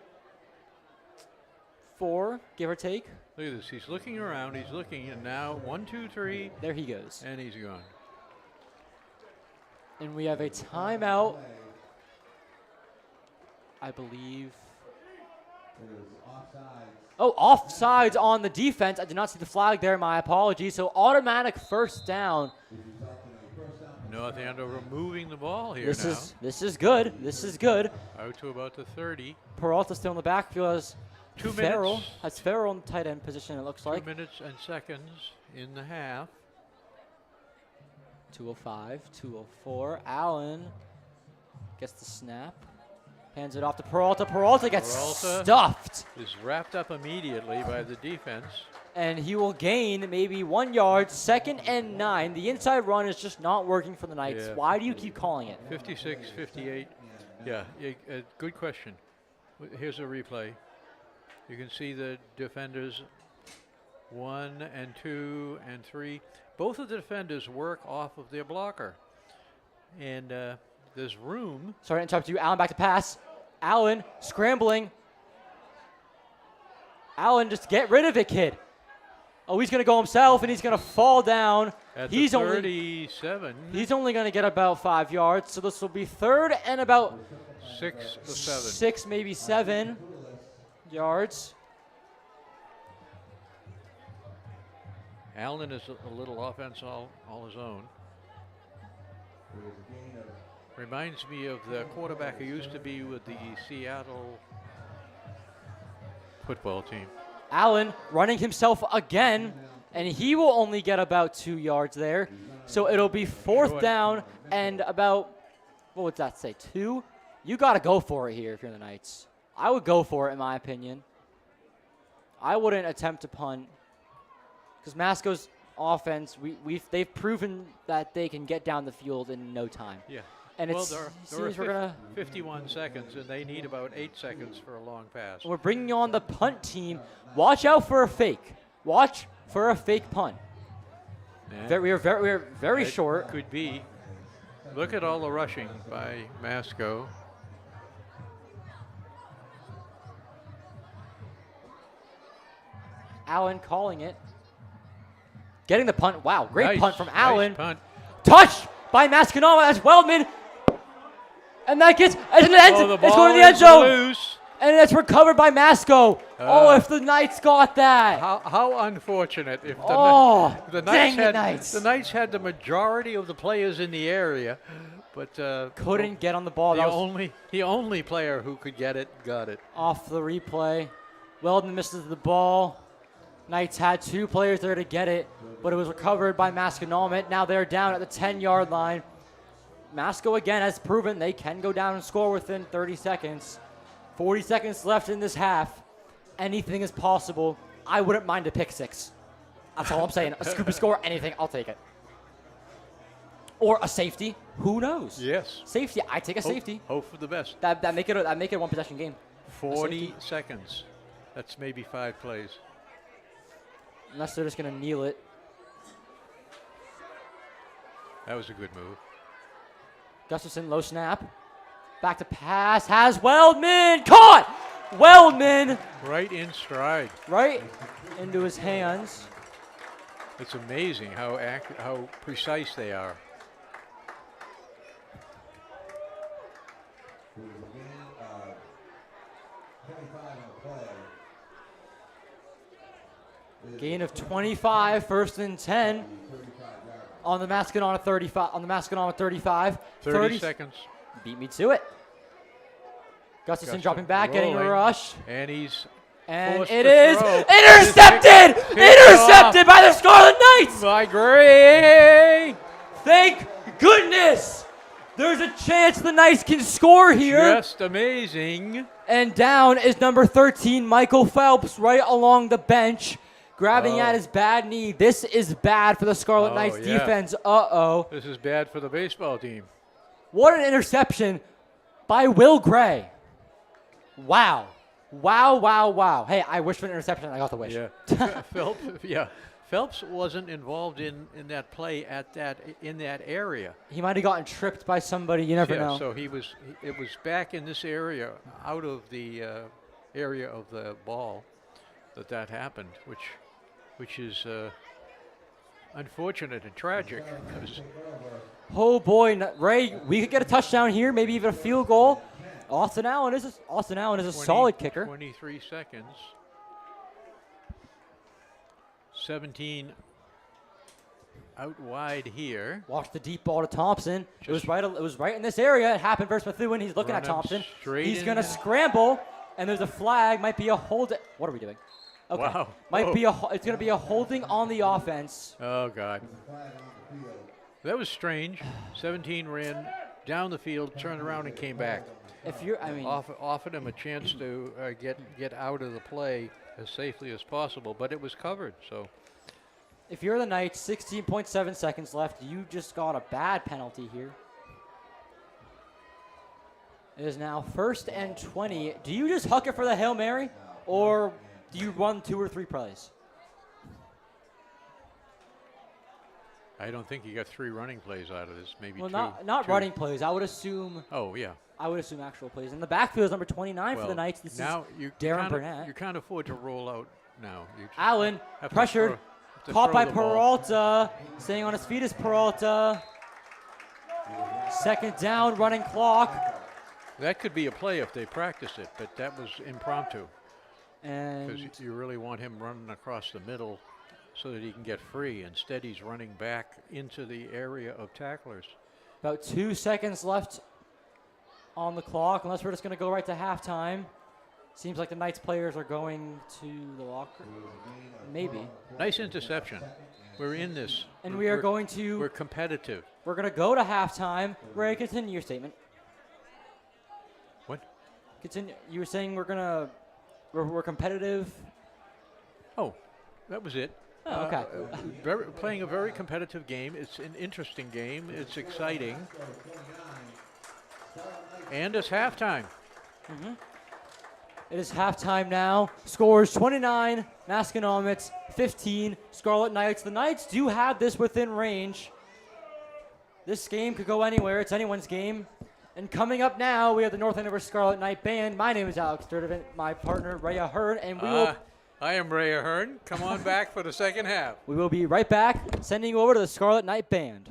4, give or take. Look at this. He's looking around. He's looking, and now 1, 2, 3. There he goes. And he's gone. And we have a timeout, I believe. Oh, offsides on the defense. I did not see the flag there. My apologies. So automatic 1st down. North Andover moving the ball here This now. is good. This is good. Out to about the 30. Peralta still in the backfield as 2 Farrell. minutes. Has Farrell in the tight end position, it looks 2 like. minutes and seconds in the half. 2:05, 2:04. Allen gets the snap. Hands it off to Peralta. Peralta gets stuffed. Is wrapped up immediately by the defense. And he will gain maybe 1 yard. 2nd and 9. The inside run is just not working for the Knights. Yeah. Why do you keep calling it? 56, 58. Yeah, good question. Here's a replay. You can see the defenders 1 and 2 and 3. Both of the defenders work off of their blocker. And there's room. Sorry to interrupt you. Allen back to pass. Allen scrambling. Allen, just get rid of it, kid. Oh, he's going to go himself, and he's going to fall down. At he's the 37. He's only going to get about 5 yards, so this will be 3rd and about 6 or 7. 6, maybe 7 yards. Allen is a little offense all his own. Reminds me of the quarterback who used to be with the Seattle football team. Allen running himself again, and he will only get about 2 yards there. So it'll be 4th down and about, what would that say, 2? You got to go for it here if you're the Knights. I would go for it, in my opinion. I wouldn't attempt to punt because Masco's offense, they've proven that they can get down the field in no time. Yeah. And well, it's there are 51 seconds, and they need about 8 seconds for a long pass. We're bringing on the punt team. Watch out for a fake. Watch for a fake punt. Yeah. We are very short. Could be. Look at all the rushing by Masco. Allen calling it. Getting the punt. Wow, great Nice, punt from nice Allen. punt. Touched by Masconomet. That's Weldman. And that gets, it's going to the end zone. Loose. And it's recovered by Masco. If the Knights got that. How unfortunate. If the Knights had the majority of the players in the area, but couldn't get on the ball. The only player who could get it got it. Off the replay. Weldon misses the ball. Knights had 2 players there to get it, but it was recovered by Masconomet. Now they're down at the 10-yard line. Masco again has proven they can go down and score within 30 seconds. 40 seconds left in this half. Anything is possible. I wouldn't mind a pick 6. That's all I'm saying. A scoopy score, anything, I'll take it. Or a safety. Who knows? Yes. Safety. I take a safety. Hope for the best. That make it a 1 possession game. 40 seconds. That's maybe 5 plays. Unless they're just going to kneel it. That was a good move. Gustafson, low snap. Back to pass. Has Weldman. Caught! Weldman. Right in stride. Right into his hands. It's amazing how precise they are. Gain of 25, 1st and 10 on the Masconomet 35. On the Masconomet 35. 30 seconds. Beat me to it. Gustafson dropping back, getting a rush. And he's and forced it to is throw. intercepted! Intercepted by the Scarlet Knights! By Gray! Thank goodness! There's a chance the Knights can score here. Just amazing. And down is number 13, Michael Phelps, right along the bench, grabbing at his bad knee. This is bad for the Scarlet Knights defense. This is bad for the baseball team. What an interception by Will Gray. Wow. Wow, wow, wow. Hey, I wish for an interception and I got the wish. Yeah. Phelps wasn't involved in that play in that area. He might have gotten tripped by somebody. You never know. So it was back in this area, out of the area of the ball, that happened, which is unfortunate and tragic. Oh boy, Ray, we could get a touchdown here, maybe even a field goal. Austin Allen is a solid kicker. 23 seconds. 17 out wide here. Watch the deep ball to Thompson. It was right in this area. It happened versus Methuen. He's looking at Run him Thompson. straight He's in. going to scramble, and there's a flag. Might be a hold. What are we doing? Okay. Wow. Might be it's going to be a holding on the offense. Oh God. That was strange. 17 ran down the field, turned around, and came back. If you're, I mean, offered him a chance to get out of the play as safely as possible, but it was covered. So, if you're the Knights, 16.7 seconds left. You just got a bad penalty here. It is now 1st and 20. Do you just huck it for the Hail Mary, or do you run 2 or 3 plays? I don't think you got 3 running plays out of this. Maybe well, two. not two. running plays. I would assume. Oh yeah. I would assume actual plays. In the backfield is number 29 for the Knights. This now is Darren Burnett. You can't afford to roll out now. Allen pressured, caught by Peralta. Staying on his feet is Peralta. 2nd down, running clock. That could be a play if they practice it, but that was impromptu. And because you really want him running across the middle so that he can get free. Instead, he's running back into the area of tacklers. About 2 seconds left on the clock, unless we're just going to go right to halftime. Seems like the Knights players are going to the locker room. Maybe. Nice interception. We're in this. And we're going to... We're competitive. We're going to go to halftime. Ray, continue your statement. What? Continue. You were saying we're competitive. Oh, that was it. Oh, okay. Playing a very competitive game. It's an interesting game. It's exciting. And it's halftime. Mm-hmm. It is halftime now. Scores 29, Masconomet 15, Scarlet Knights. The Knights do have this within range. This game could go anywhere. It's anyone's game. And coming up now, we have the North Andover Scarlet Knight Band. My name is Alex Sturdivant, my partner, Rhea Hearn, and we will... I am Rhea Hearn. Come on back for the second half. We will be right back, sending you over to the Scarlet Knight Band.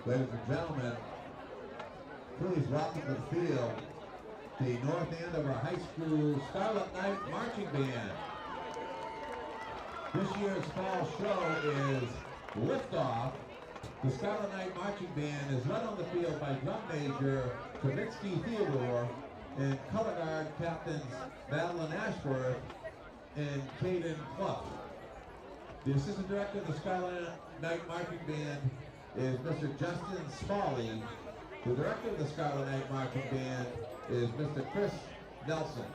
Ladies and gentlemen, please welcome to the field the North Andover High School Scarlet Knight Marching Band. This year's fall show is Liftoff. The Scarlet Knight Marching Band is led on the field by Drum Major Kavitsky Theodore and Color Guard Captains Madeline Ashworth and Caden Clough. The Assistant Director of the Scarlet Knight Marching Band is Mr. Justin Spaulding. The Director of the Scarlet Knight Marching Band is Mr. Chris Nelson.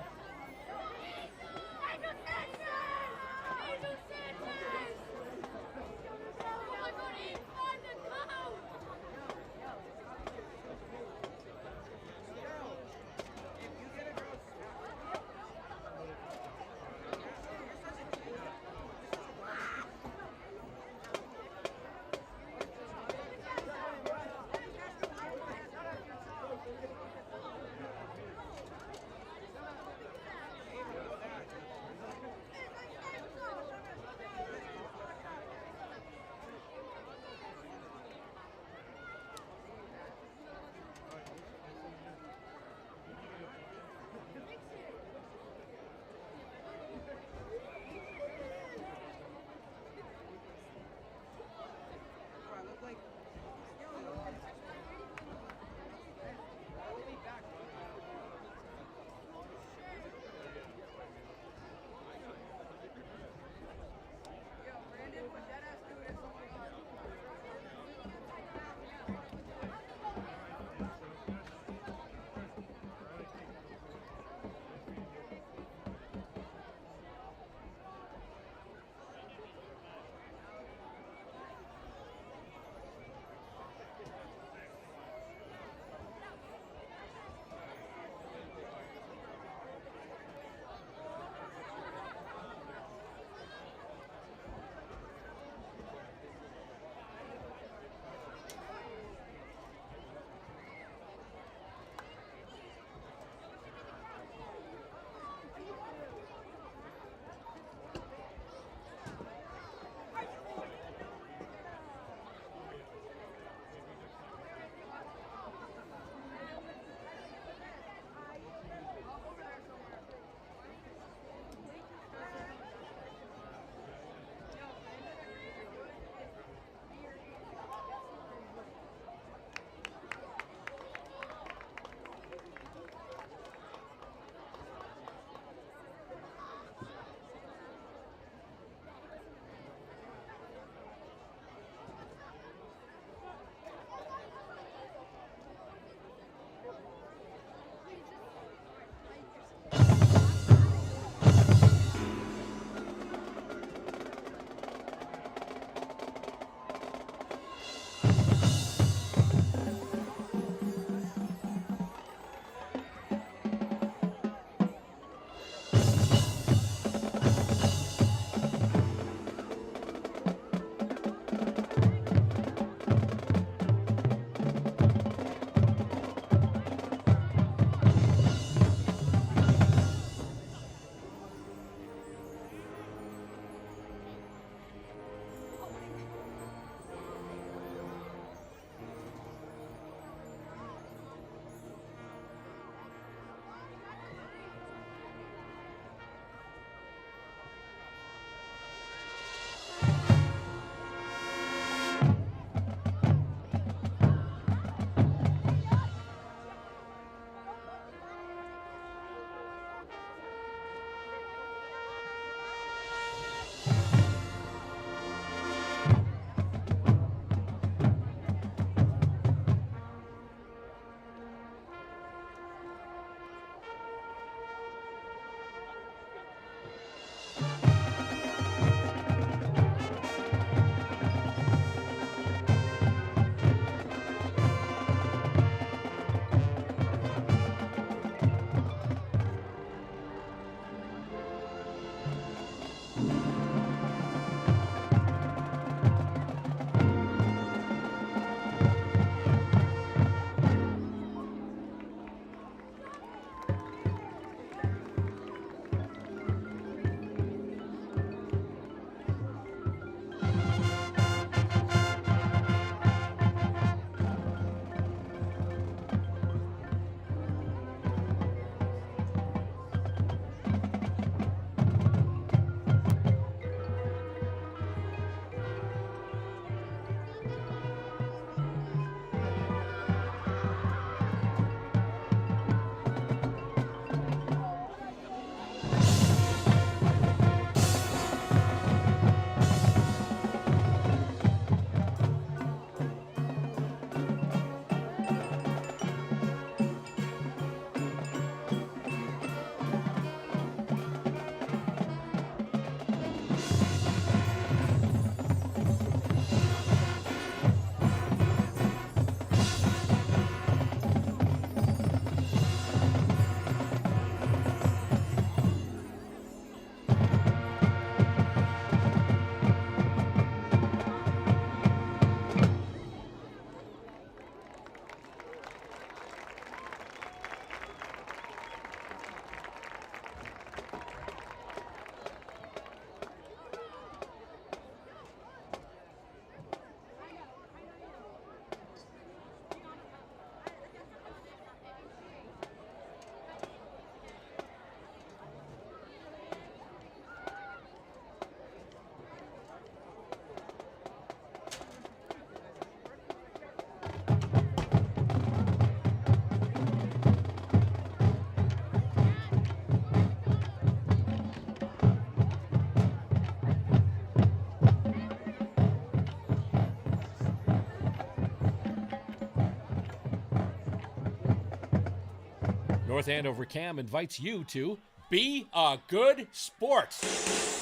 North Andover Cam invites you to Be a Good Sports.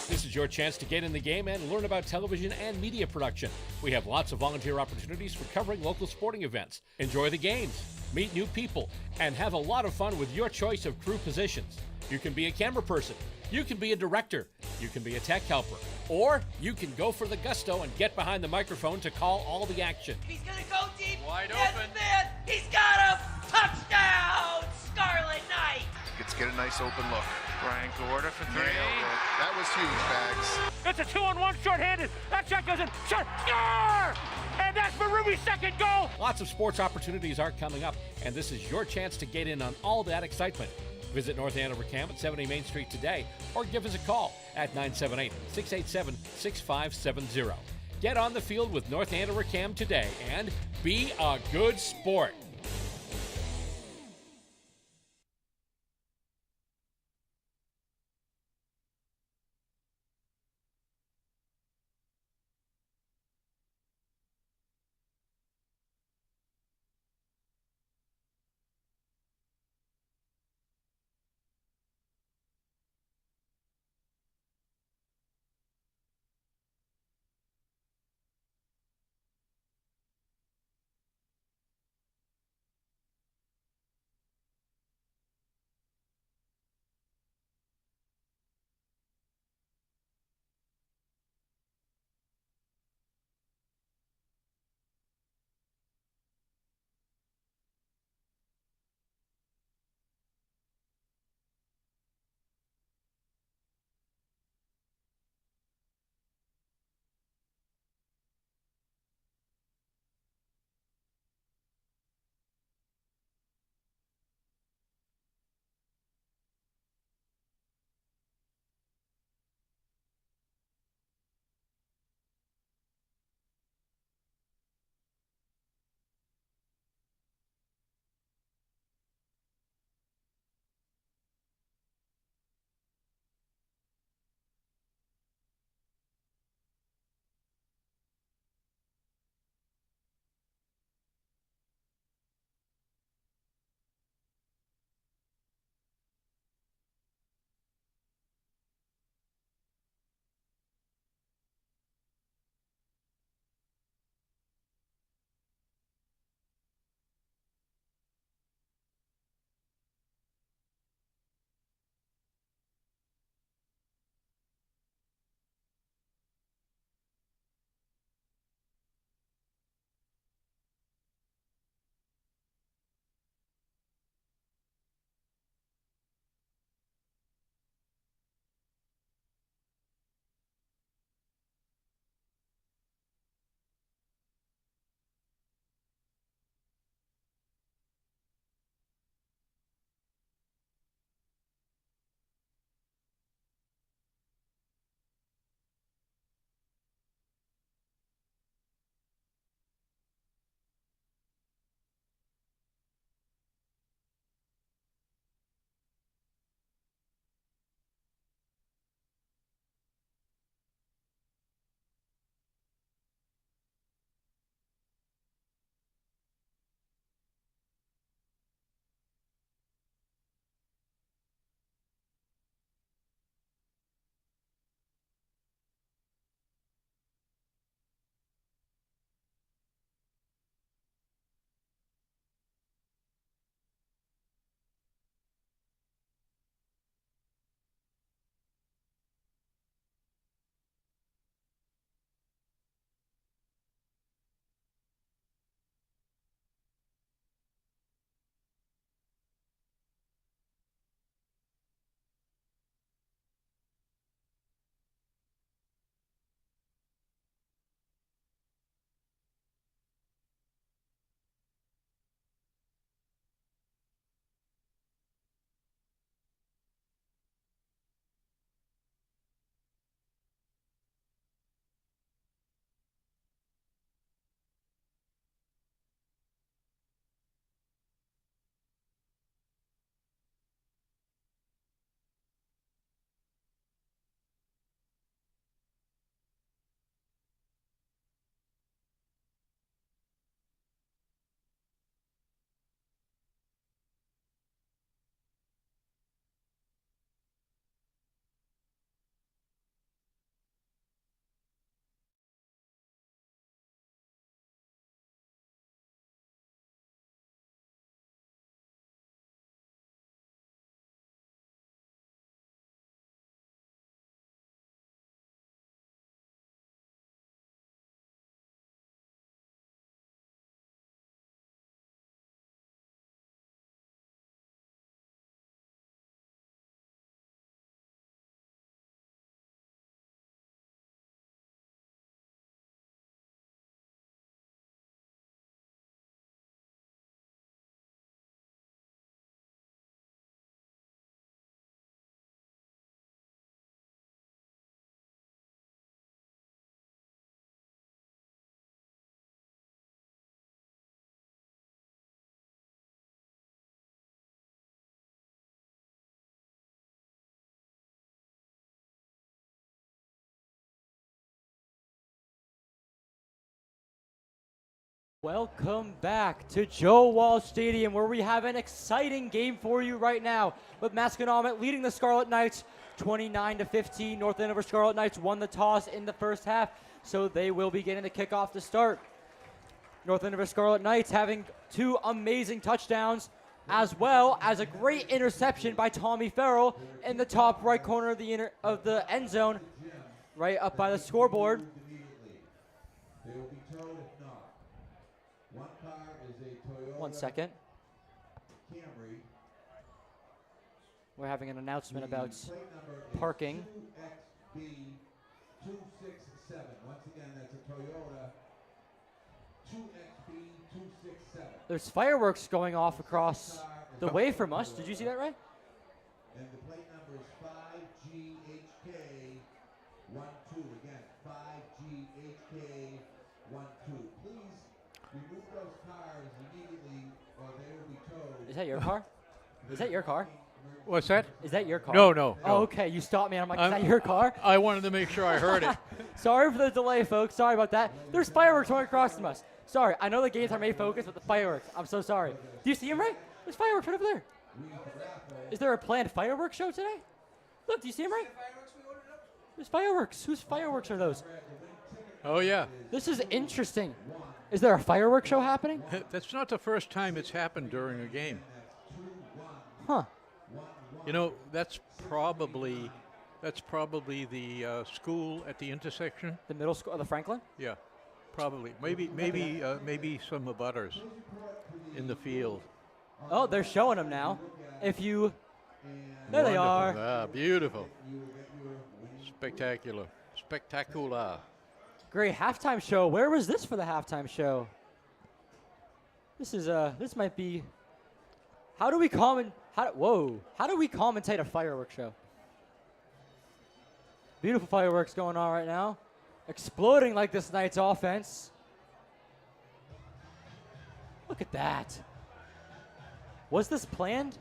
This is your chance to get in the game and learn about television and media production. We have lots of volunteer opportunities for covering local sporting events. Enjoy the games, meet new people, and have a lot of fun with your choice of crew positions. You can be a camera person, you can be a director, you can be a tech helper, or you can go for the gusto and get behind the microphone to call all the action. He's gonna go deep. Wide Yes, open. man. He's got him. Touchdown, Scarlet Knight. Gets get a nice open look. Brian Gorda for three. Nailed it. That was huge, Bags. It's a 2-on-1 short-handed. That shot goes in. Shot. Score! And that's Marubi's second goal. Lots of sports opportunities are coming up, and this is your chance to get in on all that excitement. Visit North Andover Cam at 70 Main Street today, or give us a call at 978-687-6570. Get on the field with North Andover Cam today and be a good sport. Welcome back to Joe Walsh Stadium, where we have an exciting game for you right now, with Masconomet leading the Scarlet Knights 29-15. North Andover Scarlet Knights won the toss in the first half, so they will be getting the kickoff to start. North Andover Scarlet Knights having 2 amazing touchdowns, as well as a great interception by Tommy Farrell in the top right corner of the end zone, right up by the scoreboard. They will be towed if not. One car is a Toyota 1 second. Camry. We're having an announcement about Plate number is parking. 2XB267. Once again, that's a Toyota 2XB267. There's fireworks going off across the way from us. Did you see that, right? And the plate number is 5GHK12. Again, 5GHK12. Please remove those cars immediately or they will be towed. Is that your car? Is that your car? What's that? Is that your car? No. Oh, okay. You stopped me, and I'm like, is that your car? I wanted to make sure I heard it. Sorry for the delay, folks. Sorry about that. There's fireworks going across from us. Sorry. I know the games are made focused, but the fireworks. I'm so sorry. Do you see them, right? There's fireworks right over there. Is there a planned fireworks show today? Look, do you see them, right? There's fireworks. Whose fireworks are those? Oh, yeah. This is interesting. Is there a fireworks show happening? That's not the first time it's happened during a game. Huh. You know, that's probably the school at the intersection. The middle school, the Franklin? Yeah, probably. Maybe some abutters in the field. Oh, they're showing them now. If you, there they are. Ah, beautiful. Spectacular. Spectacular. Great halftime show. Where was this for the halftime show? This is this might be. How do we commentate a fireworks show? Beautiful fireworks going on right now. Exploding like this night's offense. Look at that. Was this planned?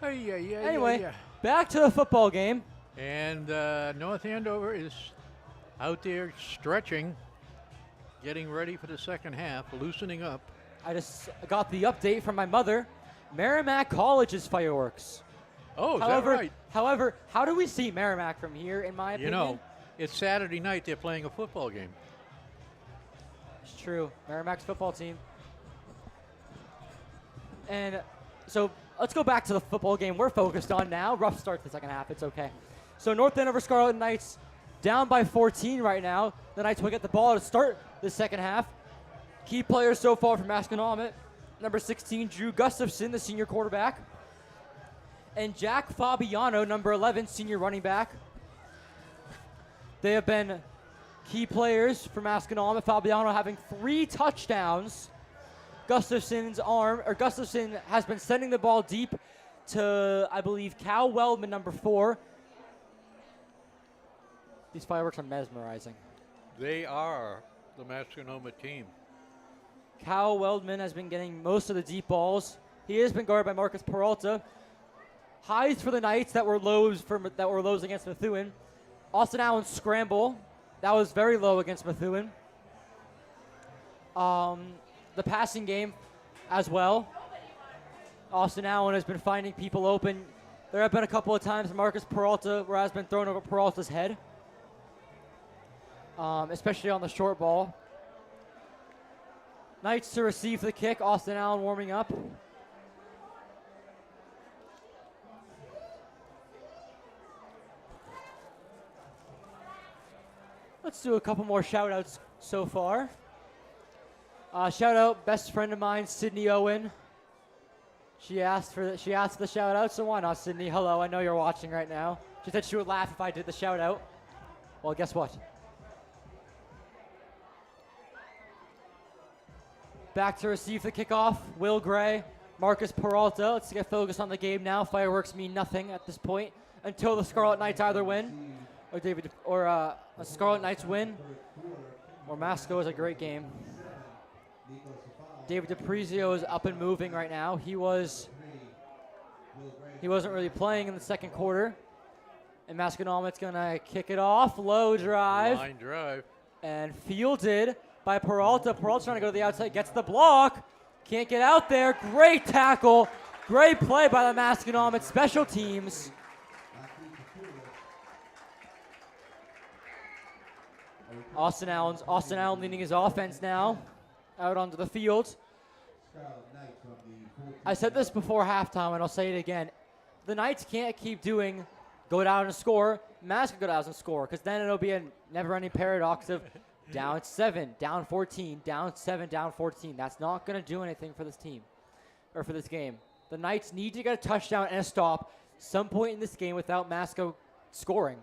Anyway, back to the football game. And North Andover is out there stretching, getting ready for the second half, loosening up. I just got the update from my mother. Merrimack College's fireworks. Oh, is that right? However, how do we see Merrimack from here, in my opinion? You know, it's Saturday night. They're playing a football game. It's true. Merrimack's football team. And so let's go back to the football game we're focused on now. Rough start to the second half. It's okay. So North Andover Scarlet Knights down by 14 right now. The Knights will get the ball to start the second half. Key players so far for Masconomet. Number 16, Drew Gustafson, the senior quarterback. And Jack Fabiano, number 11, senior running back. They have been key players for Masconomet. Fabiano having 3 touchdowns. Gustafson has been sending the ball deep to, I believe, Cal Weldman, number 4. These fireworks are mesmerizing. They are the Masconomet team. Cal Weldman has been getting most of the deep balls. He has been guarded by Marcus Peralta. Highs for the Knights that were lows against Methuen. Austin Allen's scramble. That was very low against Methuen. The passing game as well. Austin Allen has been finding people open. There have been a couple of times Marcus Peralta where has been thrown over Peralta's head. Especially on the short ball. Knights to receive the kick. Austin Allen warming up. Let's do a couple more shout-outs so far. Shout-out, best friend of mine, Sydney Owen. She asked the shout-out, so why not, Sydney? Hello, I know you're watching right now. She said she would laugh if I did the shout-out. Well, guess what? Back to receive the kickoff, Will Gray, Marcus Peralta. Let's get focused on the game now. Fireworks mean nothing at this point until the Scarlet Knights either win, or a Scarlet Knights win, or Masco is a great game. David DiPrizio is up and moving right now. He wasn't really playing in the second quarter. And Masconomet's gonna kick it off, low drive. Line drive. And fielded by Peralta. Peralta's trying to go to the outside, gets the block. Can't get out there. Great tackle. Great play by the Masconomet special teams. Austin Allen leading his offense now out onto the field. I said this before halftime, and I'll say it again. The Knights can't keep doing go down and score. Mass can go down and score, because then it'll be a never-ending paradox of down 7, down 14, down 7, down 14. That's not going to do anything for this team, or for this game. The Knights need to get a touchdown and a stop some point in this game without Masco scoring.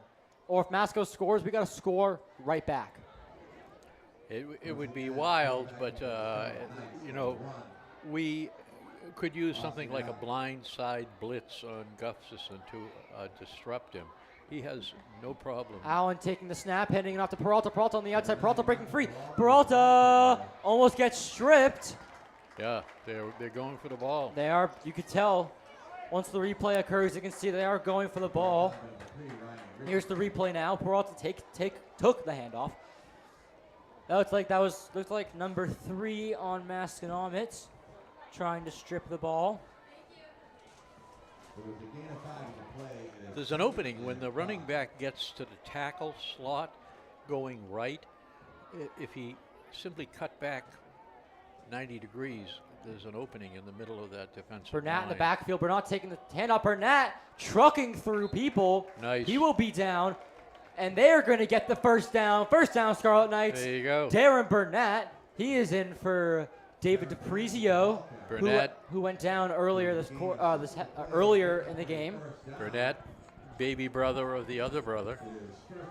Or if Masco scores, we got to score right back. It would be wild, but, you know, we could use something like a blind side blitz on Gustafson to disrupt him. He has no problem. Allen taking the snap, handing it off to Peralta. Peralta on the outside. Peralta breaking free. Peralta almost gets stripped. Yeah, they're going for the ball. They are. You could tell. Once the replay occurs, you can see they are going for the ball. Here's the replay now. Peralta took the handoff. Looked like number 3 on Masconomet, trying to strip the ball. There's an opening when the running back gets to the tackle slot going right. If he simply cut back 90 degrees, there's an opening in the middle of that defensive Burnett line. in the backfield. Burnett taking the handoff. Burnett trucking through people. Nice. He will be down. And they are going to get the first down. First down, Scarlet Knights. There you go. Darren Burnett. He is in for David DiPrizio, who went down earlier earlier in the game. Burnett, baby brother of the other brother.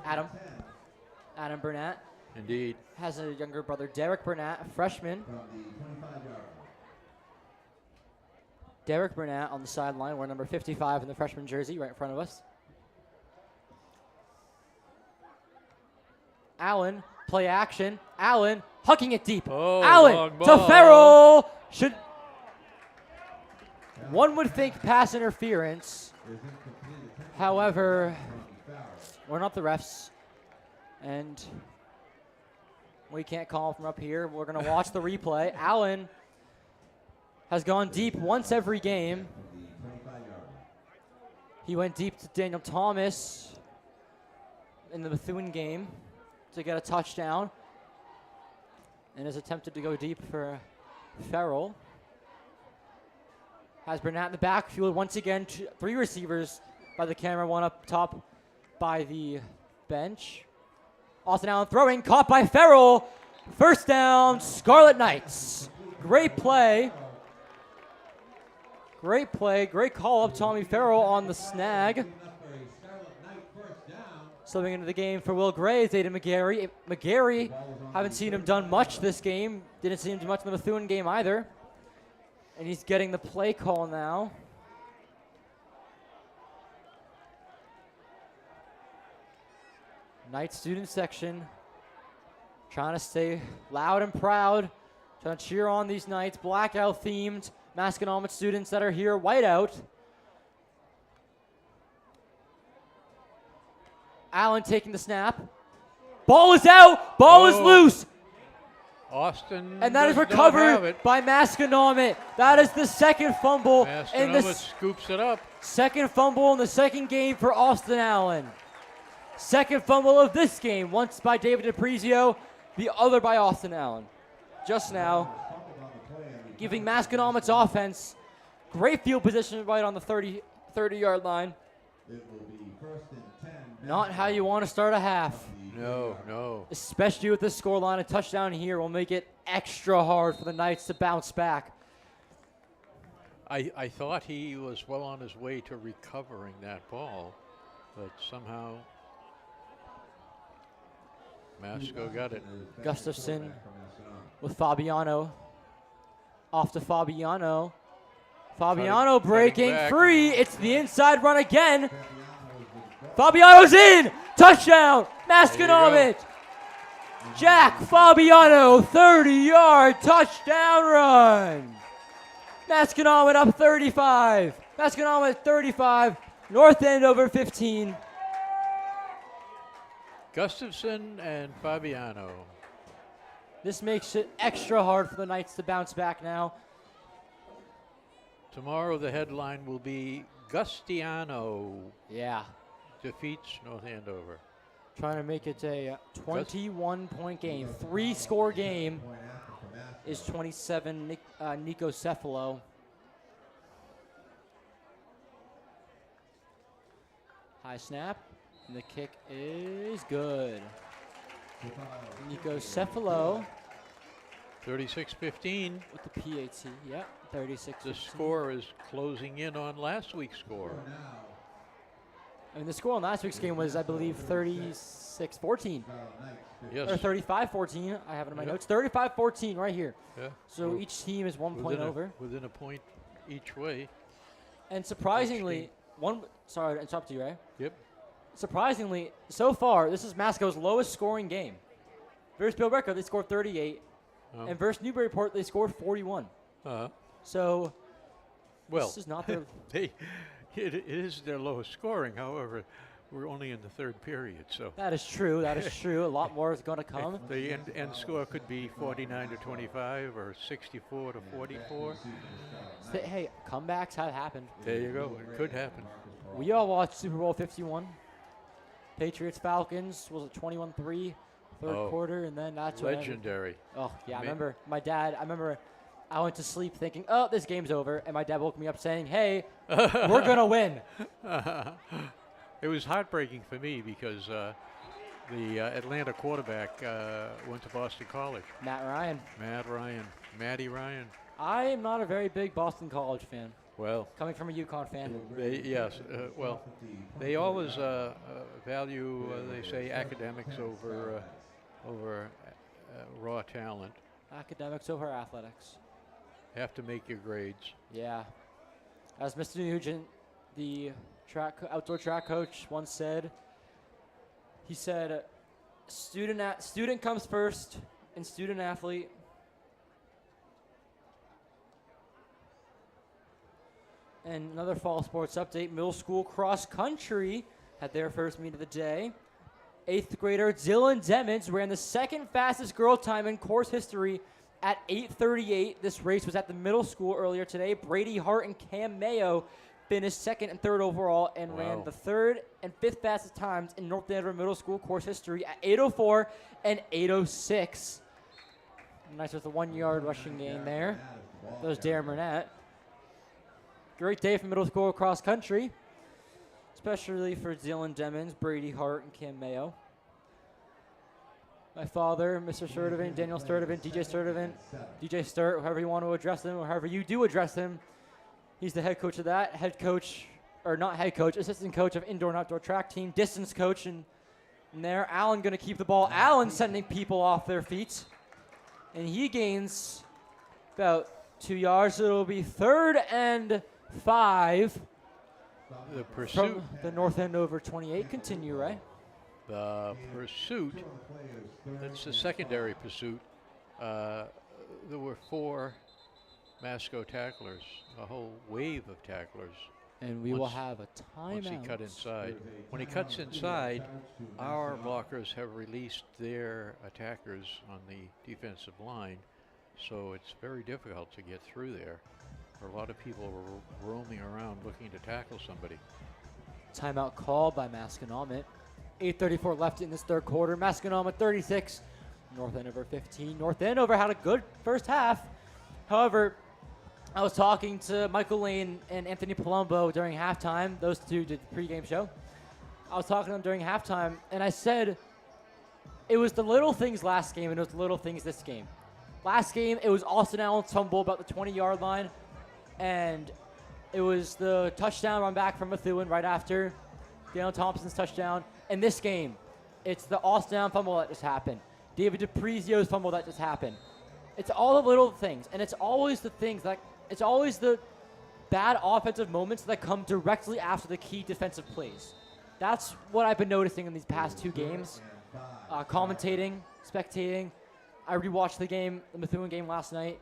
Adam Burnett. Indeed. Has a younger brother, Derek Burnett, a freshman. Derek Burnett on the sideline, wearing number 55 in the freshman jersey, right in front of us. Allen, play action. Allen, hucking it deep. Oh, Allen to Farrell. One would think pass interference. However, we're not the refs, and we can't call from up here. We're going to watch the replay. Allen has gone deep once every game. He went deep to Daniel Thomas in the Methuen game to get a touchdown, and has attempted to go deep for Farrell. Has Burnett in the backfield once again. 3 receivers by the camera, 1 up top by the bench. Austin Allen throwing, caught by Farrell. First down, Scarlet Knights. Great play. Great play, great call up. Tommy Farrell on the snag. Slipping into the game for Will Gray is Aiden McGarry. McGarry, haven't seen him done much this game. Didn't see him do much in the Methuen game either. And he's getting the play call now. Knight student section trying to stay loud and proud, trying to cheer on these Knights. Blackout themed Masconomet students that are here, whiteout. Allen taking the snap. Ball is out. Ball is loose. Austin. And that is recovered by Masconomet. That is the second fumble. Masconomet scoops it up. Second fumble in the second game for Austin Allen. Second fumble of this game, once by David DiPrizio, the other by Austin Allen. Just now, giving Masconomet's offense great field position right on the 30-yard line. Not how you want to start a half. No. Especially with this scoreline. A touchdown here will make it extra hard for the Knights to bounce back. I thought he was well on his way to recovering that ball, but somehow Masco got it. Gustafson with Fabiano. Off to Fabiano. Fabiano breaking free. It's the inside run again. Fabiano's in. Touchdown. Masconomet. Jack Fabiano, 30-yard touchdown run. Masconomet up 35. Masconomet 35. North Andover 15. Gustafson and Fabiano. This makes it extra hard for the Knights to bounce back now. Tomorrow the headline will be Gustiano. Yeah. Defeats North Andover. Trying to make it a 21-point game. 3-score game is 27 Nico Cefalo. High snap, and the kick is good. Nico Cefalo. 36-15. With the PAT, yeah, 36-15. The score is closing in on last week's score. I mean, the score on last week's game was, I believe, 36-14. Yes. Or 35-14. I have it in my notes. 35-14 right here. Yeah. So each team is 1 point over. Within a point each way. And surprisingly, sorry to interrupt you, Ray. Yep. Surprisingly, so far, this is Masco's lowest scoring game. Versus Bill Billerica, they scored 38. And versus Newburyport, they scored 41. So, well, this is not their... It is their lowest scoring. However, we're only in the third period, so that is true. That is true. A lot more is going to come. The end score could be 49-25 or 64-44. Hey, comebacks have happened. There you go. It could happen. We all watched Super Bowl 51. Patriots Falcons was a 21-3 third quarter, and then that's legendary. Oh yeah, I remember my dad. I went to sleep thinking, oh, this game's over. And my dad woke me up saying, hey, we're going to win. It was heartbreaking for me because the Atlanta quarterback went to Boston College. Matty Ryan. I am not a very big Boston College fan. Well, coming from a UConn fan. Yes. Well, they always value, they say, academics over raw talent. Academics over athletics. Have to make your grades. Yeah. As Mr. Nugent, the outdoor track coach, once said, he said, student comes first and student athlete. And another fall sports update, middle school cross country had their first meet of the day. 8th grader Dylan Demmons ran the second fastest girl time in course history at 8:38. This race was at the middle school earlier today. Brady Hart and Cam Mayo finished 2nd and 3rd overall and ran the 3rd and 5th fastest times in North Andover Middle School course history at 8:04 and 8:06. Nice with a 1-yard rushing gain there. That was Darren Burnett. Great day for middle school cross country, especially for Dylan Demmons, Brady Hart, and Cam Mayo. My father, Mr. Sturdivant, Daniel Sturdivant, DJ Sturt, however you want to address him, or however you do address him. He's the head coach of that, assistant coach of indoor and outdoor track team, distance coach, and there, Allen going to keep the ball. Allen sending people off their feet, and he gains about 2 yards, so it'll be 3rd and 5. The pursuit. From the North Andover 28. Continue, right? The pursuit, that's the secondary pursuit. There were 4 Masco tacklers, a whole wave of tacklers. And we will have a timeout. Once he cut inside. When he cuts inside, our blockers have released their attackers on the defensive line, so it's very difficult to get through there. A lot of people are roaming around looking to tackle somebody. Timeout called by Masconomet. 8:34 left in this third quarter. Masconomet 36, North Andover 15. North Andover had a good first half. However, I was talking to Michael Lane and Anthony Palumbo during halftime. Those two did the pregame show. I was talking to them during halftime, and I said it was the little things last game and it was the little things this game. Last game, it was Austin Allen's fumble about the 20-yard line, and it was the touchdown run back from Methuen right after Daniel Thompson's touchdown. In this game, it's the Austin Allen fumble that just happened. David DiPrizio's fumble that just happened. It's all the little things, and it's always the things that it's always the bad offensive moments that come directly after the key defensive plays. That's what I've been noticing in these past 2 games. Commentating, spectating. I rewatched the Methuen game last night.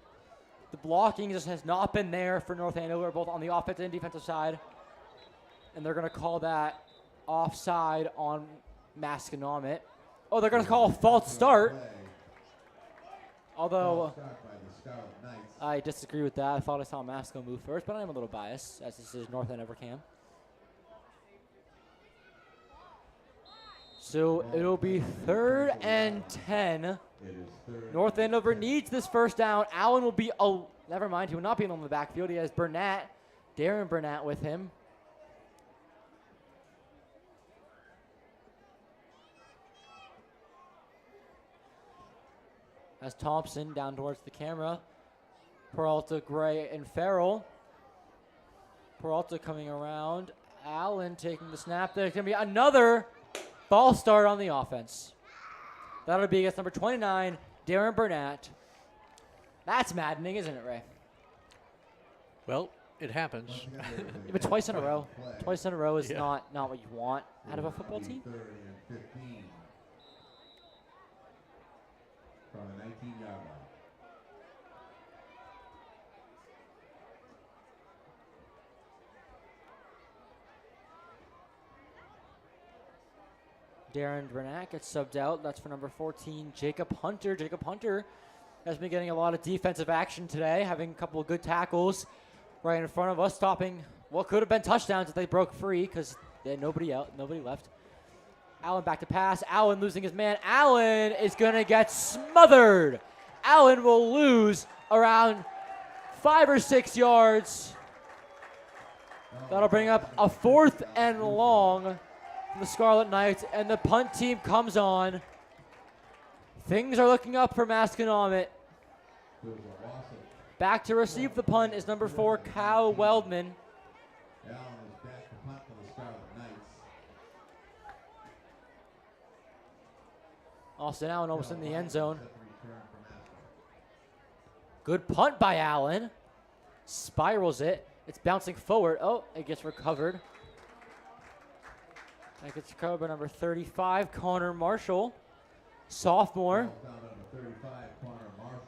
The blocking just has not been there for North Andover, both on the offensive and defensive side. And they're going to call that offside on Masconomet. Oh, they're going to call a false start. Although I disagree with that. I thought I saw Masco move first, but I am a little biased as this is North Andover Cam. So it'll be 3rd and 10. North Andover needs this first down. Allen will be, never mind, he will not be on the backfield. He has Burnett, Darren Burnett with him. As Thompson down towards the camera. Peralta, Gray, and Farrell. Peralta coming around. Allen taking the snap. There's going to be another false start on the offense. That'll be against number 29, Darren Burnett. That's maddening, isn't it, Ray? Well, it happens. Yeah, but twice in a row. Twice in a row is not what you want out of a football team. From the 19-yard line. Darren Burnett gets subbed out. That's for number 14, Jacob Hunter. Jacob Hunter has been getting a lot of defensive action today, having a couple of good tackles right in front of us, stopping what could have been touchdowns if they broke free because they had nobody left. Allen back to pass. Allen losing his man. Allen is going to get smothered. Allen will lose around 5 or 6 yards. That'll bring up a 4th and long from the Scarlet Knights, and the punt team comes on. Things are looking up for Masconomet. Back to receive the punt is number 4, Kyle Weldman. Austin Allen almost in the end zone. Good punt by Allen. Spirals it. It's bouncing forward. Oh, it gets recovered. That gets recovered by number 35, Connor Marshall. Sophomore.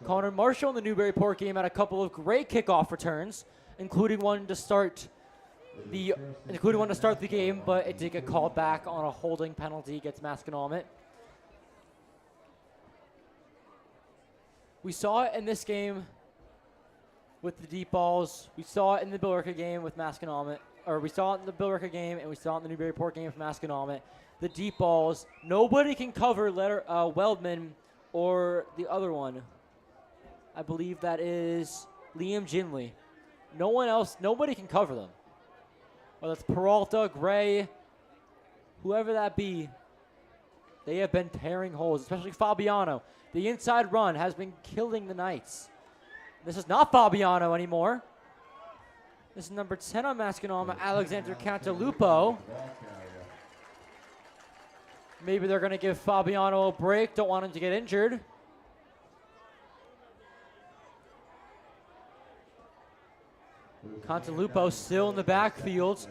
Connor Marshall in the Newburyport game had a couple of great kickoff returns, including one to start the game, but it did get called back on a holding penalty against Masconomet. We saw it in this game with the deep balls. We saw it in the Billerica game with Masconomet. Or we saw it in the Billerica game, and we saw it in the Newburyport game with Masconomet. The deep balls, nobody can cover Weldman or the other one. I believe that is Liam Ginley. Nobody can cover them. Whether it's Peralta, Gray, whoever that be, they have been tearing holes, especially Fabiano. The inside run has been killing the Knights. This is not Fabiano anymore. This is number 10 on Masconomet, Alexander Cantalupo. Maybe they're going to give Fabiano a break. Don't want him to get injured. Cantalupo still in the backfield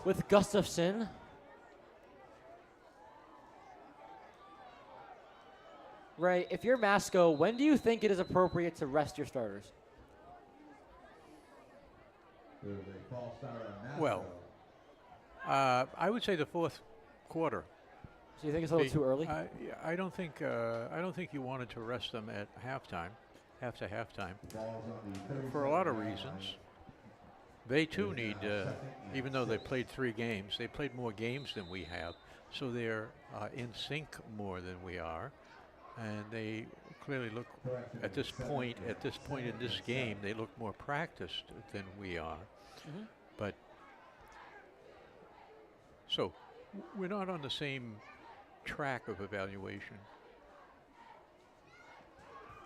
with Gustafson. Ray, if you're Masco, when do you think it is appropriate to rest your starters? Well, I would say the 4th quarter. So you think it's a little too early? I don't think you wanted to rest them at halftime, after halftime, for a lot of reasons. They too need, even though they played 3 games, they played more games than we have, so they're in sync more than we are, and they clearly look at this point in this game, they look more practiced than we are. Mm-hmm. But so we're not on the same track of evaluation.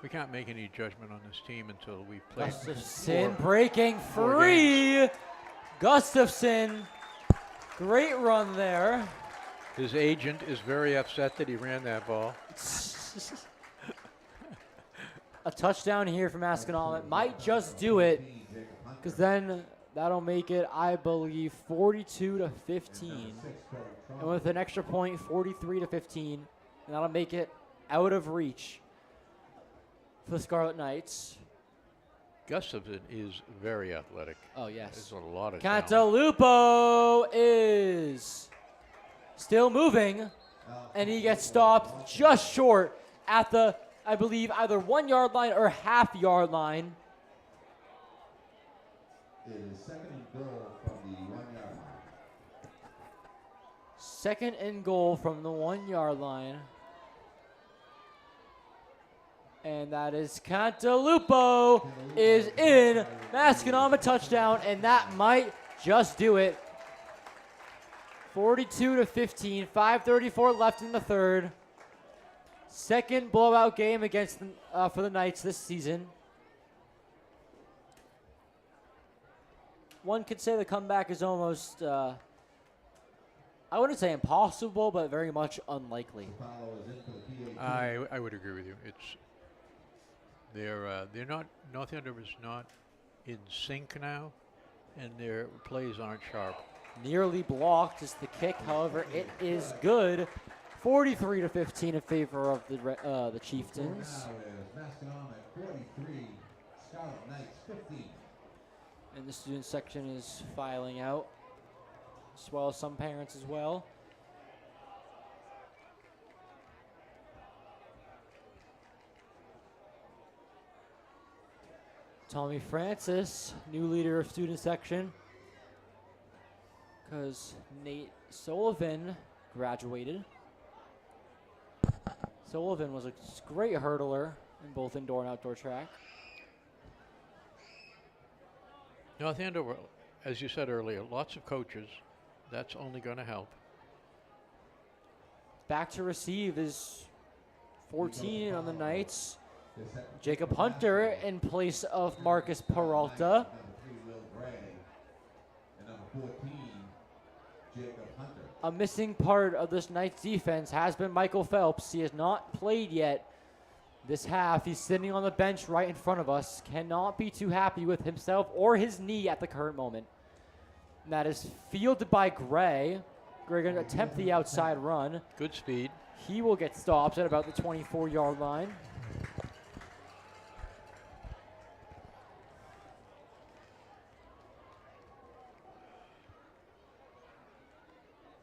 We can't make any judgment on this team until we've played. Gustafson breaking free. Gustafson, great run there. His agent is very upset that he ran that ball. A touchdown here from Masconomet might just do it, because then that'll make it, I believe, 42-15. And with an extra point, 43-15, and that'll make it out of reach for the Scarlet Knights. Gustafson is very athletic. Oh, yes. There's a lot of Cantalupo is still moving. And he gets stopped just short at the, I believe, either 1 yard line or half yard line. It is second and goal from the 1 yard line. Second and goal from the 1 yard line. And that is Cantalupo is in. Masconomet touchdown, and that might just do it. 42-15, 5:34 left in the third. Second blowout game against for the Knights this season. One could say the comeback is almost, I wouldn't say impossible, but very much unlikely. I would agree with you. They're not, North Andover's not in sync now, and their plays aren't sharp. Nearly blocked is the kick. However, it is good. 43-15 in favor of the Chieftains. Masconomet 43, Scarlet Knights 15. And the student section is filing out, as well as some parents as well. Tommy Francis, new leader of student section, because Nate Sullivan graduated. Sullivan was a great hurdler in both indoor and outdoor track. North Andover, as you said earlier, lots of coaches. That's only going to help. Back to receive is 14 on the Knights. Jacob Hunter in place of Marcus Peralta. A missing part of this Knights defense has been Michael Phelps. He has not played yet this half. He's sitting on the bench right in front of us. Cannot be too happy with himself or his knee at the current moment. And that is fielded by Gray. Gray going to attempt the outside run. Good speed. He will get stopped at about the 24-yard line.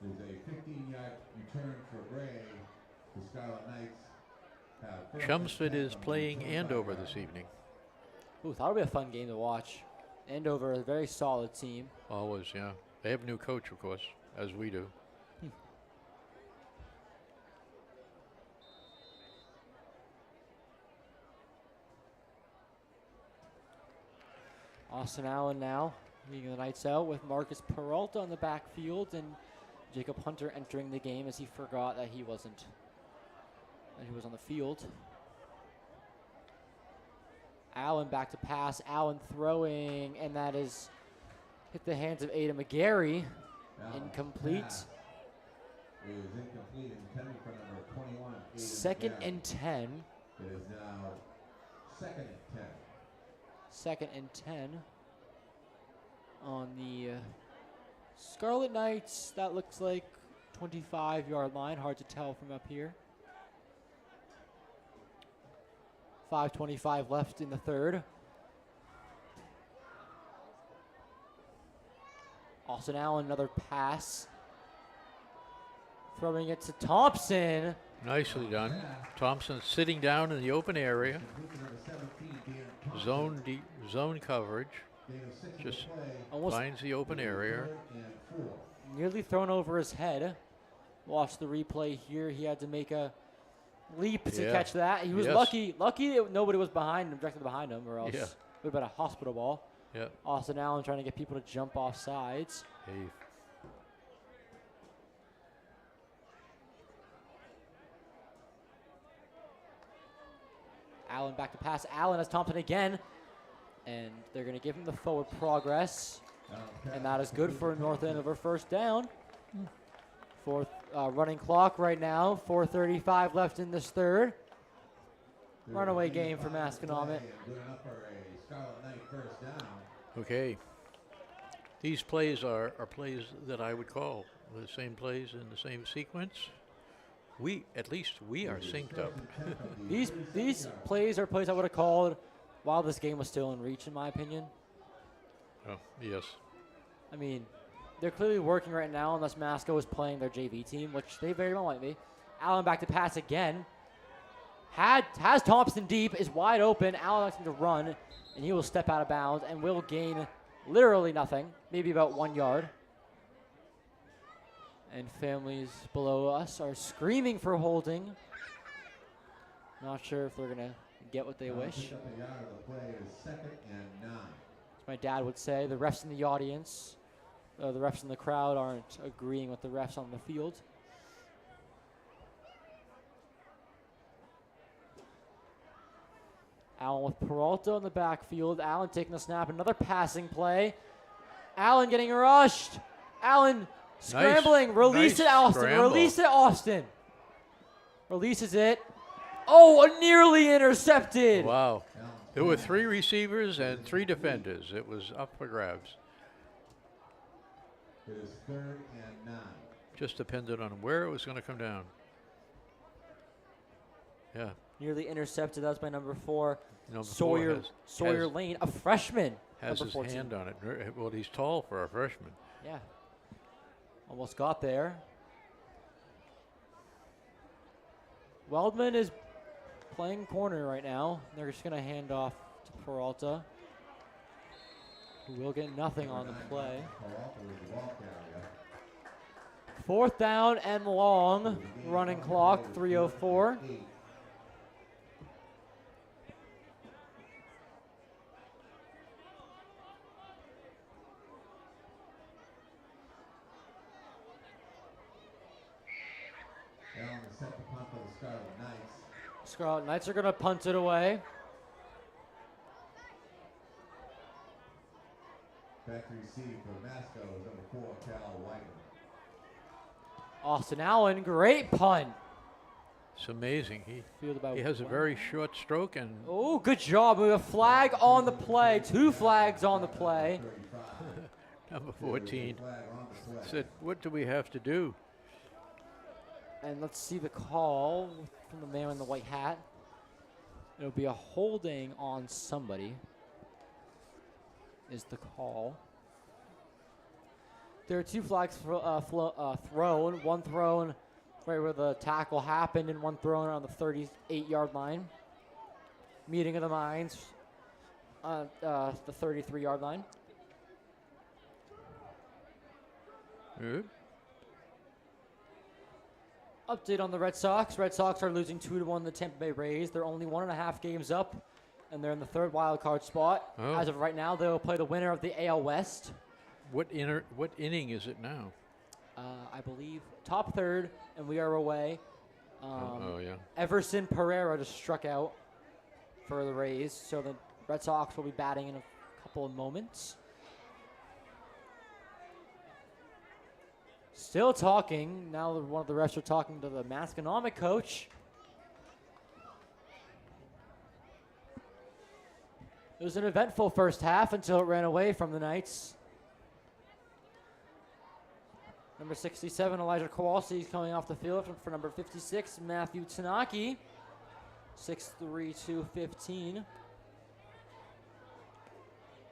There's a 15-yard return for Gray. The Scarlet Knights have Chelmsford is playing Andover this evening. Ooh, thought it would be a fun game to watch. Andover, a very solid team. Always, yeah. They have a new coach, of course, as we do. Austin Allen now leading the Knights out with Marcus Peralta on the backfield and Jacob Hunter entering the game as he forgot that he was on the field. Allen back to pass. Allen throwing, and that is hit the hands of Ada McGarry. Incomplete. It was incomplete, intended for number 21. Second and 10. It is now second and 10. Second and 10 on the Scarlet Knights. That looks like 25-yard line. Hard to tell from up here. 5:25 left in the third. Austin Allen, another pass. Throwing it to Thompson. Nicely done. Thompson sitting down in the open area. Zone coverage. Just almost finds the open area. Nearly thrown over his head. Watch the replay here. He had to make a leap to catch that. He was lucky that nobody was behind him, directly behind him, or else it would have been a hospital ball. Yeah. Austin Allen trying to get people to jump off sides. Hey. Allen back to pass. Allen has Thompson again. And they're going to give him the forward progress. And that is good for North Andover first down. Fourth running clock right now. 4:35 left in this third. Runaway game for Masconomet. Okay. These plays are plays that I would call the same plays in the same sequence. At least we are synced up. These plays are plays I would have called while this game was still in reach, in my opinion. Oh, yes. I mean, they're clearly working right now unless Masco is playing their JV team, which they very well might be. Allen back to pass again. Has Thompson deep, is wide open. Allen likes him to run, and he will step out of bounds and will gain literally nothing, maybe about 1 yard. And families below us are screaming for holding. Not sure if they're going to get what they wish. As my dad would say, the refs in the audience, the refs in the crowd aren't agreeing with the refs on the field. Allen with Peralta in the backfield. Allen taking the snap. Another passing play. Allen getting rushed. Allen scrambling. Release it, Austin. Release it, Austin. Releases it. Oh, nearly intercepted. Wow. There were 3 receivers and 3 defenders. It was up for grabs. It is 3rd and 9. Just depended on where it was going to come down. Yeah. Nearly intercepted. That was by number 4. Number Sawyer 4 has Lane, a freshman. Has his 14. hand on it. Well, he's tall for a freshman. Yeah. Almost got there. Weldman is playing corner right now. They're just going to hand off to Peralta, who will get nothing on the play. 4th down and long. Running clock, 3:04. Scarlet Knights are going to punt it away. Back to receive for Masco is number 4, Cal White. Austin Allen, great punt. It's amazing. He about has a very short stroke and. Oh, good job. We have a flag on the play. 2 flags on the play. Number 14 said, "What do we have to do?" And let's see the call from the man in the white hat. It'll be a holding on somebody is the call. There are 2 flags thrown. One thrown right where the tackle happened and one thrown on the 38-yard line. Meeting of the minds on the 33-yard line. Good. Update on the Red Sox. Red Sox are losing 2-1 to the Tampa Bay Rays. They're only 1.5 games up, and they're in the 3rd wild card spot. Oh. As of right now, they will play the winner of the AL West. What inning is it now? I believe top 3rd, and we are away. Yeah. Everson Pereira just struck out for the Rays, so the Red Sox will be batting in a couple of moments. Still talking. Now one of the refs are talking to the Masconomet coach. It was an eventful first half until it ran away from the Knights. Number 67, Elijah Kowalski, is coming off the field for number 56, Matthew Tanaki. 6'3", 215.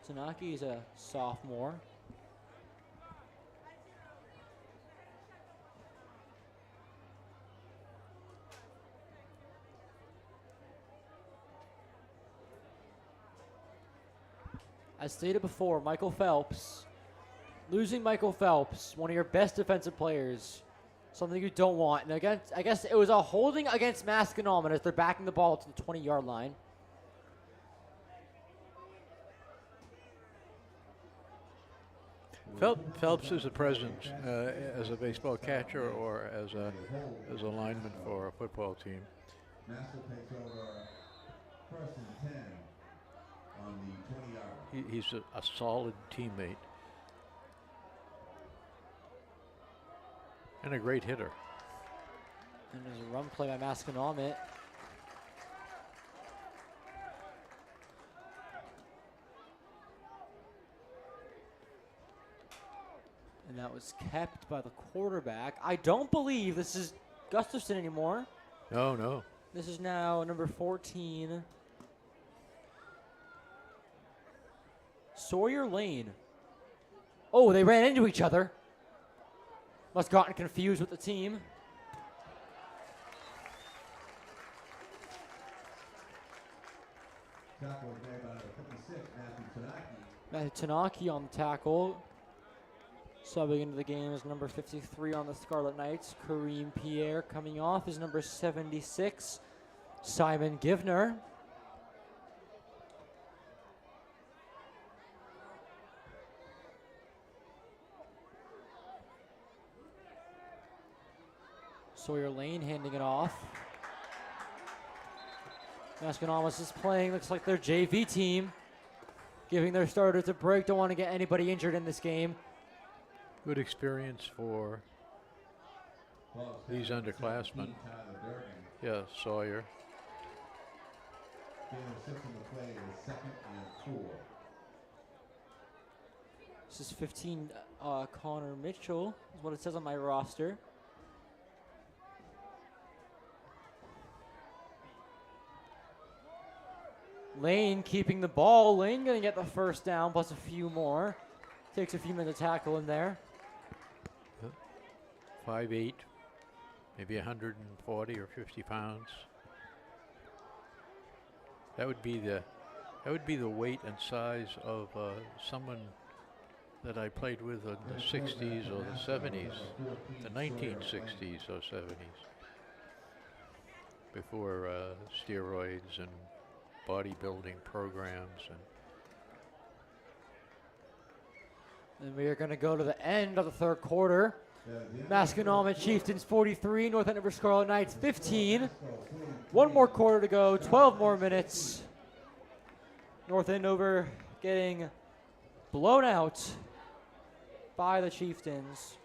Tanaki is a sophomore. As stated before, Michael Phelps, losing Michael Phelps, one of your best defensive players, something you don't want. And again, I guess it was a holding against Masconomet as they're backing the ball to the 20-yard line. Phelps is a presence as a baseball catcher or as a lineman for a football team. Masco takes over 1st and 10 on the 20-yard. He's a solid teammate and a great hitter. And there's a run play by Masconomet. And that was kept by the quarterback. I don't believe this is Gustafson anymore. No. This is now number 14. Sawyer Lane. Oh, they ran into each other. Must have gotten confused with the team. Tackle was made by number 56, Matthew Tanaki. Matthew Tanaki on the tackle. Subbing into the game is number 53 on the Scarlet Knights. Kareem Pierre coming off is number 76, Simon Givner. Sawyer Lane handing it off. Masconomet is playing, looks like their JV team, giving their starters a break. Don't want to get anybody injured in this game. Good experience for these underclassmen. Yeah, Sawyer. This is 15 Connor Mitchell, is what it says on my roster. Lane keeping the ball. Lane going to get the first down plus a few more. Takes a few minutes to tackle in there. 5'8", maybe 140 or 50 pounds. That would be the weight and size of someone that I played with in the 60s or the 70s, the 1960s or 70s, before steroids and bodybuilding programs. And we are going to go to the end of the third quarter. Masconomet Chieftains 43, North Andover Scarlet Knights 15. One more quarter to go, 12 more minutes. North Andover getting blown out by the Chieftains.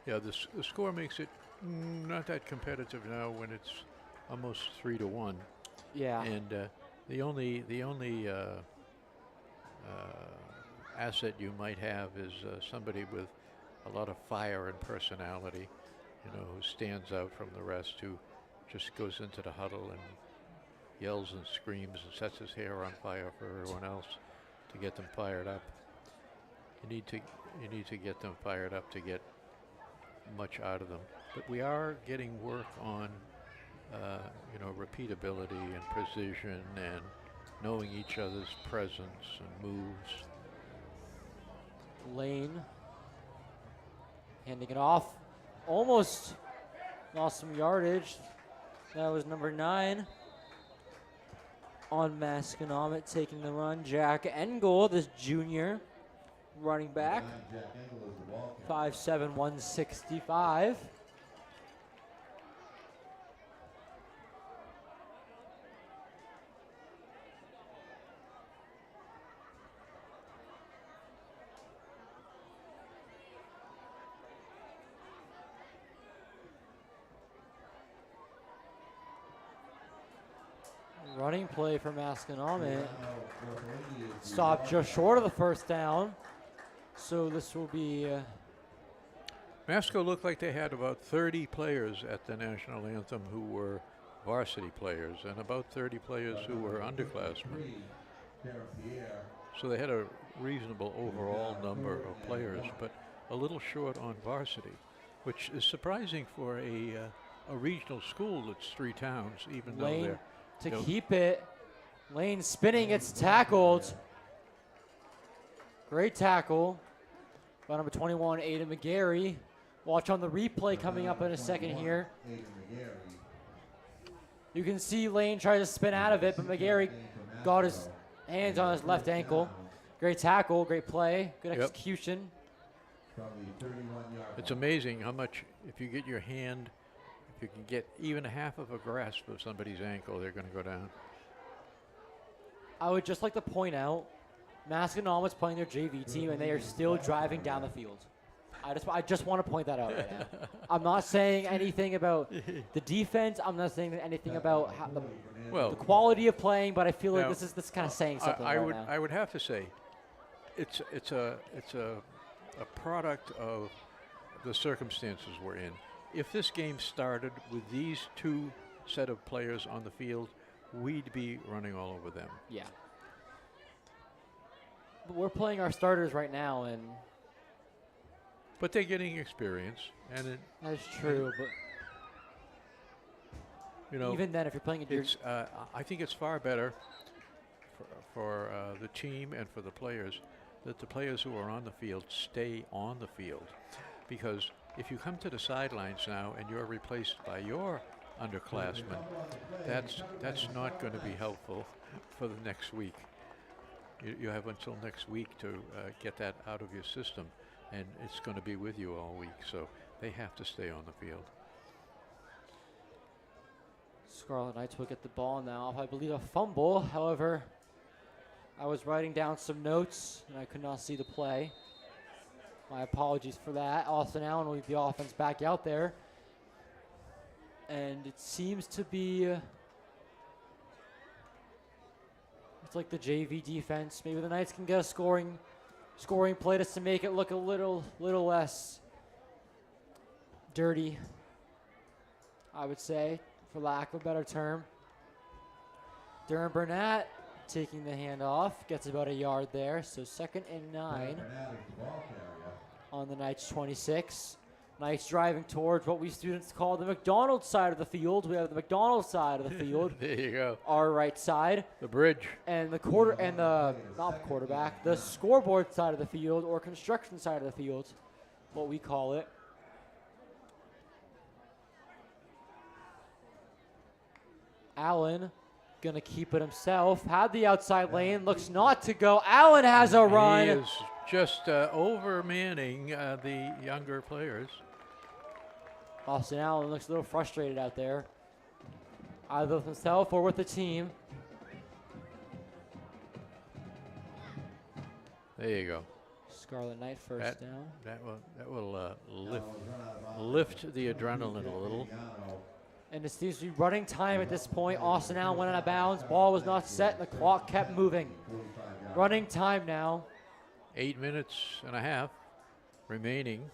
Yeah, the score makes it not that competitive now when it's almost 3-1. Yeah. And the only asset you might have is somebody with a lot of fire and personality, you know, who stands out from the rest, who just goes into the huddle and yells and screams and sets his hair on fire for everyone else to get them fired up. You need to get them fired up to get much out of them. But we are getting work on repeatability and precision and knowing each other's presence and moves. Lane handing it off. Almost lost some yardage. That was number 9 on Masconomet taking the run. Jack Engel, this junior running back. 5'7", 165. Running play for Masconomet. Stopped just short of the first down. So this will be... Masco looked like they had about 30 players at the national anthem who were varsity players and about 30 players who were underclassmen. So they had a reasonable overall number of players, but a little short on varsity, which is surprising for a regional school that's 3 towns, even though Lane they're... to keep it. Lane spinning, it's tackled. Great tackle by number 21, Aiden McGarry. Watch on the replay coming up in a second here. You can see Lane try to spin out of it, but McGarry got his hands on his left ankle. Great tackle, great play, good execution. It's amazing how much, if you get your hand, if you can get even half of a grasp of somebody's ankle, they're going to go down. I would just like to point out, Masconomet's playing their JV team, and they are still driving down the field. I just want to point that out right now. I'm not saying anything about the defense. I'm not saying anything about how the quality of playing, but I feel like this is kind of saying something now. I would have to say, it's a product of the circumstances we're in. If this game started with these 2 set of players on the field, we'd be running all over them. Yeah. But we're playing our starters right now, and But they're getting experience, and that's true. But you know, even then, if you're playing I think it's far better for the team and for the players that the players who are on the field stay on the field, because if you come to the sidelines now and you're replaced by your underclassmen, that's not going to be helpful for the next week. You have until next week to get that out of your system, and it's going to be with you all week, so they have to stay on the field. Scarlet Knights will get the ball now off, I believe, a fumble. However, I was writing down some notes, and I could not see the play. My apologies for that. Austin Allen will lead the offense back out there. And it seems to be... it's like the JV defense. Maybe the Knights can get a scoring play just to make it look a little less dirty, I would say, for lack of a better term. Durham Burnett taking the handoff, gets about a yard there, so 2nd and 9 on the Knights 26. Knights driving towards what we students call the McDonald's side of the field. We have the McDonald's side of the field. There you go. Our right side. The bridge. And the not quarterback, the scoreboard side of the field, or construction side of the field, what we call it. Allen gonna keep it himself. Had the outside lane, looks not to go. Allen has a run. He is just over-manning the younger players. Austin Allen looks a little frustrated out there, either with himself or with the team. There you go. Scarlet Knight first down. That will lift the adrenaline a little. And it seems to be running time at this point. Austin Allen went out of bounds. Ball was not set. The clock kept moving. Running time now. 8 minutes and a half remaining.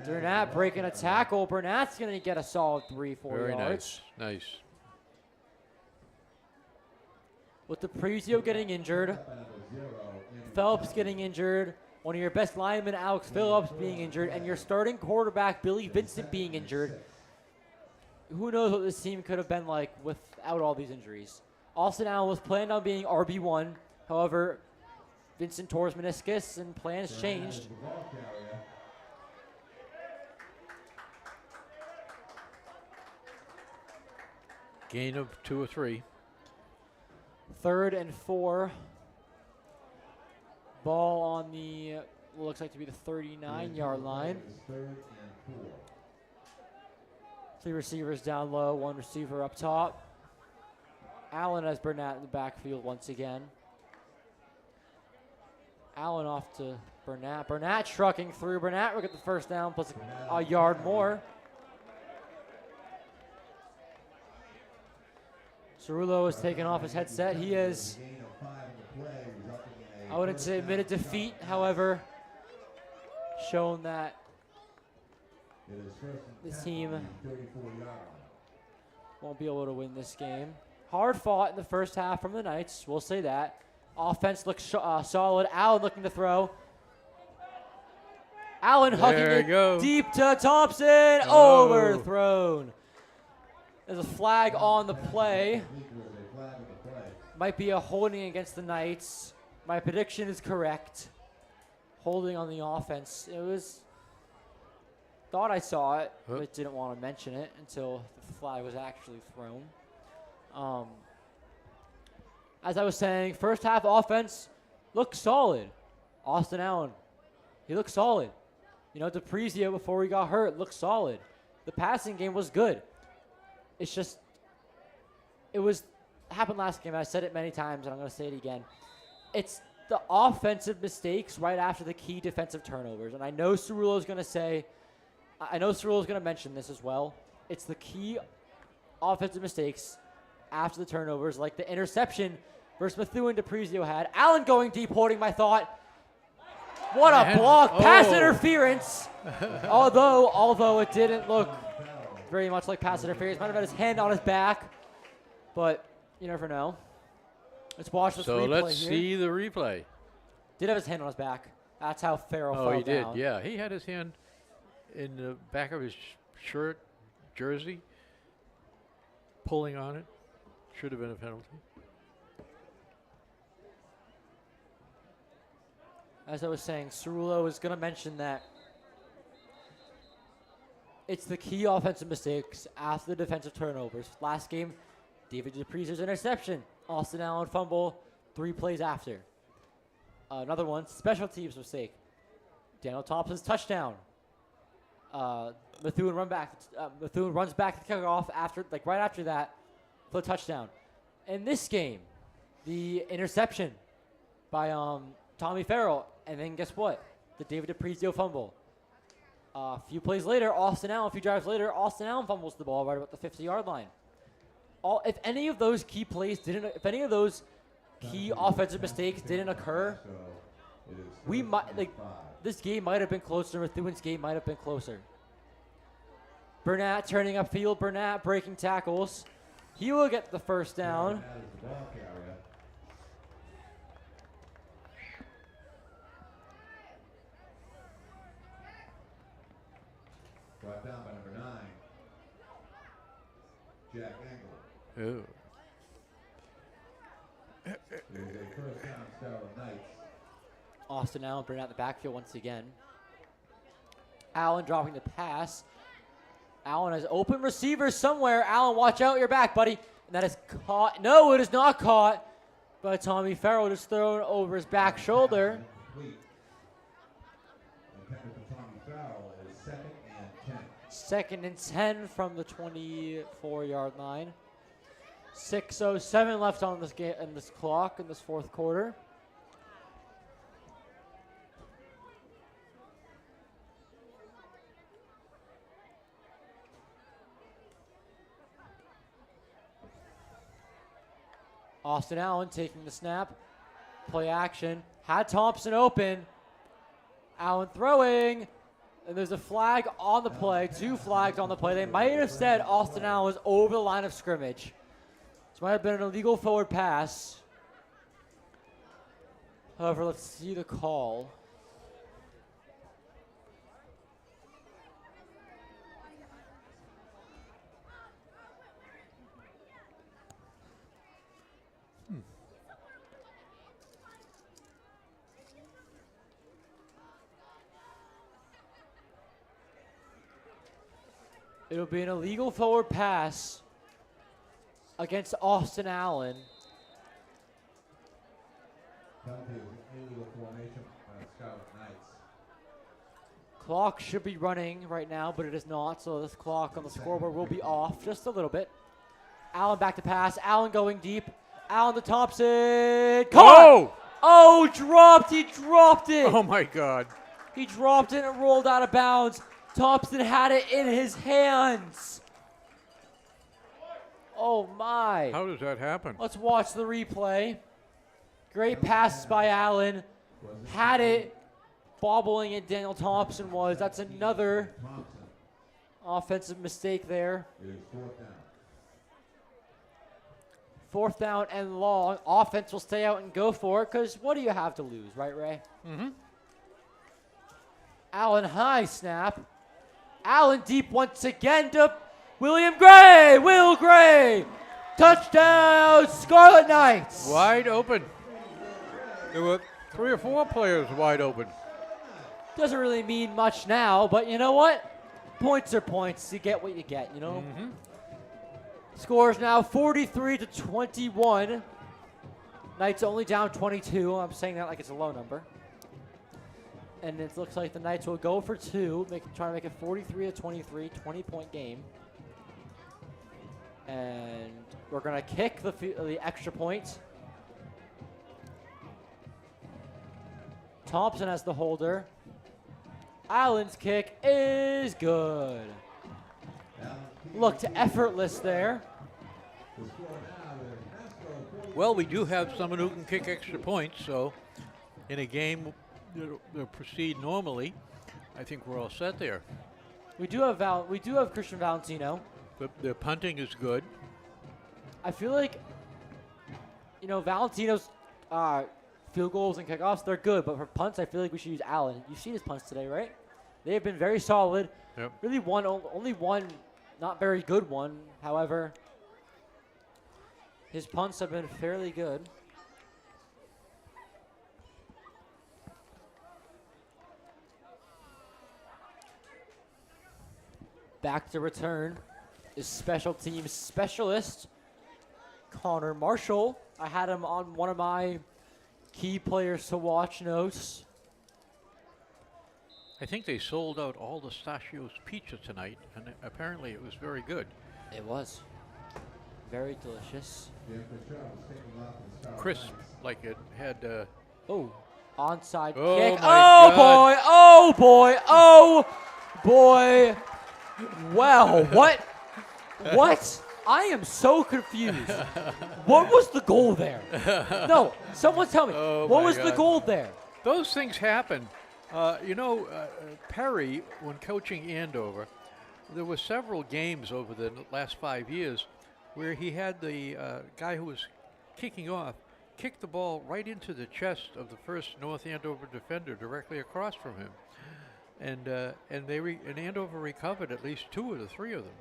Burnett breaking a tackle. Burnett's going to get a solid 3-4 yards. Very nice. Nice. With the Prezio getting injured, Phelps getting injured, one of your best linemen, Alex Phillips, being injured, and your starting quarterback, Billy Vincent, being injured. Who knows what this team could have been like without all these injuries. Austin Allen was planned on being RB1. However, Vincent tore his meniscus and plans changed. Gain of 2 or 3. 3rd and 4. Ball on the, looks like to be the 39-yard line. 3 receivers down low, 1 receiver up top. Allen has Burnett in the backfield once again. Allen off to Burnett. Burnett trucking through. Burnett will get the first down plus a yard more. Cerullo is taking off his headset. He is, I wouldn't say admitted defeat, however, shown that this team won't be able to win this game. Hard fought in the first half from the Knights, we'll say that. Offense looks solid. Allen looking to throw. Allen hugging it deep to Thompson. Overthrown. There's a flag on the play. Might be a holding against the Knights. My prediction is correct. Holding on the offense. It was, thought I saw it, but didn't want to mention it until the flag was actually thrown. As I was saying, first half offense looked solid. Austin Allen, he looked solid. You know, DePrizio before he got hurt looked solid. The passing game was good. It's just, happened last game. I said it many times, and I'm going to say it again. It's the offensive mistakes right after the key defensive turnovers. And I know Cerullo's going to mention this as well. It's the key offensive mistakes after the turnovers, like the interception versus Methuen DePrizio had. Allen going deep, holding my thought. What a block. Pass interference. although it didn't look very much like pass interference. Might have had his hand on his back. but you never know. Let's watch this So replay let's here. see the replay. Did have his hand on his back. That's how Farrell fell he down. did. Yeah, he had his hand in the back of his shirt, jersey, pulling on it. Should have been a penalty. As I was saying, Cerullo is going to mention that it's the key offensive mistakes after the defensive turnovers. Last game, David Dupree's interception. Austin Allen fumble 3 plays after. Another one, special teams mistake. Daniel Thompson's touchdown. Methuen runs back to kick off after, right after that, for the touchdown. In this game, the interception by Tommy Farrell, and then guess what? The David Dupree's fumble. A few plays later, a few drives later, Austin Allen fumbles the ball right about the 50-yard line. If any of those key plays if any of those key offensive mistakes didn't occur, we might this game might have been closer. Methuen's game might have been closer. Burnett turning upfield. Burnett breaking tackles. He will get the first down. Brought down by number 9, Jack Engel. Ooh. It is a first down, Scarlet Knights. Austin Allen bringing out the backfield once again. Allen dropping the pass. Allen has open receivers somewhere. Allen, watch out your back, buddy. And that is caught. No, it is not caught. But Tommy Farrell just thrown over his back shoulder. Second and 10 from the 24-yard line. 6:07 left on this game in this clock in this fourth quarter. Austin Allen taking the snap. Play action. Had Thompson open. Allen throwing. And there's a flag on the play. 2 flags on the play. They might have said Austin Allen was over the line of scrimmage. This might have been an illegal forward pass. However, let's see the call. It'll be an illegal forward pass against Austin Allen. Clock should be running right now, but it is not, so this clock on the scoreboard will be off just a little bit. Allen back to pass. Allen going deep. Allen to Thompson. Caught! Oh, dropped. He dropped it. Oh, my God. He dropped it and rolled out of bounds. Thompson had it in his hands. Oh, my. How does that happen? Let's watch the replay. Great pass by Allen. Had it. Bobbling and Daniel Thompson was. That's another offensive mistake there. Fourth down and long. Offense will stay out and go for it because what do you have to lose, right, Ray? Mm-hmm. Allen high snap. Allen deep once again to William Gray. Will Gray. Touchdown, Scarlet Knights. Wide open. There were 3 or 4 players wide open. Doesn't really mean much now, but you know what? Points are points. You get what you get, you know? Mm-hmm. Score is now 43-21. Knights only down 22. I'm saying that like it's a low number. And it looks like the Knights will go for 2, trying to make it 43-23, 20-point game. And we're going to kick the extra point. Thompson has the holder. Allen's kick is good. Looked effortless there. Well, we do have someone who can kick extra points, so in a game that proceed normally, I think we're all set there. We do have Christian Valentino. Their punting is good. I feel like, Valentino's field goals and kickoffs, they're good, but for punts, I feel like we should use Allen. You've seen his punts today, right? They have been very solid. Yep. Really only one not very good one. However, his punts have been fairly good. Back to return is special teams specialist Connor Marshall. I had him on one of my key players to watch notes. I think they sold out all the Stachio's pizza tonight, and apparently it was very good. It was. Very delicious. Crisp, like it had... Onside Oh kick. my Oh, God. boy. Oh, boy. Oh, boy. Well, what? What? I am so confused. What was the goal there? No, someone tell me. Oh What my was the God. goal there? Those things happen. Perry, when coaching Andover, there were several games over the last 5 years where he had the guy who was kicking off kick the ball right into the chest of the first North Andover defender directly across from him. And Andover recovered at least 2 of the 3 of them.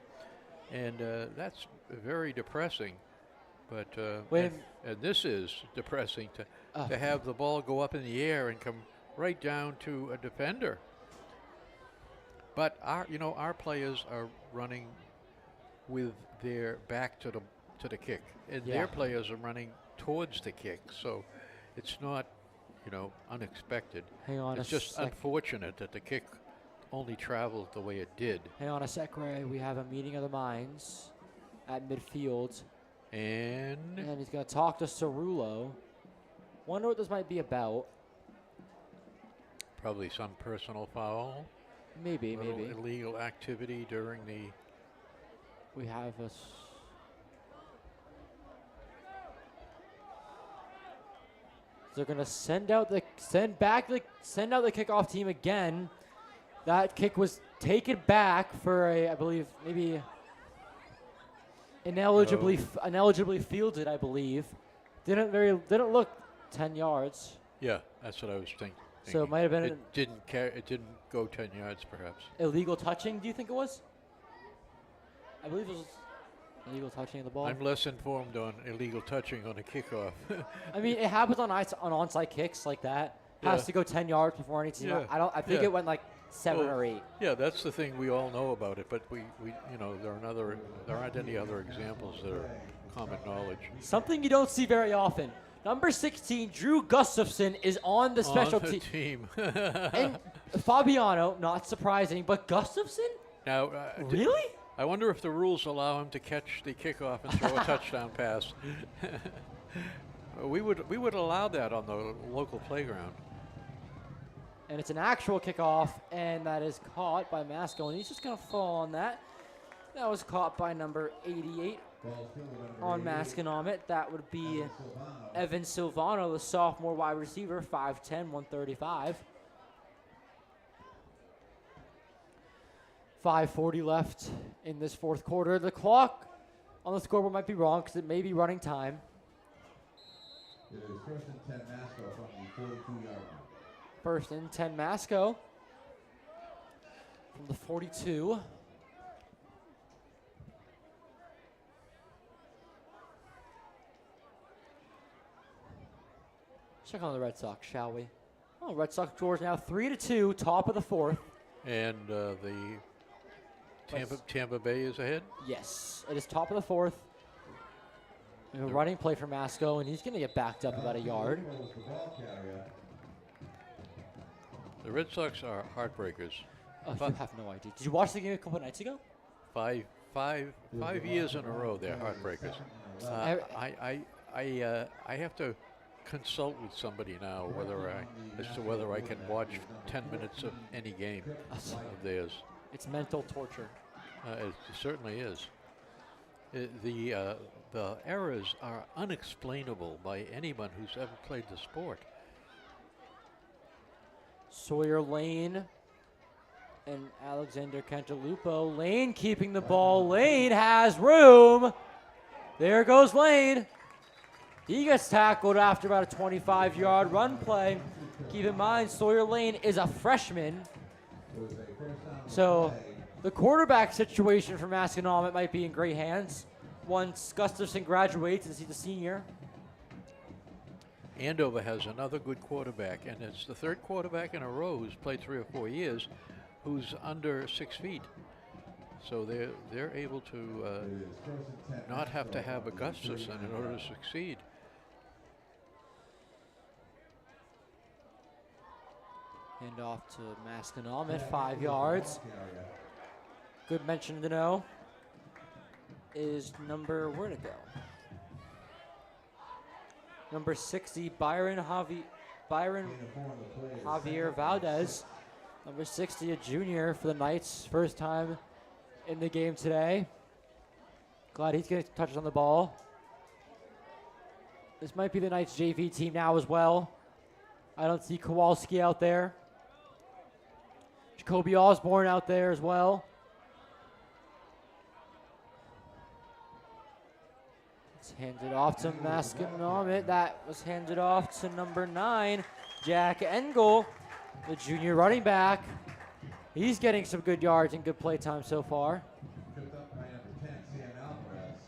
And that's very depressing. But and this is depressing to have the ball go up in the air and come right down to a defender. But our players are running with their back to the kick, and their players are running towards the kick. So it's not unexpected. Hang on it's a just sec. unfortunate that the kick only traveled the way it did. Hang on a sec, Ray. We have a meeting of the minds at midfield. And he's going to talk to Cerullo. Wonder what this might be about. Probably some personal foul. Maybe. Illegal activity during the... We have a... They're going to send out the kickoff team again. That kick was taken back for I believe, maybe inelligibly fielded, I believe. Didn't look 10 yards. Yeah, that's what I was thinking. So it might have been It didn't go 10 yards, perhaps. illegal touching. Do you think it was? I believe it was illegal touching of the ball. I'm less informed on illegal touching on a kickoff. I mean, it happens on onside kicks like that. Has to go 10 yards before any team. Yeah. I think it went like 7 or 8. Yeah, that's the thing we all know about it, but we there aren't any other examples that are common knowledge. Something you don't see very often. Number 16, Drew Gustafson, is on the special team. And Fabiano, not surprising, but Gustafson? Now, really? I wonder if the rules allow him to catch the kickoff and throw a touchdown pass. We would allow that on the local playground. And it's an actual kickoff, and that is caught by Masco, and he's just going to fall on that. That was caught by number 88 on Masconomet. That would be Evan Silvano, the sophomore wide receiver, 5'10", 135. 5:40 left in this fourth quarter. The clock on the scoreboard might be wrong because it may be running time. It is first and 10 Masco from the 42-yard line. First and 10 Masco from the 42. Check on the Red Sox, shall we? Oh, Red Sox scores now 3-2, top of the fourth. And the Tampa Bay is ahead? Yes, it is top of the fourth. A running play for Masco, and he's going to get backed up about a yard. The Red Sox are heartbreakers. Oh, you have no idea. Did you watch the game a couple nights ago? Five years in a row, they're heartbreakers. I have to consult with somebody now as to whether I can watch 10 minutes of any game of theirs. It's mental torture. It certainly is. The errors are unexplainable by anyone who's ever played the sport. Sawyer Lane and Alexander Cantalupo. Lane keeping the ball. Lane has room. There goes Lane. He gets tackled after about a 25-yard run play. Keep in mind, Sawyer Lane is a freshman. So the quarterback situation for Masconomet might be in great hands once Gustafson graduates and he's a senior. Andover has another good quarterback, and it's the third quarterback in a row who's played 3 or 4 years who's under 6 feet. So they're able to not have to have a Gustafson in order to succeed. Hand off to Masconomet, 5 yards. Good mention to know is where'd it go? Number 60, Byron Javier Valdez. Number 60, a junior for the Knights. First time in the game today. Glad he's getting touches on the ball. This might be the Knights JV team now as well. I don't see Kowalski out there. Jacoby Osborne out there as well. It's handed off to Masconomet. That was handed off to number 9, Jack Engel, the junior running back. He's getting some good yards and good play time so far. Picked up by number 10, Sam Alvarez.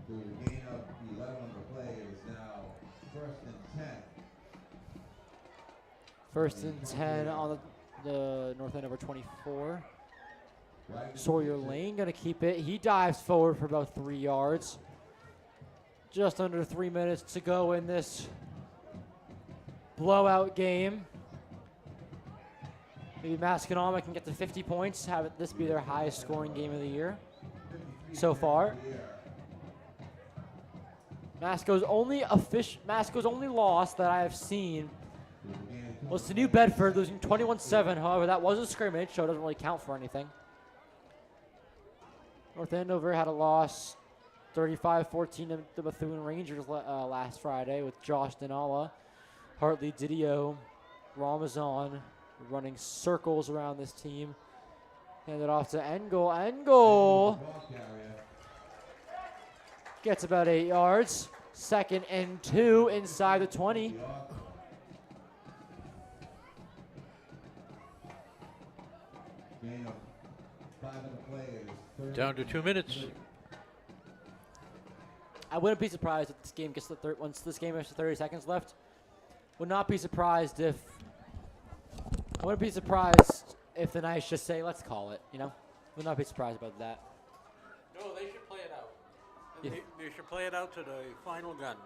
The gain of 11 on the play is now 1st and 10. 1st and 10 on the North Andover 24. Sawyer Lane going to keep it. He dives forward for about 3 yards. Just under 3 minutes to go in this blowout game. Maybe Masconomet can get to 50 points, have this be their highest scoring game of the year so far. Masco's only loss that I have seen was to New Bedford, losing 21-7. However, that was a scrimmage, so it doesn't really count for anything. North Andover had a loss 35-14 to the Bethune Rangers last Friday with Josh Denala, Hartley Didio, Ramazan running circles around this team. Handed off to Engel. Engel gets about 8 yards. 2nd and 2 inside the 20. Down to 2 minutes. I wouldn't be surprised if this game gets to once this game has 30 seconds left. Would not be surprised if. I wouldn't be surprised if the Knights just say, "Let's call it." You know, would not be surprised about that. No, they should play it out. Yeah. They should play it out to the final gun.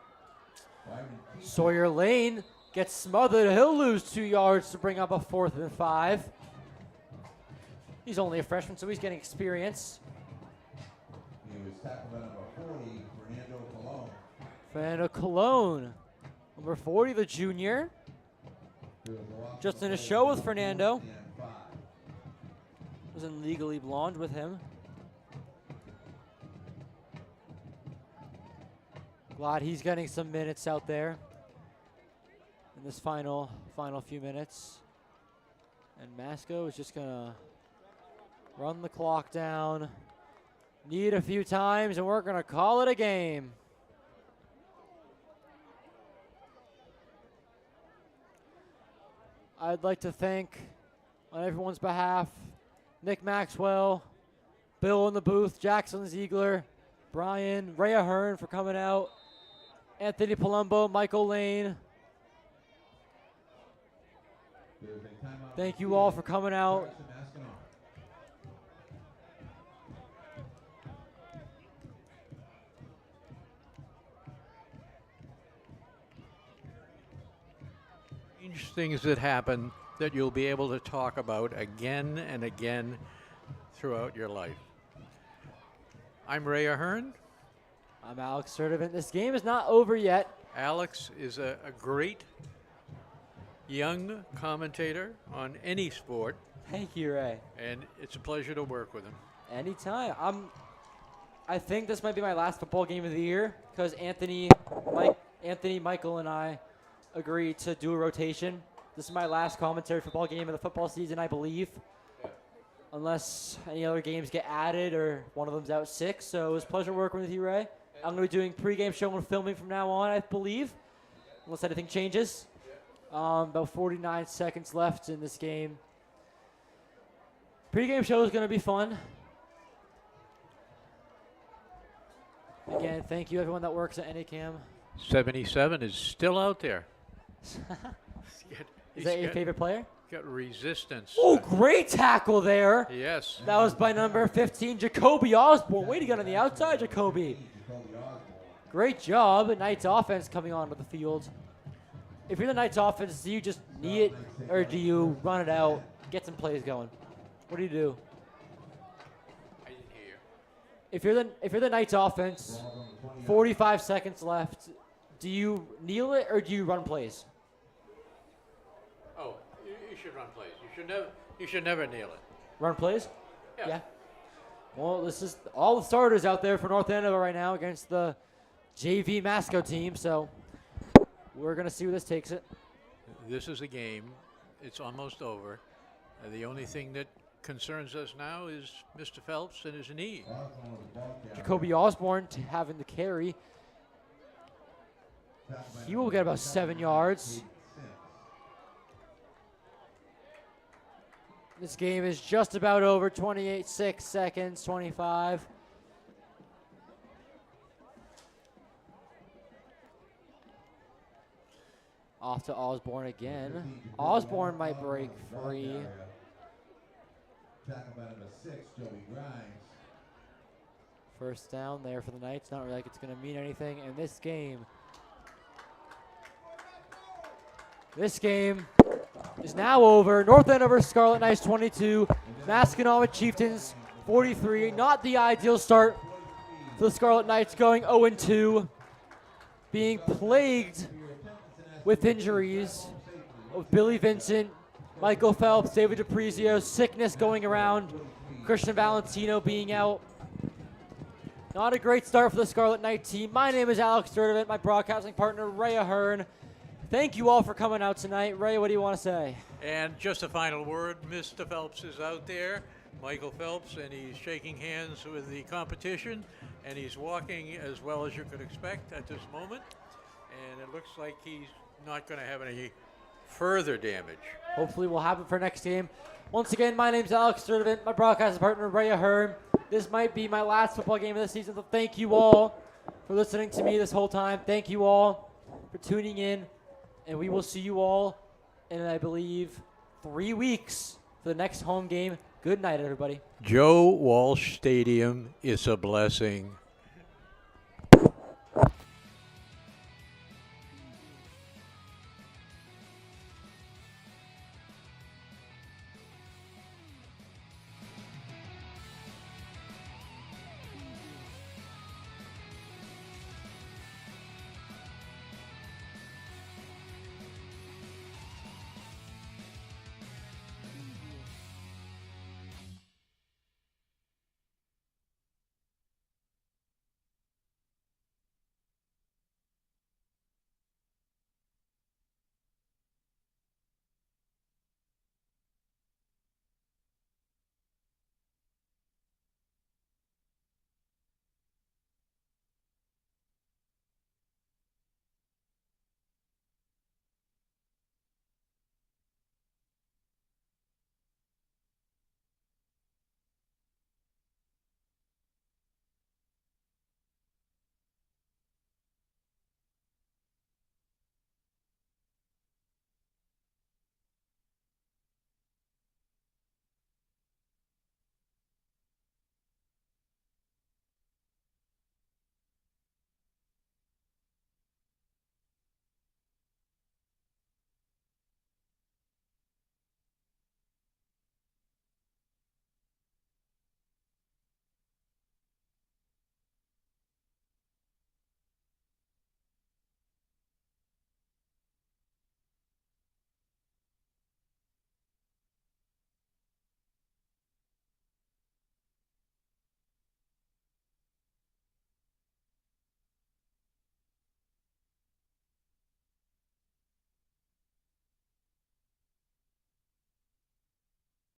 Sawyer Lane gets smothered. He'll lose 2 yards to bring up a 4th and 5. He's only a freshman, so he's getting experience. He was tackled by number 40, Fernando Colon. Fernando Colon, number 40, the junior. Just in a show with Fernando. Was in Legally Blonde with him. Glad he's getting some minutes out there in this final few minutes. And Masco is just gonna run the clock down, need a few times, and we're gonna call it a game. I'd like to thank, on everyone's behalf, Nick Maxwell, Bill in the booth, Jackson Ziegler, Brian, Rhea Hearn for coming out, Anthony Palumbo, Michael Lane. Thank you all for coming out. Things that happen that you'll be able to talk about again and again throughout your life. I'm Ray Ahern. I'm Alex Sturdivant. This game is not over yet. Alex is a great young commentator on any sport. Thank you, Ray. And it's a pleasure to work with him. Anytime. I think this might be my last football game of the year because Anthony, Michael, and I agreed to do a rotation. This is my last commentary football game of the football season, I believe. unless any other games get added or one of them's out sick. So it was a pleasure working with you, Ray. I'm going to be doing pregame show and filming from now on, I believe, unless anything changes. About 49 seconds left in this game. Pregame show is going to be fun. Again, thank you everyone that works at NACAM. 77 is still out there. Is that your favorite player? Got resistance. Oh, great tackle there. Yes. That was by number 15, Jacoby Osborne. Way to get on the outside, Jacoby. Great job. Knights offense coming onto the field. If you're the Knights offense, do you just knee it or do you run it out, get some plays going? What do you do? I didn't hear you. If you're the Knights offense, 45 seconds left, do you kneel it or do you run plays? Oh, you should run plays. You should never kneel it. Run plays? Yeah. Well, this is all the starters out there for North Andover right now against the JV Masco team, so we're going to see where this takes it. This is a game. It's almost over. The only thing that concerns us now is Mr. Phelps and his knee. Jacoby Osborne having the carry. He will get about 7 yards. This game is just about over. 28 seconds, 25. Off to Osborne again. Osborne might break free. First down there for the Knights. Not really like it's going to mean anything in this game. This game is now over. North Andover Scarlet Knights 22, Masconomet Chieftains 43. Not the ideal start for the Scarlet Knights, going 0-2, being plagued with injuries of Billy Vincent, Michael Phelps, David DiPrizio, sickness going around, Christian Valentino being out. Not a great start for the Scarlet Knight team. My name is Alex Sturdivant, my broadcasting partner, Ray Ahern. Thank you all for coming out tonight. Ray, what do you want to say? And just a final word, Mr. Phelps is out there, Michael Phelps, and he's shaking hands with the competition, and he's walking as well as you could expect at this moment. And it looks like he's not going to have any further damage. Hopefully we'll have it for next game. Once again, my name's Alex Sturdivant, my broadcasting partner, Ray Ahern. This might be my last football game of the season, so thank you all for listening to me this whole time. Thank you all for tuning in, and we will see you all in, I believe, 3 weeks for the next home game. Good night, everybody. Joe Walsh Stadium is a blessing.